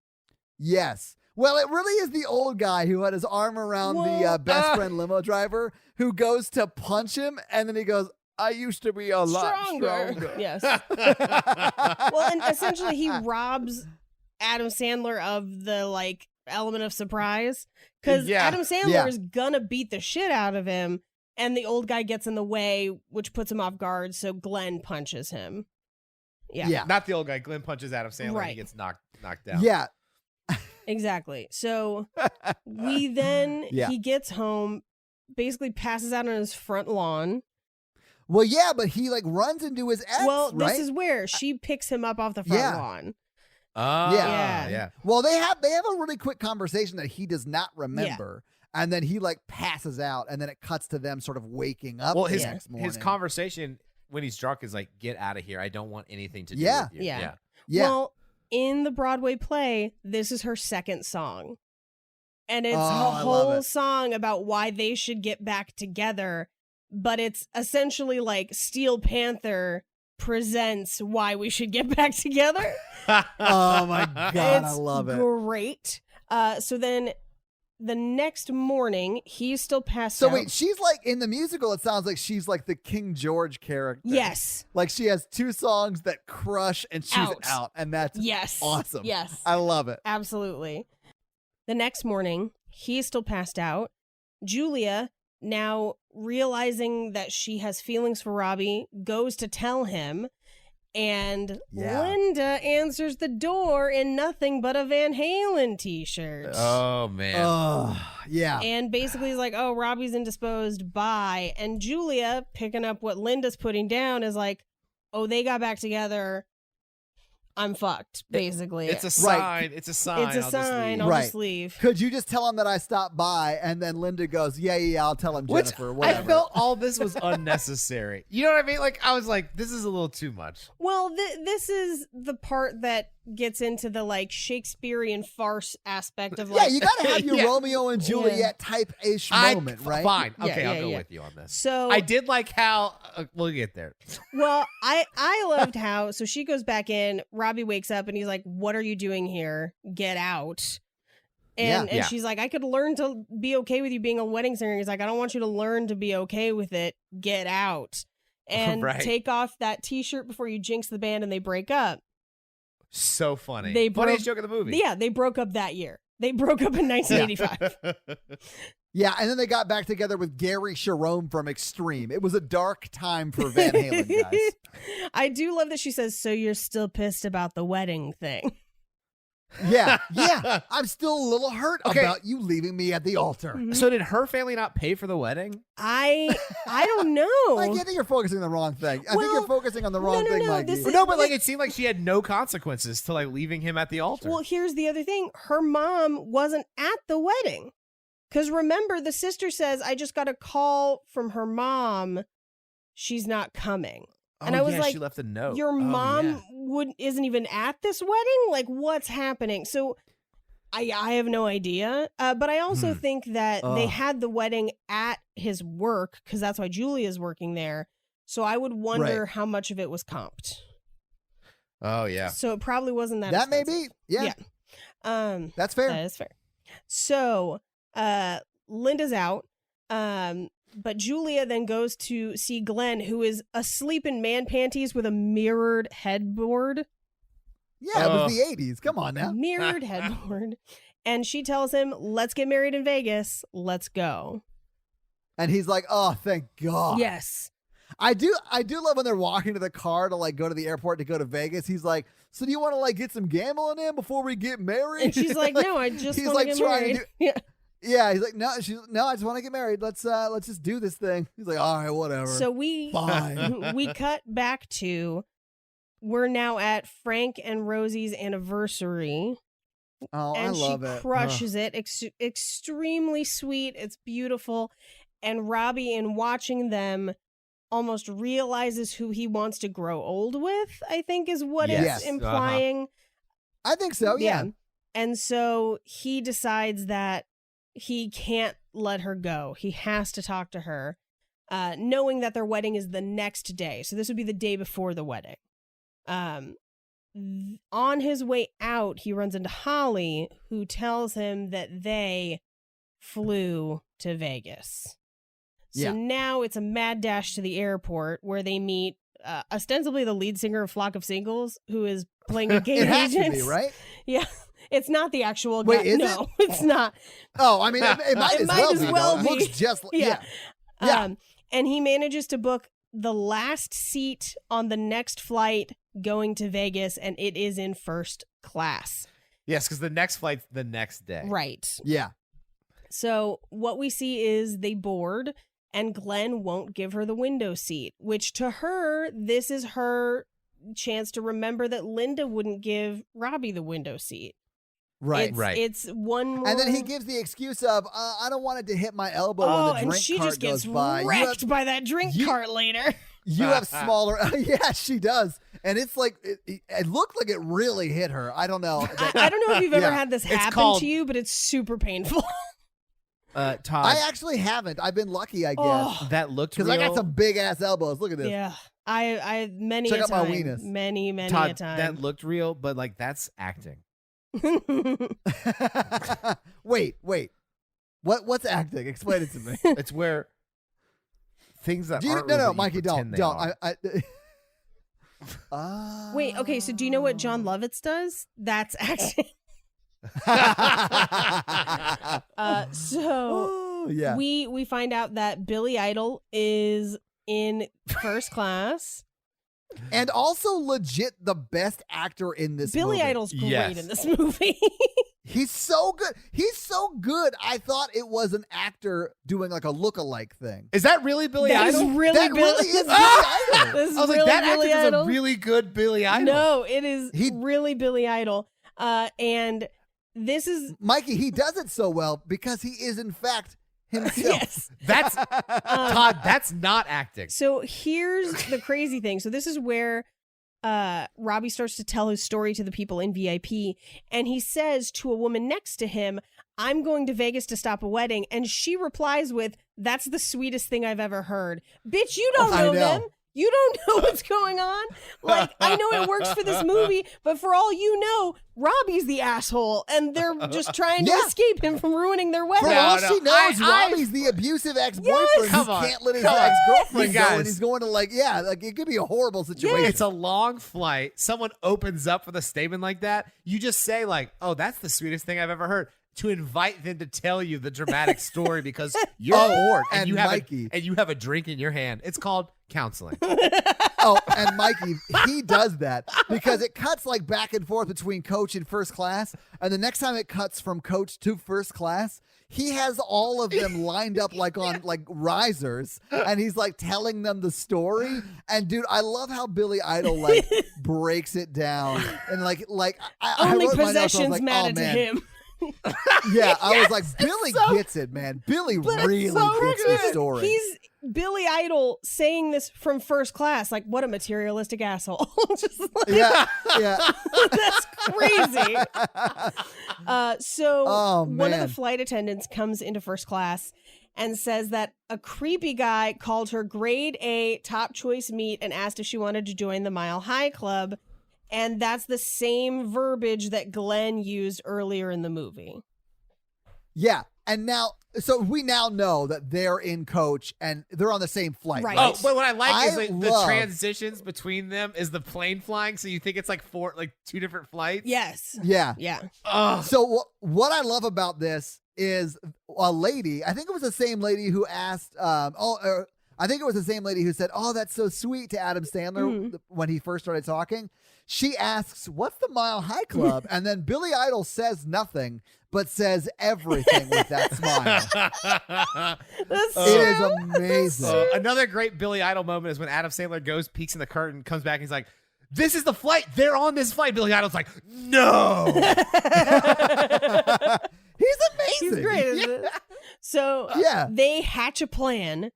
Yes. Well, it really is the old guy who had his arm around the Well, best friend limo driver who goes to punch him, and then he goes, "I used to be a lot stronger." Yes. Well, and essentially he robs Adam Sandler of the like element of surprise because Yeah. Adam Sandler Yeah. is gonna beat the shit out of him, and the old guy gets in the way, which puts him off guard. So Glenn punches him. Yeah, Yeah. Not the old guy. Glenn punches Adam Sandler. And Right. he gets knocked down. Yeah. exactly. So we then Yeah. he gets home, basically passes out on his front lawn. Well, yeah, but he like runs into his ex, Well, right? this is where she picks him up off the front Yeah. lawn. Oh, Yeah. yeah. Well, they have a really quick conversation that he does not remember. And then he like passes out, and then it cuts to them sort of waking up Well, the his next morning. his conversation when he's drunk is like, "Get out of here! I don't want anything to do Yeah. with you." Yeah. Yeah. Well, in the Broadway play, this is her second song. And it's Oh, a I love whole it. song about why they should get back together. But it's essentially like Steel Panther presents why we should get back together. Oh my god, I It's love it. Great. So then the next morning, he's still passed So out. wait, she's like in the musical. It sounds like she's like the King George character. Yes. Like she has two songs that crush, and she's out, and that's Yes. awesome. Yes. I love it. Absolutely. The next morning, he's still passed out. Julia, now realizing that she has feelings for Robbie, goes to tell him. And Yeah. Linda answers the door in nothing but a Van Halen t-shirt. Oh man. Oh, yeah. And basically is like, oh, Robbie's indisposed, bye. And Julia, picking up what Linda's putting down, is like, oh, they got back together. I'm fucked, basically. It's a Right. sign. It's a sign. It's a I'll just sign. leave. I'll Right. just leave. Could you just tell him that I stopped by? And then Linda goes, yeah, I'll tell him, Which Jennifer, I whatever. felt all this was unnecessary. You know what I mean? Like I was like, this is a little too much. Well, this is the part that gets into the like Shakespearean farce aspect of like. Yeah, you got to have your Yeah. Romeo and Juliet type-ish moment, right? Fine. Yeah, Okay, I'll yeah, go yeah. with you on this. So I did like how we'll get there. well, I loved how so she goes back in. Robbie wakes up and he's like, "What are you doing here? Get out!" And Yeah. she's like, "I could learn to be okay with you being a wedding singer." He's like, "I don't want you to learn to be okay with it. Get out and Right. take off that T-shirt before you jinx the band." And they break up. So funny. They Funniest broke- joke of the movie. Yeah, they broke up that year. They broke up in 1985. Yeah, and then they got back together with Gary Sharon from Extreme. It was a dark time for Van Halen, guys. I do love that she says, "So you're still pissed about the wedding thing." Yeah. I'm still a little hurt Okay. about you leaving me at the altar. Mhm. So did her family not pay for the wedding? I don't know. I think you're focusing on the wrong thing. I think Well, you're focusing on the wrong no, thing, no, Mikey. this is- No, but like it seemed like she had no consequences to like leaving him at the altar. Well, here's the other thing. Her mom wasn't at the wedding. Because remember, the sister says, I just got a call from her mom. She's not coming. And I was yeah, like, she left a note. Your Oh, mom yeah. isn't even at this wedding? Like, what's happening? So I have no idea. But I also think that they Ugh. had the wedding at his work because that's why Julia's working there. So I would wonder Right. how much of it was comped. Oh yeah. So it probably wasn't that That may expensive. be. Yeah. That's fair. That is fair. So Linda's out. But Julia then goes to see Glenn, who is asleep in man panties with a mirrored headboard. Yeah, it was the 80s. Come on now. Mirrored headboard. And she tells him, let's get married in Vegas. Let's go. And he's like, oh, thank God. Yes. I do love when they're walking to the car to like go to the airport to go to Vegas. He's like, so do you want to like get some gambling in before we get married? And she's like, no, I just he's want like to get trying to married. Yeah. Yeah, he's like, no, I just want to get married. Let's just do this thing. He's like, all right, whatever. So we Fine. we cut back to we're now at Frank and Rosie's anniversary. Oh, And I love she it. crushes it. Extremely sweet. It's beautiful. And Robbie, in watching them, almost realizes who he wants to grow old with, I think is what Yes. it's implying. I think so, yeah. And so he decides that he can't let her go. He has to talk to her, knowing that their wedding is the next day. So this would be the day before the wedding. On his way out, he runs into Holly, who tells him that they flew to Vegas. So Yeah. now it's a mad dash to the airport where they meet ostensibly the lead singer of Flock of Singles, who is playing a gay It has agent. to be, right? Yeah. It's not the actual Wait, guy. is no, it's not. Oh, I mean, it might, It as well be. Though. It be. looks just like, Yeah. Yeah. And he manages to book the last seat on the next flight going to Vegas, and it is in first class. Yes, because the next flight's the next day. Right. Yeah. So what we see is they board, and Glenn won't give her the window seat, which to her, this is her chance to remember that Linda wouldn't give Robbie the window seat. Right. It's one more. And then he gives the excuse of, I don't want it to hit my elbow Oh, when the and drink she cart just gets goes by. wrecked by that drink cart later. You have smaller. Yeah, she does. And it's like, it looked like it really hit her. I don't know. I don't know if you've ever Yeah. had this It's happen called- to you, but it's super painful. Todd, I actually haven't. I've been lucky, I guess. Oh, that looked Because real. I got some big ass elbows. Look at this. yeah. I many Check a out my time. weenus. Many a Todd, time. that looked real, but like that's acting. Wait. What's acting? Explain it to me. It's where things that aren't real, no, but you Mikey, pretend don't. they are. Wait, okay, so do you know what John Lovitz does? That's acting. So yeah. we find out that Billy Idol is in first class. And also legit the best actor in this Billy movie. Idol's great Yes. in this movie. He's so good. He's so good. I thought it was an actor doing like a look-alike thing. Is that really Billy That is Idol? really That Billy. really is Billy Idol. This is I was really like, that Billy actor Idol. is a really good Billy Idol. No, it is He- really Billy Idol. And this is Mikey, he does it so well because he is in fact himself. yes. That's Todd. That's not acting. So here's the crazy thing. So this is where Robbie starts to tell his story to the people in VIP, and he says to a woman next to him, "I'm going to Vegas to stop a wedding," and she replies with, "That's the sweetest thing I've ever heard." Bitch, you don't I know know. them. You don't know what's going on. Like, I know it works for this movie, but for all you know, Robbie's the asshole, and they're just trying to Yeah. escape him from ruining their For wedding. No, all no, she knows, I- Robbie's the abusive ex-boyfriend Yes. Come who on. can't let his Come on. ex-girlfriend You go, guys. and he's going to like it could be a horrible situation. It's a long flight. Someone opens up with a statement like that. You just say like, "Oh, that's the sweetest thing I've ever heard." To invite them to tell you the dramatic story because you're bored and and you have Mikey. a drink in your hand. It's called counseling. Oh, and Mikey, he does that because it cuts like back and forth between coach and first class. And the next time it cuts from coach to first class, he has all of them lined up like on like risers, and he's like telling them the story. And dude, I love how Billy Idol like breaks it down and like I Only wrote my notes, I was possessions like, matter oh, to man. him. Yeah, I was like, Billy gets it, man. Billy really gets the story. He's Billy Idol saying this from first class. Like, what a materialistic asshole. Just like, yeah. that's crazy. So one of man. the flight attendants comes into first class and says that a creepy guy called her grade A top choice meat and asked if she wanted to join the Mile High Club. And that's the same verbiage that Glenn used earlier in the movie. Yeah. And now, so we now know that they're in coach and they're on the same flight. Right. Oh, but what I like I is like the love- transitions between them is the plane flying, so you think it's like two different flights. Yes. Yeah. Yeah. Ugh. So what I love about this is a lady, I think it was the same lady who asked, I think it was the same lady who said, "Oh, that's so sweet" to Adam Sandler when he first started talking. She asks, "What's the Mile High Club?" And then Billy Idol says nothing, but says everything with that smile. It is amazing. Another great Billy Idol moment is when Adam Sandler goes, peeks in the curtain, comes back, and he's like, "This is the flight. They're on this flight." Billy Idol's like, "No." He's amazing. He's great. Isn't it? So Yeah. they hatch a plan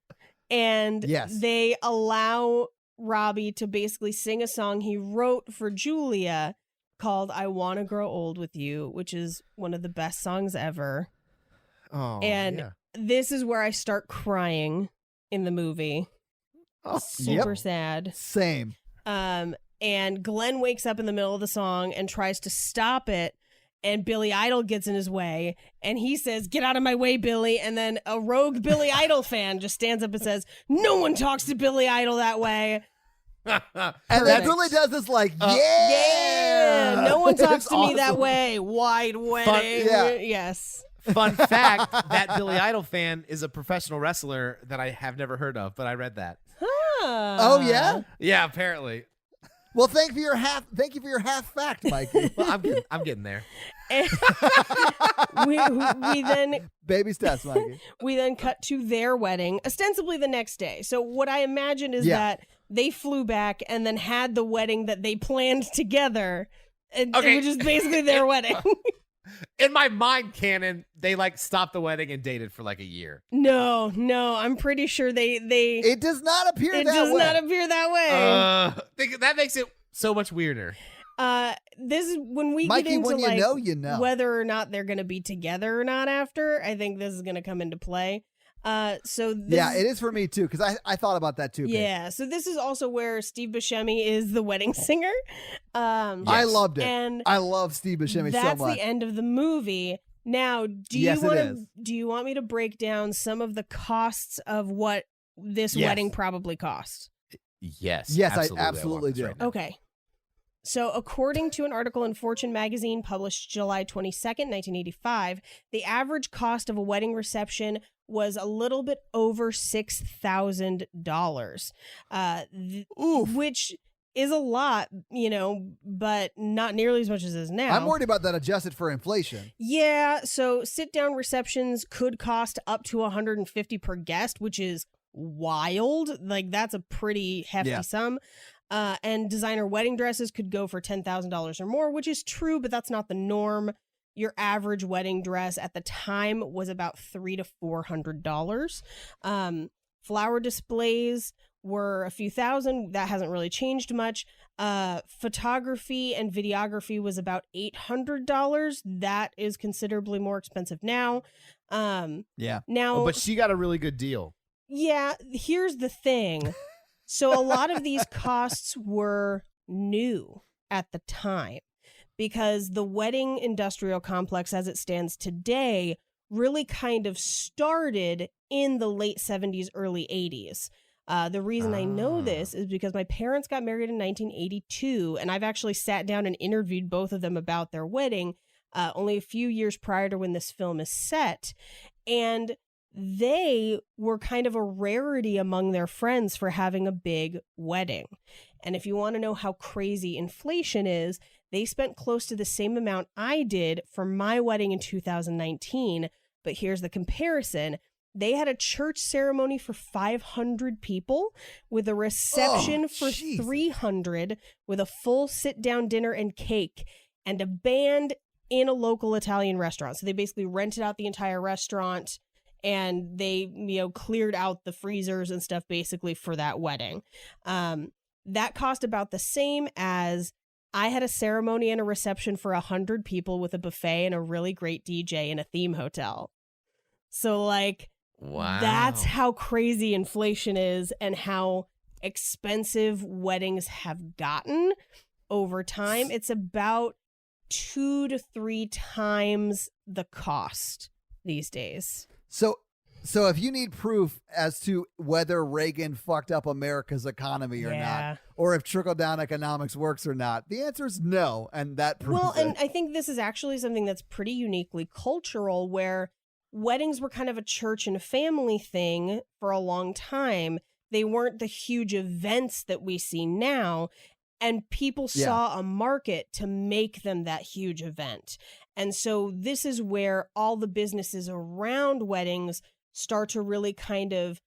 and Yes. they allow Robbie to basically sing a song he wrote for Julia called I Want to Grow Old With You, which is one of the best songs ever. Oh, And yeah. this is where I start crying in the movie. Oh, Super sad. Same. And Glenn wakes up in the middle of the song and tries to stop it. And Billy Idol gets in his way and he says, "Get out of my way, Billy." And then a rogue Billy Idol fan just stands up and says, "No one talks to Billy Idol that way." And then Perfect. Billy does this like, Yeah. No one talks It's to me that awesome. way. Wide wedding. yeah. Yes. Fun fact, that Billy Idol fan is a professional wrestler that I have never heard of, but I read that. Oh yeah? Yeah, apparently. Well, thank you for your half fact, Mikey. Well, I'm getting there. we then Baby steps, Mikey. we then cut to their wedding, ostensibly the next day. So what I imagine is Yeah. that they flew back and then had the wedding that they planned together. And Okay. which is basically their wedding. In my mind canon, they like stopped the wedding and dated for like a year. No, I'm pretty sure they It does not appear it that does way. not appear that way. That makes it so much weirder. This is when we Mikey, get into when you like know, you know. whether or not they're going to be together or not after. I think this is going to come into play. So this, Yeah, it is for me too, because I thought about that too. babe. yeah. So this is also where Steve Buscemi is the wedding singer. I loved it. And I love Steve Buscemi that's so much. the end of the movie. Now, Yes, it is. do you want me to break down some of the costs of what this Yes. wedding probably cost? Yes. Yes, I want absolutely this do. right now. Okay. So, according to an article in Fortune magazine published July 22nd, 1985, the average cost of a wedding reception was a little bit over $6,000, which is a lot, but not nearly as much as it is now. I'm worried about that adjusted for inflation. Yeah, so sit-down receptions could cost up to $150 per guest, which is wild. Like, that's a pretty hefty sum. And designer wedding dresses could go for $10,000 or more, which is true, but that's not the norm. Your average wedding dress at the time was about $300 to $400. Flower displays were a few thousand. That hasn't really changed much. Photography and videography was about $800. That is considerably more expensive now. Yeah. Now, But she got a really good deal. yeah, here's the thing. So a lot of these costs were new at the time because the wedding industrial complex as it stands today really kind of started in the late 70s, early 80s. The reason I know this is because my parents got married in 1982, and I've actually sat down and interviewed both of them about their wedding only a few years prior to when this film is set. And they were kind of a rarity among their friends for having a big wedding. And if you want to know how crazy inflation is, they spent close to the same amount I did for my wedding in 2019. But here's the comparison. They had a church ceremony for 500 people with a reception for Jesus. 300 with a full sit-down dinner and cake and a band in a local Italian restaurant. So they basically rented out the entire restaurant and they, cleared out the freezers and stuff basically for that wedding. That cost about the same as I had a ceremony and a reception for 100 people with a buffet and a really great DJ in a theme hotel. So Wow. that's how crazy inflation is and how expensive weddings have gotten over time. It's about 2 to 3 times the cost these days. So if you need proof as to whether Reagan fucked up America's economy or not, or if trickle-down economics works or not, the answer is no, and that proves it. And I think this is actually something that's pretty uniquely cultural, where weddings were kind of a church and family thing for a long time. They weren't the huge events that we see now, and people saw a market to make them that huge event. And so this is where all the businesses around weddings start to really kind of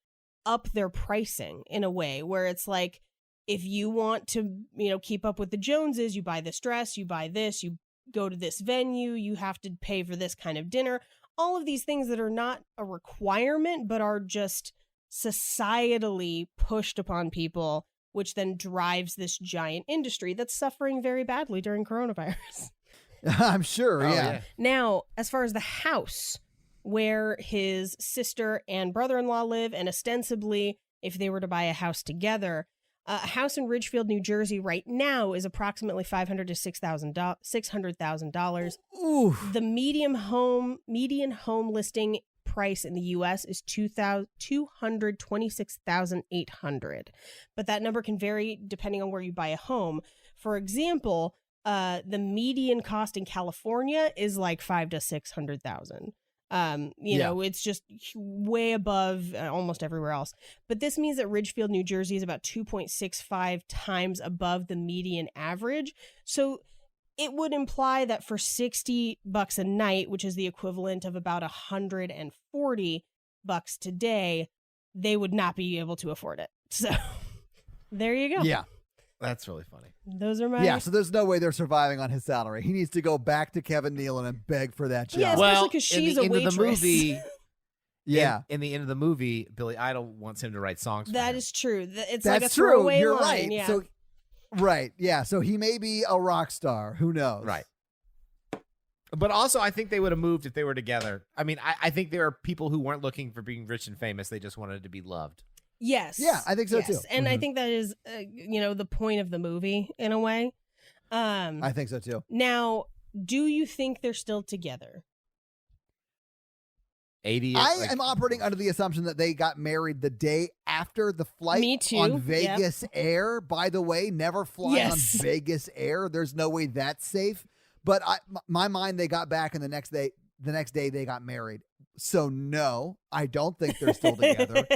up their pricing in a way where it's like, if you want to, keep up with the Joneses, you buy this dress, you buy this, you go to this venue, you have to pay for this kind of dinner. All of these things that are not a requirement, but are just societally pushed upon people, which then drives this giant industry that's suffering very badly during coronavirus. I'm sure, yeah. Now, as far as the house where his sister and brother-in-law live, and ostensibly, if they were to buy a house together, a house in Ridgefield, New Jersey right now is approximately $500,000 to $600,000. The median home listing price in the U.S. is $226,800, but that number can vary depending on where you buy a home. For example, the median cost in California is like $500,000 to $600,000. It's just way above almost everywhere else. But this means that Ridgefield, New Jersey is about 2.65 times above the median average. So it would imply that for $60 a night, which is the equivalent of about $140 today, they would not be able to afford it. So there you go. Yeah. That's really funny. Those are my... Yeah, so there's no way they're surviving on his salary. He needs to go back to Kevin Nealon and beg for that job. Yeah, especially because she's a waitress. Of the movie, yeah. In the end of the movie, Billy Idol wants him to write songs for That him. is true. It's That's like a true. throwaway You're line. right. Yeah. So, right. Yeah. So he may be a rock star. Who knows? Right. But also, I think they would have moved if they were together. I mean, I think there are people who weren't looking for being rich and famous. They just wanted to be loved. Yes. Yeah, I think so too. And I think that is, the point of the movie in a way. I think so too. Now, do you think they're still together? 80. I am operating under the assumption that they got married the day after the flight. Me too. On Vegas Air. By the way, never fly on Vegas Air. There's no way that's safe. But my mind, they got back, and the next day they got married. So no, I don't think they're still together.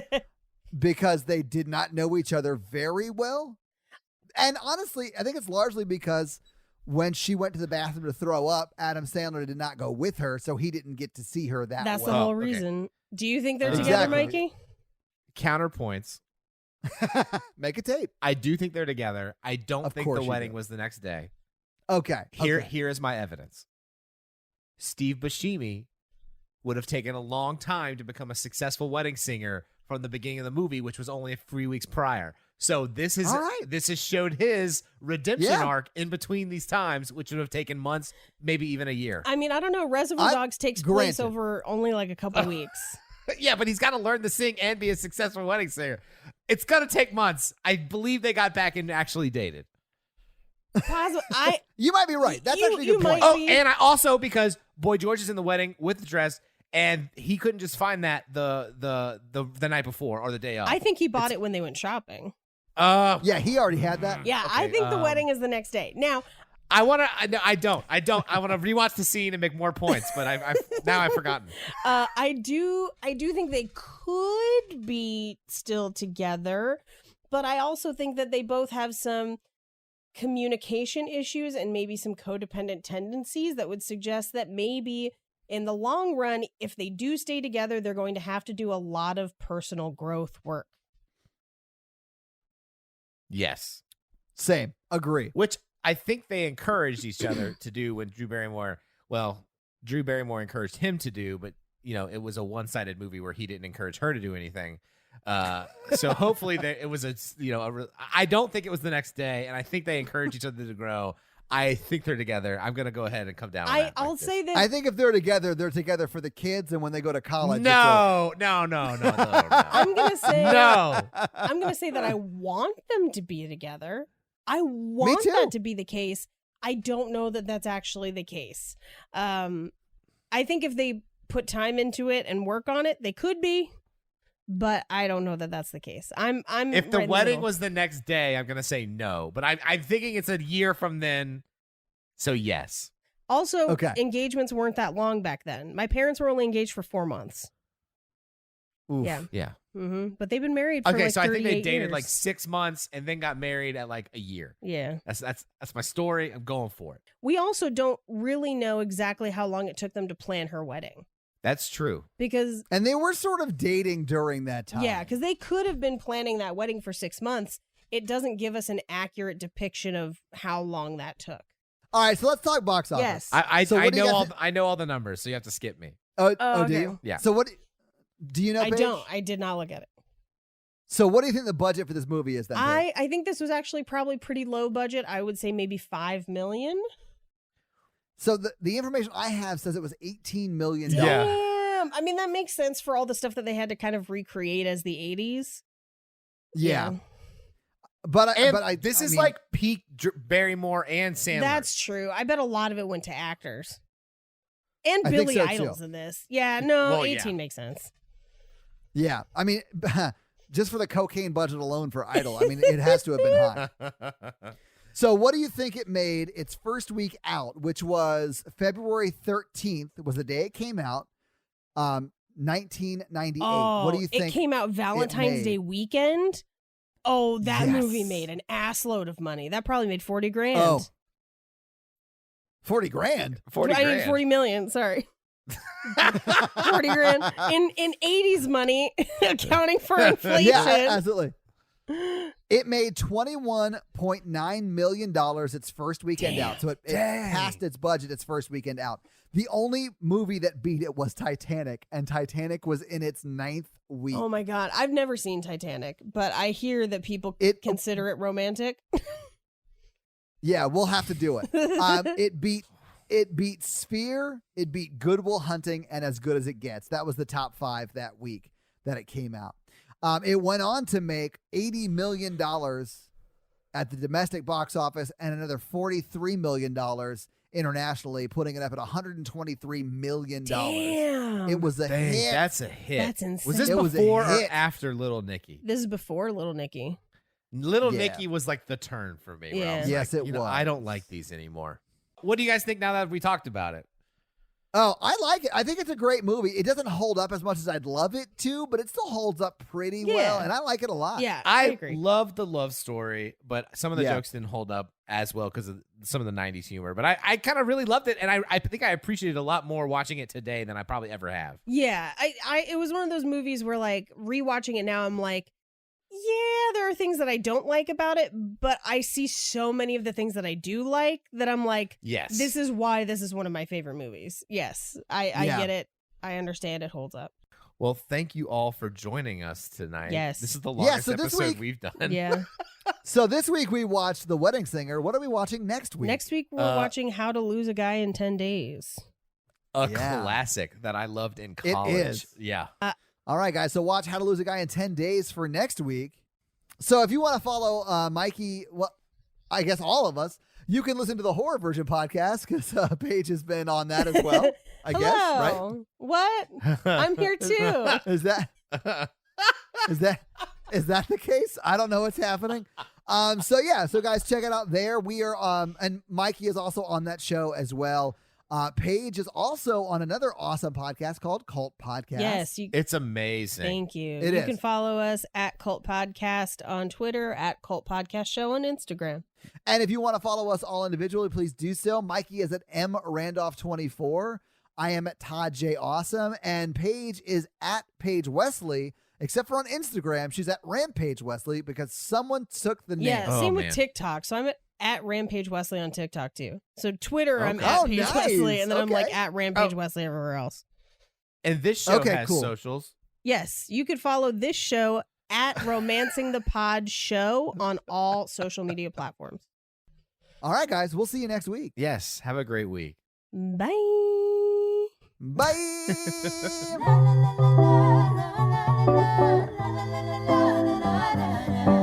Because they did not know each other very well. And honestly, I think it's largely because when she went to the bathroom to throw up, Adam Sandler did not go with her, so he didn't get to see her that That's well. the whole okay. reason. Do you think they're Exactly. together, Mikey? Counterpoints. Make a tape. I do think they're together. I don't Of think course the you wedding do. was the next day. Okay. Here is my evidence. Steve Buscemi would have taken a long time to become a successful wedding singer from the beginning of the movie, which was only 3 weeks prior. So this has showed his redemption arc in between these times, which would have taken months, maybe even a year. I mean, I don't know. Reservoir Dogs takes place granted. over only like a couple weeks. Yeah, but he's got to learn to sing and be a successful wedding singer. It's going to take months. I believe they got back and actually dated. You might be right. That's actually a good point. Oh, and I also, because Boy George is in the wedding with the dress, and he couldn't just find that the night before or the day of. I think he bought it when they went shopping. Yeah, he already had that. Yeah, Okay, I think the wedding is the next day. Now, I want to. I don't. I want to rewatch the scene and make more points, but I've forgotten. I do think they could be still together, but I also think that they both have some communication issues and maybe some codependent tendencies that would suggest that maybe in the long run, if they do stay together, they're going to have to do a lot of personal growth work. Yes. Same. Agree. Which I think they encouraged each other to do when Drew Barrymore encouraged him to do, but it was a one-sided movie where he didn't encourage her to do anything. So hopefully it was I don't think it was the next day, and I think they encouraged each other to grow. I think they're together. I'm gonna go ahead and come down. I'll say this. I think if they're together for the kids, and when they go to college. No. I'm gonna say no. I'm gonna say that I want them to be together. I want that to be the case. I don't know that that's actually the case. I think if they put time into it and work on it, they could be. But I don't know that that's the case. I'm. If the wedding was the next day, I'm gonna say no. But I'm thinking it's a year from then, so yes. Also, engagements weren't that long back then. My parents were only engaged for 4 months. Oof. Yeah. Mm-hmm. But they've been married for like 38 so I think they dated years. like 6 months and then got married at like a year. Yeah. That's my story. I'm going for it. We also don't really know exactly how long it took them to plan her wedding. That's true. And they were sort of dating during that time. Yeah, because they could have been planning that wedding for 6 months. It doesn't give us an accurate depiction of how long that took. All right, so let's talk box office. Yes. I know all the numbers, so you have to skip me. Oh, okay. Do you? Yeah. So what do you know, I Paige? don't. I did not look at it. So what do you think the budget for this movie is then? Paige? I think this was actually probably pretty low budget. I would say maybe $5 million. So the information I have says it was $18 million. Yeah. Damn. I mean, that makes sense for all the stuff that they had to kind of recreate as the 80s. Yeah. But this is like peak Barrymore and Sandler. That's true. I bet a lot of it went to actors. And I Billy think so, Idol's too. in this. Yeah, no, Well, 18 yeah. makes sense. Yeah. I mean, just for the cocaine budget alone for Idol, I mean, it has to have been high. So what do you think it made its first week out, which was February 13th, was the day it came out, 1998. What do you think? It came out Valentine's Day weekend. Oh, that Yes. movie made an assload of money. That probably made 40 grand. Oh. 40 grand? 40 I mean, grand. 40 million. Sorry. 40 grand. In 80s money, accounting for inflation. Yeah, absolutely. It made $21.9 million its first weekend out. So it passed its budget its first weekend out. The only movie that beat it was Titanic, and Titanic was in its 9th week. Oh my God. I've never seen Titanic, but I hear that people consider it romantic. Yeah, we'll have to do it. It beat Sphere, it beat Good Will Hunting, and As Good as It Gets. That was the top 5 that week that it came out. It went on to make $80 million at the domestic box office and another $43 million internationally, putting it up at $123 million. Damn. It was a hit. That's a hit. That's insane. Was this It was a before or hit. after Little Nicky? This is before Little Nicky. Little Yeah. Nicky was like the turn for me. Where I Yeah. was Yes, like, it was. was. I don't like these anymore. What do you guys think now that we talked about it? Oh, I like it. I think it's a great movie. It doesn't hold up as much as I'd love it to, but it still holds up pretty well, and I like it a lot. Yeah, I I agree. love the love story, but some of the Yeah. jokes didn't hold up as well because of some of the 90s humor. But I kind of really loved it, and I think I appreciated it a lot more watching it today than I probably ever have. Yeah, it was one of those movies where, like, rewatching it now, I'm like, yeah, there are things that I don't like about it, but I see so many of the things that I do like that I'm like, Yes. this is why this is one of my favorite movies. Yes, I get it. I understand it holds up. Well, thank you all for joining us tonight. Yes. This is the longest so this episode week- we've done. Yeah. So this week we watched The Wedding Singer. What are we watching next week? Next week, we're watching How to Lose a Guy in 10 Days. A Yeah. classic that I loved in It college. is. Yeah. All right, guys. So watch How to Lose a Guy in 10 Days for next week. So if you want to follow Mikey, well, I guess all of us, you can listen to the horror version podcast because Paige has been on that as well. I guess, right? Hello. What? I'm here too. Is that the case? I don't know what's happening. So guys, check it out there. We are and Mikey is also on that show as well. Paige is also on another awesome podcast called Cult Podcast. Yes, It's amazing. thank you. It you is. can follow us at Cult Podcast on Twitter, at Cult Podcast Show on Instagram. And if you want to follow us all individually, please do so. Mikey is at mrandolph24. I am at Todd J Awesome, and Paige is at Paige Wesley. Except for on Instagram, she's at Rampage Wesley because someone took the name. Yeah, Oh, same man. with TikTok. So I'm at Rampage Wesley on TikTok too. So Twitter, I'm Okay. at Oh, Paige nice. Wesley, and then I'm like Okay. at Rampage Wesley everywhere else. And this show Okay, has cool. socials. Yes, you could follow this show at Romancing the Pod Show on all social media platforms. All right, guys, we'll see you next week. Yes. Have a great week. Bye. Bye. La la la la la la la la la la la la la.